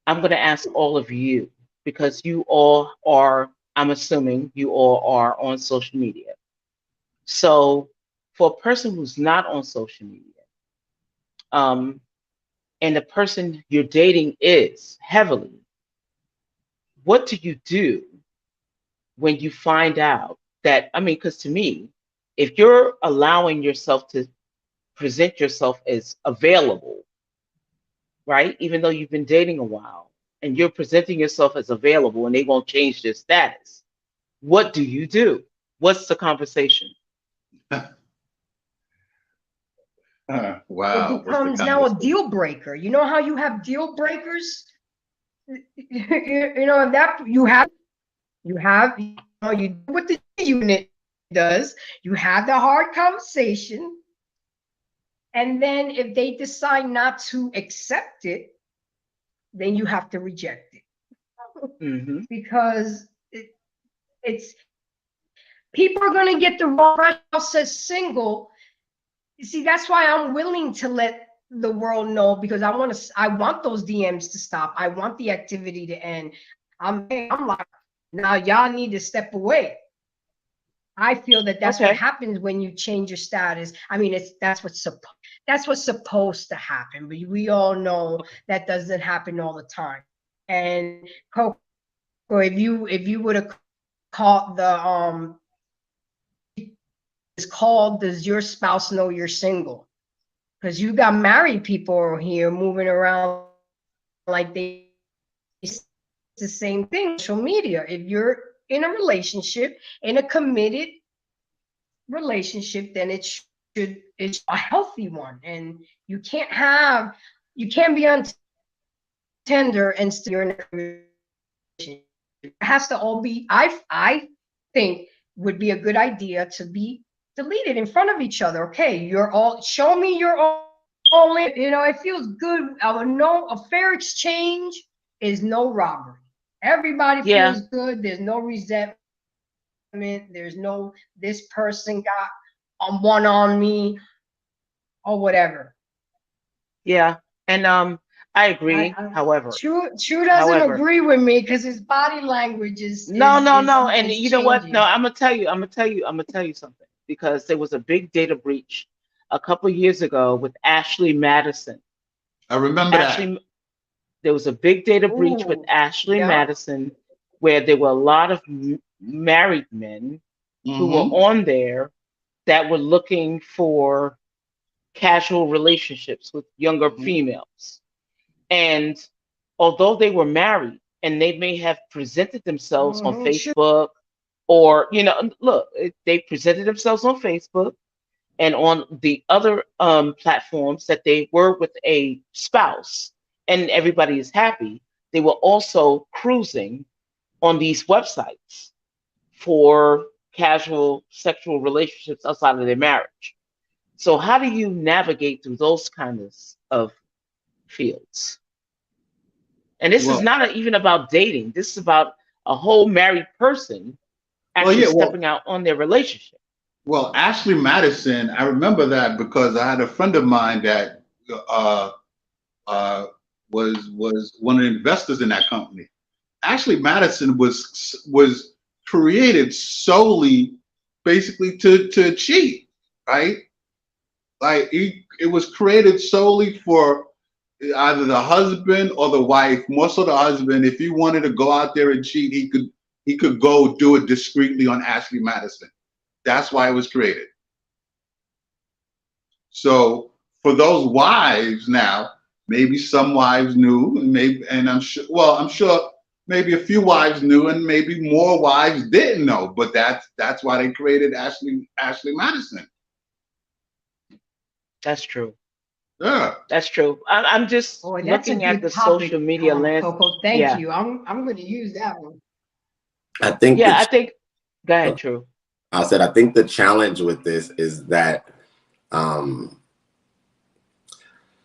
I'm going to ask all of you because you all are, I'm assuming you all are on social media. So for a person who's not on social media, um, and the person you're dating is heavily, what do you do when you find out that, I mean, because to me, if you're allowing yourself to present yourself as available, right? Even though you've been dating a while and you're presenting yourself as available and they won't change their status, what do you do? What's the conversation? Wow. It What's the becomes now a conversation? deal breaker. You know how you have deal breakers? You know, that you know, you do what the unit does. You have the hard conversation. And then if they decide not to accept it, then you have to reject it. Mm-hmm. Because it's people are going to get the wrong impression. Says single. You see, that's why I'm willing to let the world know, because I want those DMs to stop. I want the activity to end. I'm like, now y'all need to step away. I feel that that's what Okay. happens when you change your status. I mean, that's what's supposed to happen, but we all know that doesn't happen all the time. And Coco, if you would have caught it's called, does your spouse know you're single? Because you got married people here moving around like it's the same thing. Social media. If you're in a relationship, in a committed relationship, then it's a healthy one, and you can't be on Tinder and still you're in a relationship. It has to all be. I think would be a good idea to be deleted in front of each other. Okay, you're all, show me you're all in. You know, it feels good. I would know a fair exchange is no robbery. Everybody Yeah. feels good. There's no resentment. There's no, this person got one on me or whatever. Yeah. And I agree. However, True doesn't agree with me because his body language no. And is you know what? No, changing. I'm gonna tell you something, because there was a big data breach a couple years ago with Ashley Madison. I remember that. Ashley, there was a big data breach with Ooh, Ashley yeah. Madison, where there were a lot of married men who were Mm-hmm. on there that were looking for casual relationships with younger Mm-hmm. females. And although they were married and they may have presented themselves on Sure. Facebook, or, you know, look, they presented themselves on Facebook and on the other platforms that they were with a spouse and everybody is happy, they were also cruising on these websites for casual sexual relationships outside of their marriage. So how do you navigate through those kinds of fields? And this is Well, not even about dating. This is about a whole married person actually yeah. stepping out on their relationship. Well, Ashley Madison, I remember that because I had a friend of mine that uh, uh, was one of the investors in that company. Ashley Madison was created solely, basically, to cheat, right? Like it was created solely for either the husband or the wife. More so the husband. If he wanted to go out there and cheat, he could go do it discreetly on Ashley Madison. That's why it was created. So for those wives now, maybe some wives knew, and I'm sure maybe a few wives knew, and maybe more wives didn't know. But that's why they created Ashley Madison. That's true. Yeah. That's true. I'm just Boy, that's a looking at good the topic, social media landscape. Coco. Thank Yeah. you. I'm going to use that one. I think Yeah, I think, go ahead, True. I think the challenge with this is that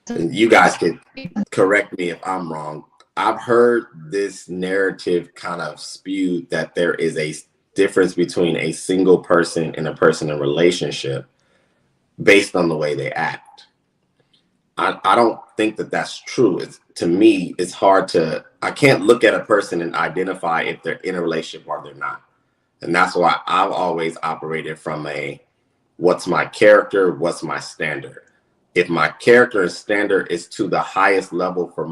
you guys could correct me if I'm wrong. I've heard this narrative kind of spewed that there is difference between a single person and a person in a relationship based on the way they act. I don't think that that's true. To me, it's hard I can't look at a person and identify if they're in a relationship or they're not. And that's why I've always operated from what's my character, what's my standard. If my character and standard is to the highest level for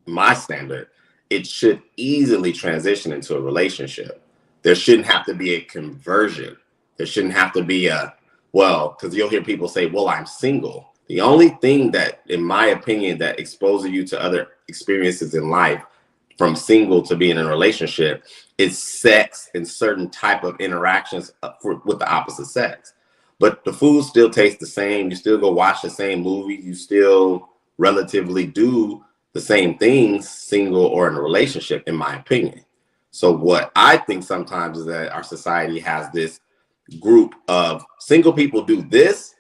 my standard, it should easily transition into a relationship. There shouldn't have to be a conversion. There shouldn't have to be because you'll hear people say, well, I'm single. The only thing that, in my opinion, that exposes you to other experiences in life from single to being in a relationship is sex and certain type of interactions with the opposite sex. But the food still tastes the same. You still go watch the same movie. You still relatively do the same things, single or in a relationship, in my opinion. So what I think sometimes is that our society has this group of single people do this,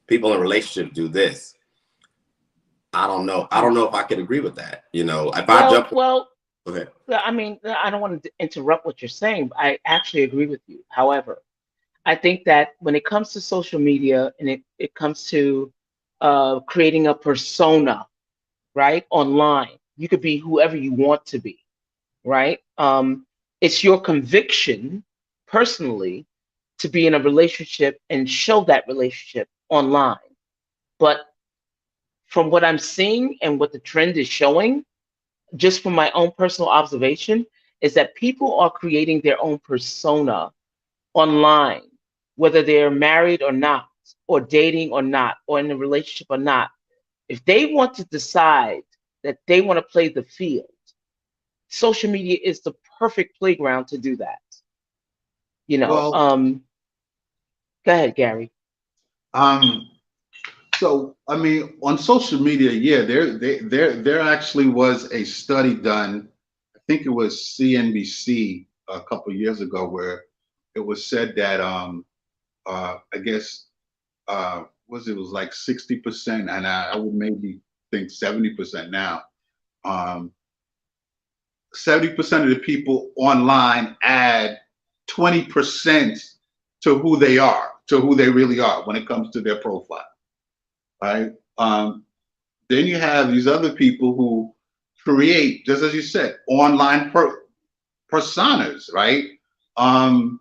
people in relationships do this. I don't know if I could agree with that. Okay. I mean, I don't want to interrupt what you're saying. But I actually agree with you. However, I think that when it comes to social media and it comes to creating a persona, right, online, you could be whoever you want to be, right? It's your conviction personally to be in a relationship and show that relationship online. But from what I'm seeing and what the trend is showing, just from my own personal observation, is that people are creating their own persona online, whether they're married or not, or dating or not, or in a relationship or not. If they want to decide that they want to play the field, social media is the perfect playground to do that. Go ahead, Gary. So I mean, on social media, yeah, there actually was a study done. I think it was CNBC a couple of years ago, where it was said that I guess it was like 60%, and I would maybe think 70% now. 70% of the people online add 20% to who they are, to who they really are when it comes to their profile. Right. Then you have these other people who create, just as you said, online personas, right? And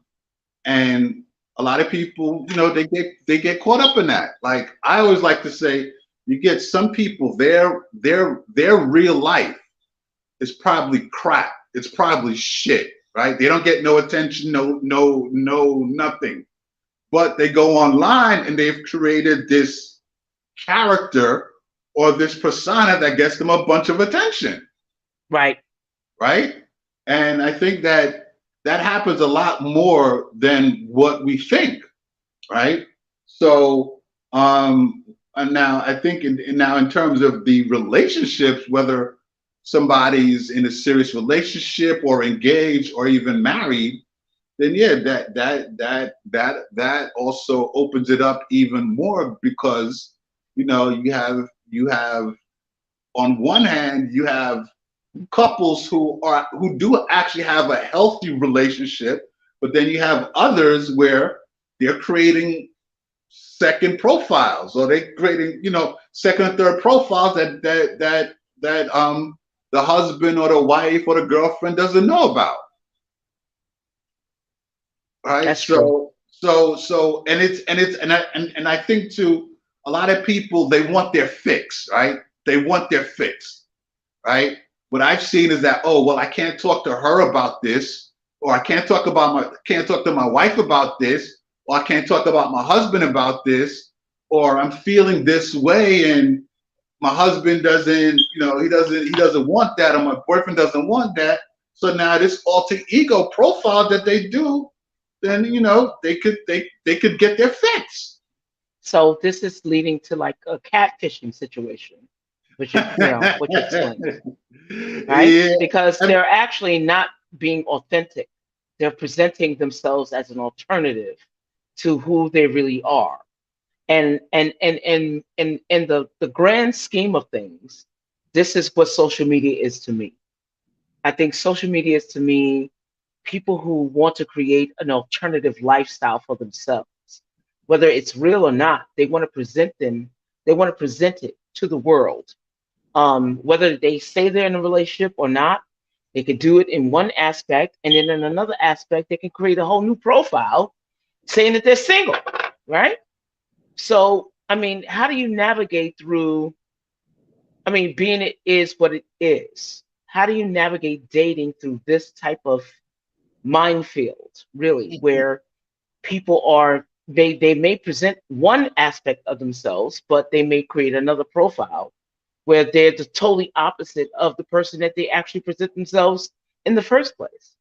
a lot of people, they get caught up in that. Like I always like to say, you get some people, their real life is probably crap. It's probably shit, right? They don't get no attention, no nothing. But they go online and they've created this character or this persona that gets them a bunch of attention. Right. And I think that happens a lot more than what we think, right? So and now I think in terms of the relationships, whether somebody's in a serious relationship or engaged or even married, then yeah, that also opens it up even more, because you have on one hand, you have couples who do actually have a healthy relationship, but then you have others where they're creating second profiles, or they're creating second and third profiles that the husband or the wife or the girlfriend doesn't know about. Right. That's true. So and I think too, a lot of people, they want their fix, right? They want their fix, right? What I've seen is that, oh, well, I can't talk to her about this, or I can't talk to my wife about this, or I can't talk about my husband about this, or I'm feeling this way and my husband doesn't, he doesn't want that, or my boyfriend doesn't want that. So now this alter ego profile that they do, then they could get their fix. So this is leading to like a catfishing situation, which is what you're saying, right? Yeah. Because they're actually not being authentic. They're presenting themselves as an alternative to who they really are. And in the grand scheme of things, this is what social media is to me. I think social media is to me people who want to create an alternative lifestyle for themselves, whether it's real or not. They want to present them. They want to present it to the world. Whether they say they're in a relationship or not, they could do it in one aspect, and then in another aspect, they can create a whole new profile saying that they're single, right? So, I mean, how do you navigate through? I mean, being it is what it is. How do you navigate dating through this type of minefield, really, where people are they may present one aspect of themselves, but they may create another profile where they're the totally opposite of the person that they actually present themselves in the first place.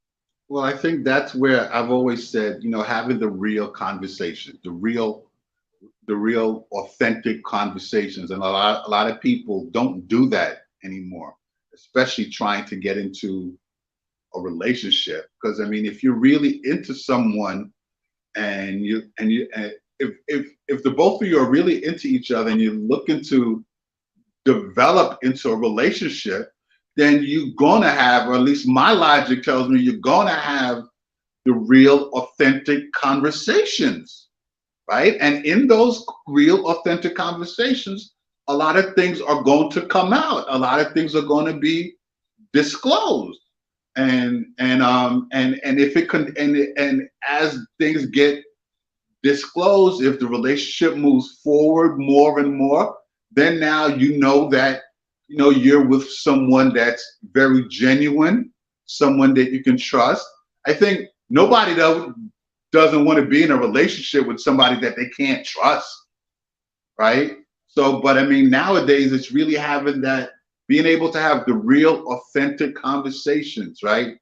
Well, I think that's where I've always said, you know, having the real conversation, the real authentic conversations. And a lot of people don't do that anymore, especially trying to get into a relationship. Because I mean, if you're really into someone and if the both of you are really into each other and you're looking to develop into a relationship, then you're gonna have, or at least my logic tells me, you're gonna have the real authentic conversations, right? And in those real authentic conversations, a lot of things are going to come out. A lot of things are going to be disclosed. And if it can, and as things get disclosed, if the relationship moves forward more and more, then now you know that, you know, you're with someone that's very genuine, someone that you can trust. I think nobody doesn't want to be in a relationship with somebody that they can't trust, right? So, but I mean, nowadays it's really having that, being able to have the real authentic conversations, right?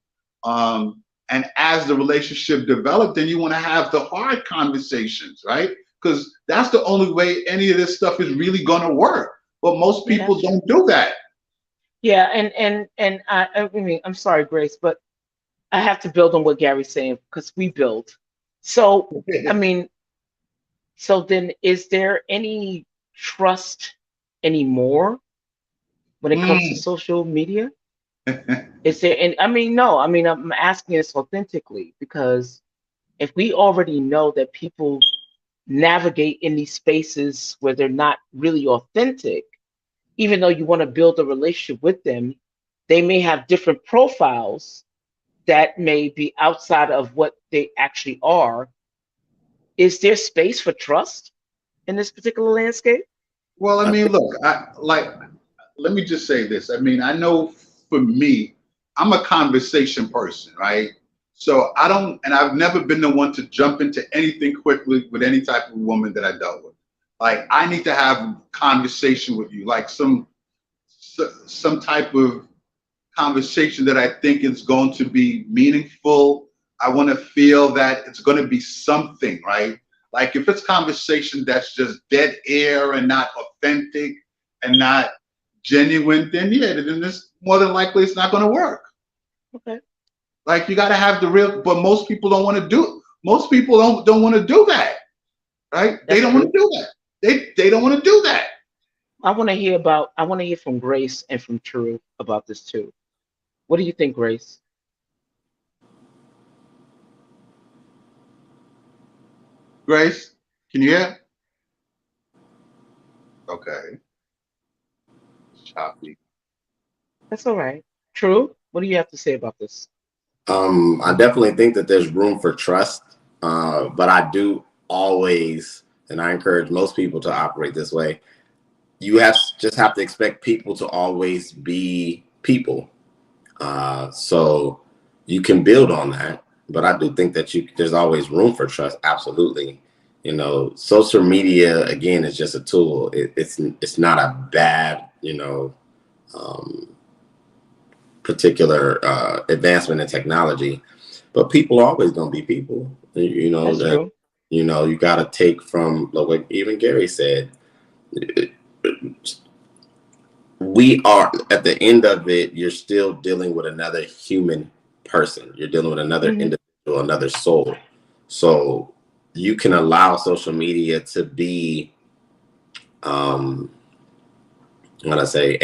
And as the relationship develops, then you want to have the hard conversations, right? Because that's the only way any of this stuff is really going to work. But most people don't do that. Yeah, and I mean, I'm sorry, Grace, but I have to build on what Gary's saying because we build. So, I mean, so then is there any trust anymore when it comes to social media? Is there, and I mean, no, I mean, I'm asking this authentically because if we already know that people navigate in these spaces where they're not really authentic, even though you want to build a relationship with them, they may have different profiles that may be outside of what they actually are. Is there space for trust in this particular landscape? Well, I mean, look, let me just say this. I mean, I know for me, I'm a conversation person, right? So I don't, and I've never been the one to jump into anything quickly with any type of woman that I dealt with. Like, I need to have a conversation with you, like some type of conversation that I think is going to be meaningful. I want to feel that it's going to be something, right? Like if it's conversation that's just dead air and not authentic and not genuine, then yeah, then it's more than likely it's not going to work. Okay. Like you got to have the real, but most people don't want to do. Most people don't want to do that, right? They don't want to do that. They don't want to do that. I want to hear from Grace and from True about this too. What do you think, Grace? Grace, can you hear? Okay. Choppy. That's all right. True, what do you have to say about this? I definitely think that there's room for trust, but I do always, and I encourage most people to operate this way. You just have to expect people to always be people. So you can build on that, but I do think that there's always room for trust. Absolutely. You know, social media again is just a tool. It's not a bad, particular advancement in technology, but people are always going to be people. That's true. You got to take from like even Gary said. We are at the end of it. You're still dealing with another human person. You're dealing with another individual, another soul. So you can allow social media to be, I'm gonna say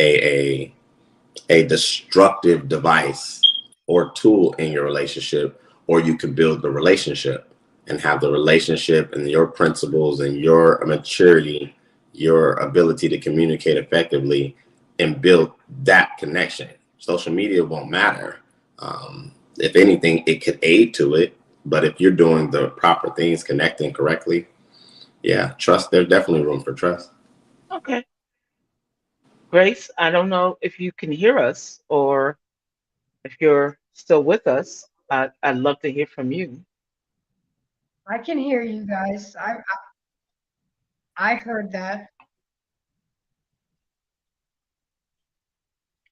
a destructive device or tool in your relationship, or you could build the relationship and have the relationship and your principles and your maturity, your ability to communicate effectively and build that connection. Social media won't matter. If anything, it could aid to it. But if you're doing the proper things, connecting correctly, yeah, trust, there's definitely room for trust. Okay. Grace, I don't know if you can hear us or if you're still with us. I'd love to hear from you. I can hear you guys. I heard that.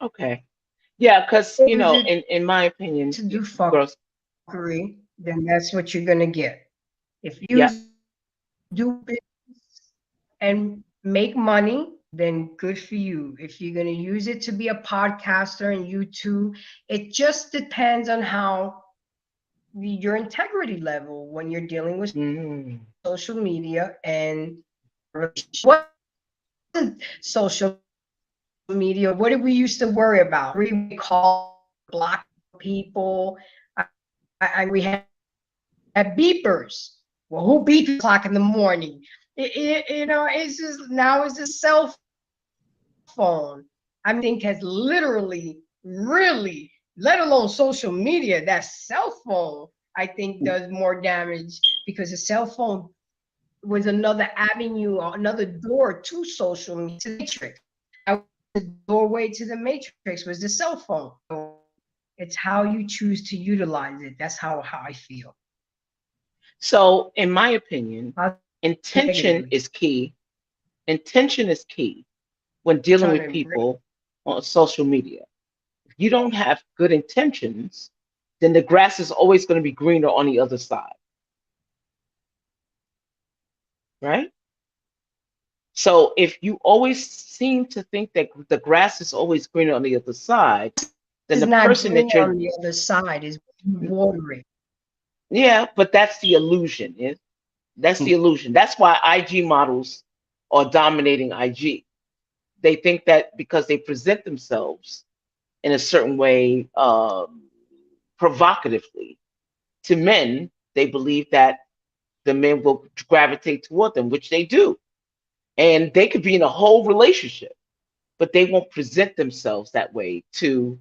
Okay. Yeah, because, What you was know, it in my opinion, to do girls, fuckery? Then that's what you're gonna get. If you yeah. do business and make money, then good for you. If you're going to use it to be a podcaster and YouTube, it just depends on how your integrity level when you're dealing with Mm. social media and what social media. What did we used to worry about? We call, block people. We had beepers. Well, who beeps o'clock in the morning? You know, it's just now it's a cell phone. I think has literally, really, let alone social media, that cell phone, I think does more damage because the cell phone was another avenue or another door to social media, to the matrix. The doorway to the matrix was the cell phone. So it's how you choose to utilize it. That's how I feel. So, in my opinion, intention Negatively. is key. Intention is key when dealing Trying with to people on social media. If you don't have good intentions, then the grass is always going to be greener on the other side. Right? So if you always seem to think that the grass is always greener on the other side, then It's the not person green that you're, on the other side, is watering. yeah, but that's the illusion. That's the illusion. That's why IG models are dominating IG. They think that because they present themselves in a certain way, provocatively to men, they believe that the men will gravitate toward them, which they do. And they could be in a whole relationship, but they won't present themselves that way to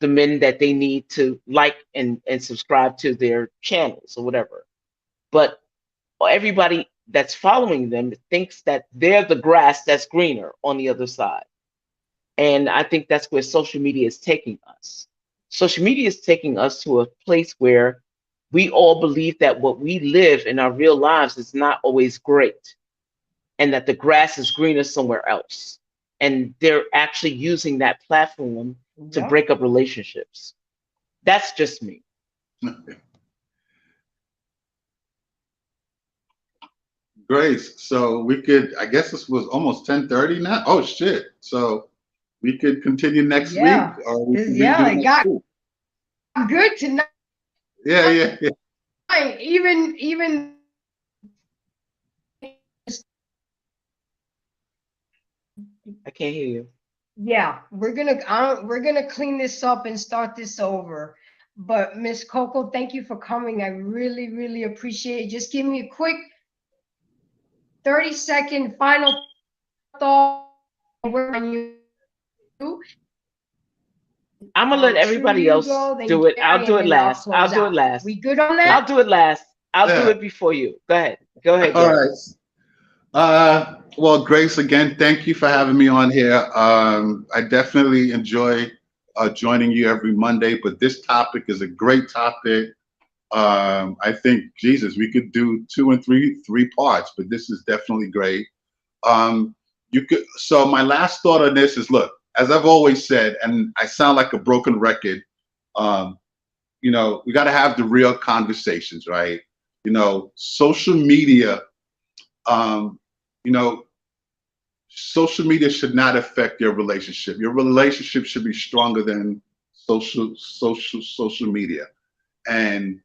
the men that they need to like and subscribe to their channels or whatever. But everybody that's following them thinks that they're the grass that's greener on the other side. And I think that's where social media is taking us. Social media is taking us to a place where we all believe that what we live in our real lives is not always great and that the grass is greener somewhere else. And they're actually using that platform to Yep. break up relationships. That's just me. Grace, so we could, I guess this was almost 10:30 now. Oh shit. So we could continue next Yeah. week or we can Yeah, redo it next got week. good tonight. Yeah. Even I can't hear you. yeah, we're gonna clean this up and start this over. But Miss Coco, thank you for coming. I really, really appreciate it. Just give me a quick 30-second final thought on you. I'm gonna let everybody else do it. I'll do it last. I'll do it last. We good on I'll that? do it last. I'll do Yeah. it before you. Go ahead. Go ahead. All Grace. right. Well, Grace, again, thank you for having me on here. I definitely enjoy joining you every Monday, but this topic is a great topic. I think, Jesus, we could do 2 and 3 parts, but this is definitely great. So my last thought on this is, look, as I've always said, and I sound like a broken record, you know, we got to have the real conversations, right? You know, social media, you know, social media should not affect your relationship. Your relationship should be stronger than social media. And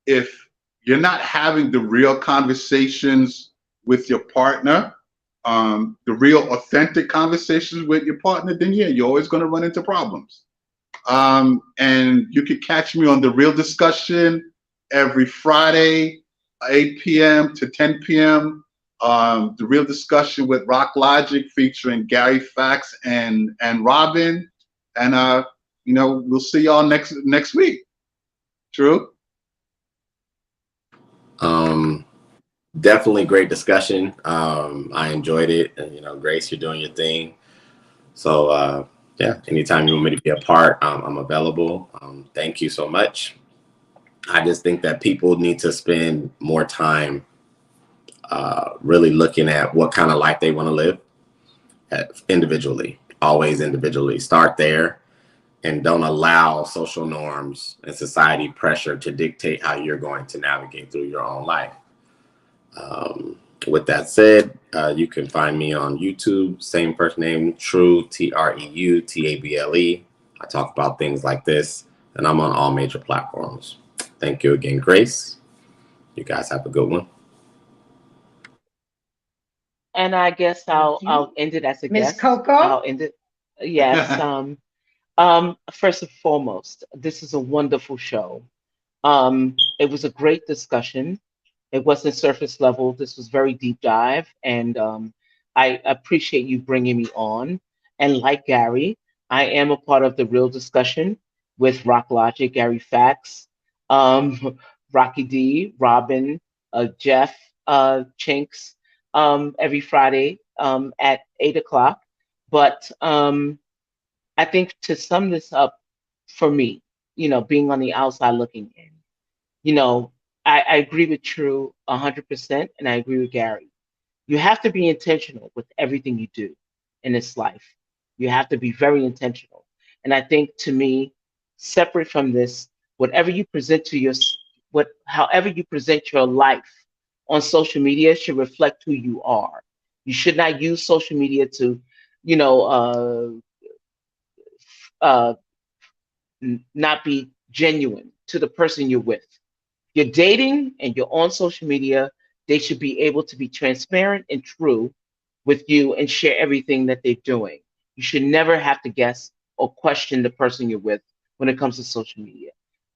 if you're not having the real conversations with your partner, the real authentic conversations with your partner, then yeah, you're always going to run into problems. And you can catch me on The Real Discussion every Friday, 8 p.m. to 10 p.m. The Real Discussion with Rock Logic featuring Gary Fax and Robin. And we'll see y'all next week. True. Definitely great discussion. I enjoyed it, and Grace, you're doing your thing. So yeah, anytime you want me to be a part, I'm available. Thank you so much. I just think that people need to spend more time really looking at what kind of life they want to live individually. Always individually. Start there, and don't allow social norms and society pressure to dictate how you're going to navigate through your own life. With that said, you can find me on YouTube, same first name, True, TREUTABLE. I talk about things like this, and I'm on all major platforms. Thank you again, Grace. You guys have a good one. And I guess I'll end it as a Miss guest. Coco? I'll end it. Yes. First and foremost, this is a wonderful show. It was a great discussion. It wasn't surface level. This was very deep dive, and I appreciate you bringing me on. And like Gary, I am a part of the Real Discussion with Rock Logic, Gary Fax, Rocky D, Robin, Jeff, Chinks, every Friday at 8 o'clock. But I think to sum this up for me, being on the outside looking in, you know, I agree with True 100%, and I agree with Gary. You have to be intentional with everything you do in this life. You have to be very intentional. And I think to me, separate from this, whatever you present to your, however you present your life on social media should reflect who you are. You should not use social media to, you know, uh, not be genuine to the person you're with. You're dating and you're on social media, they should be able to be transparent and true with you and share everything that they're doing. You should never have to guess or question the person you're with when it comes to social media.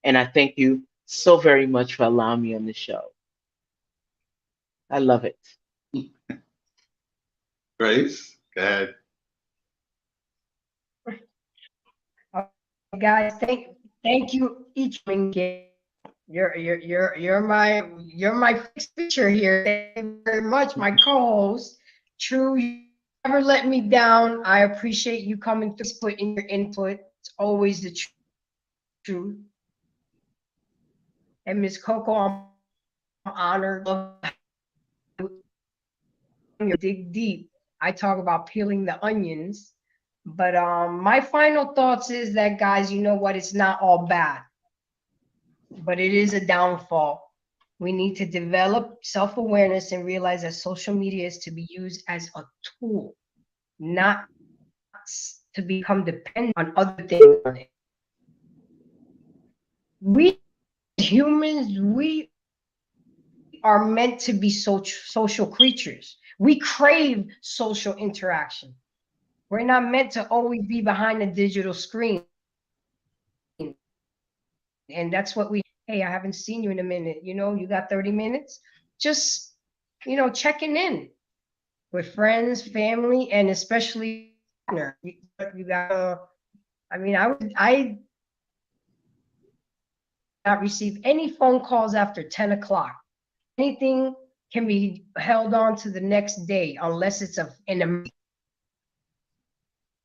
And I thank you so very much for allowing me on the show. I love it. Grace, go ahead. Guys, thank you each. You're my feature here. Thank you very much, my co-host. True, you never let me down. I appreciate you coming to put in your input. It's always the truth. And Miss Coco, I'm honored. You dig deep. I talk about peeling the onions. But my final thoughts is that, guys, you know what? It's not all bad, but it is a downfall. We need to develop self-awareness and realize that social media is to be used as a tool, not to become dependent on other things on it. We humans, we are meant to be social creatures. We crave social interaction. We're not meant to always be behind a digital screen. And that's what hey, I haven't seen you in a minute. You got 30 minutes? Just, checking in with friends, family, and especially partner. You gotta, I not receive any phone calls after 10 o'clock. Anything can be held on to the next day unless it's in a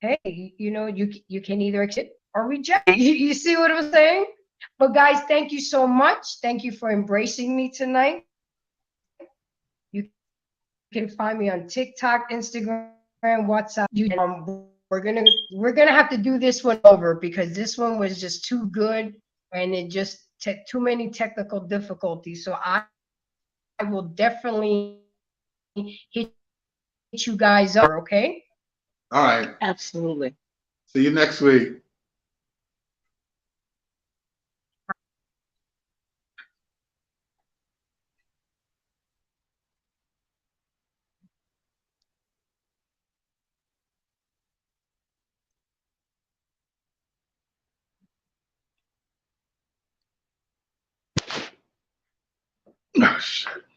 hey, you can either accept or reject. You see what I'm saying? But guys, thank you so much. Thank you for embracing me tonight. You can find me on TikTok, Instagram, WhatsApp. We're gonna have to do this one over because this one was just too good and it just too many technical difficulties. So I will definitely hit you guys up. Okay. All right. Absolutely. See you next week. shit.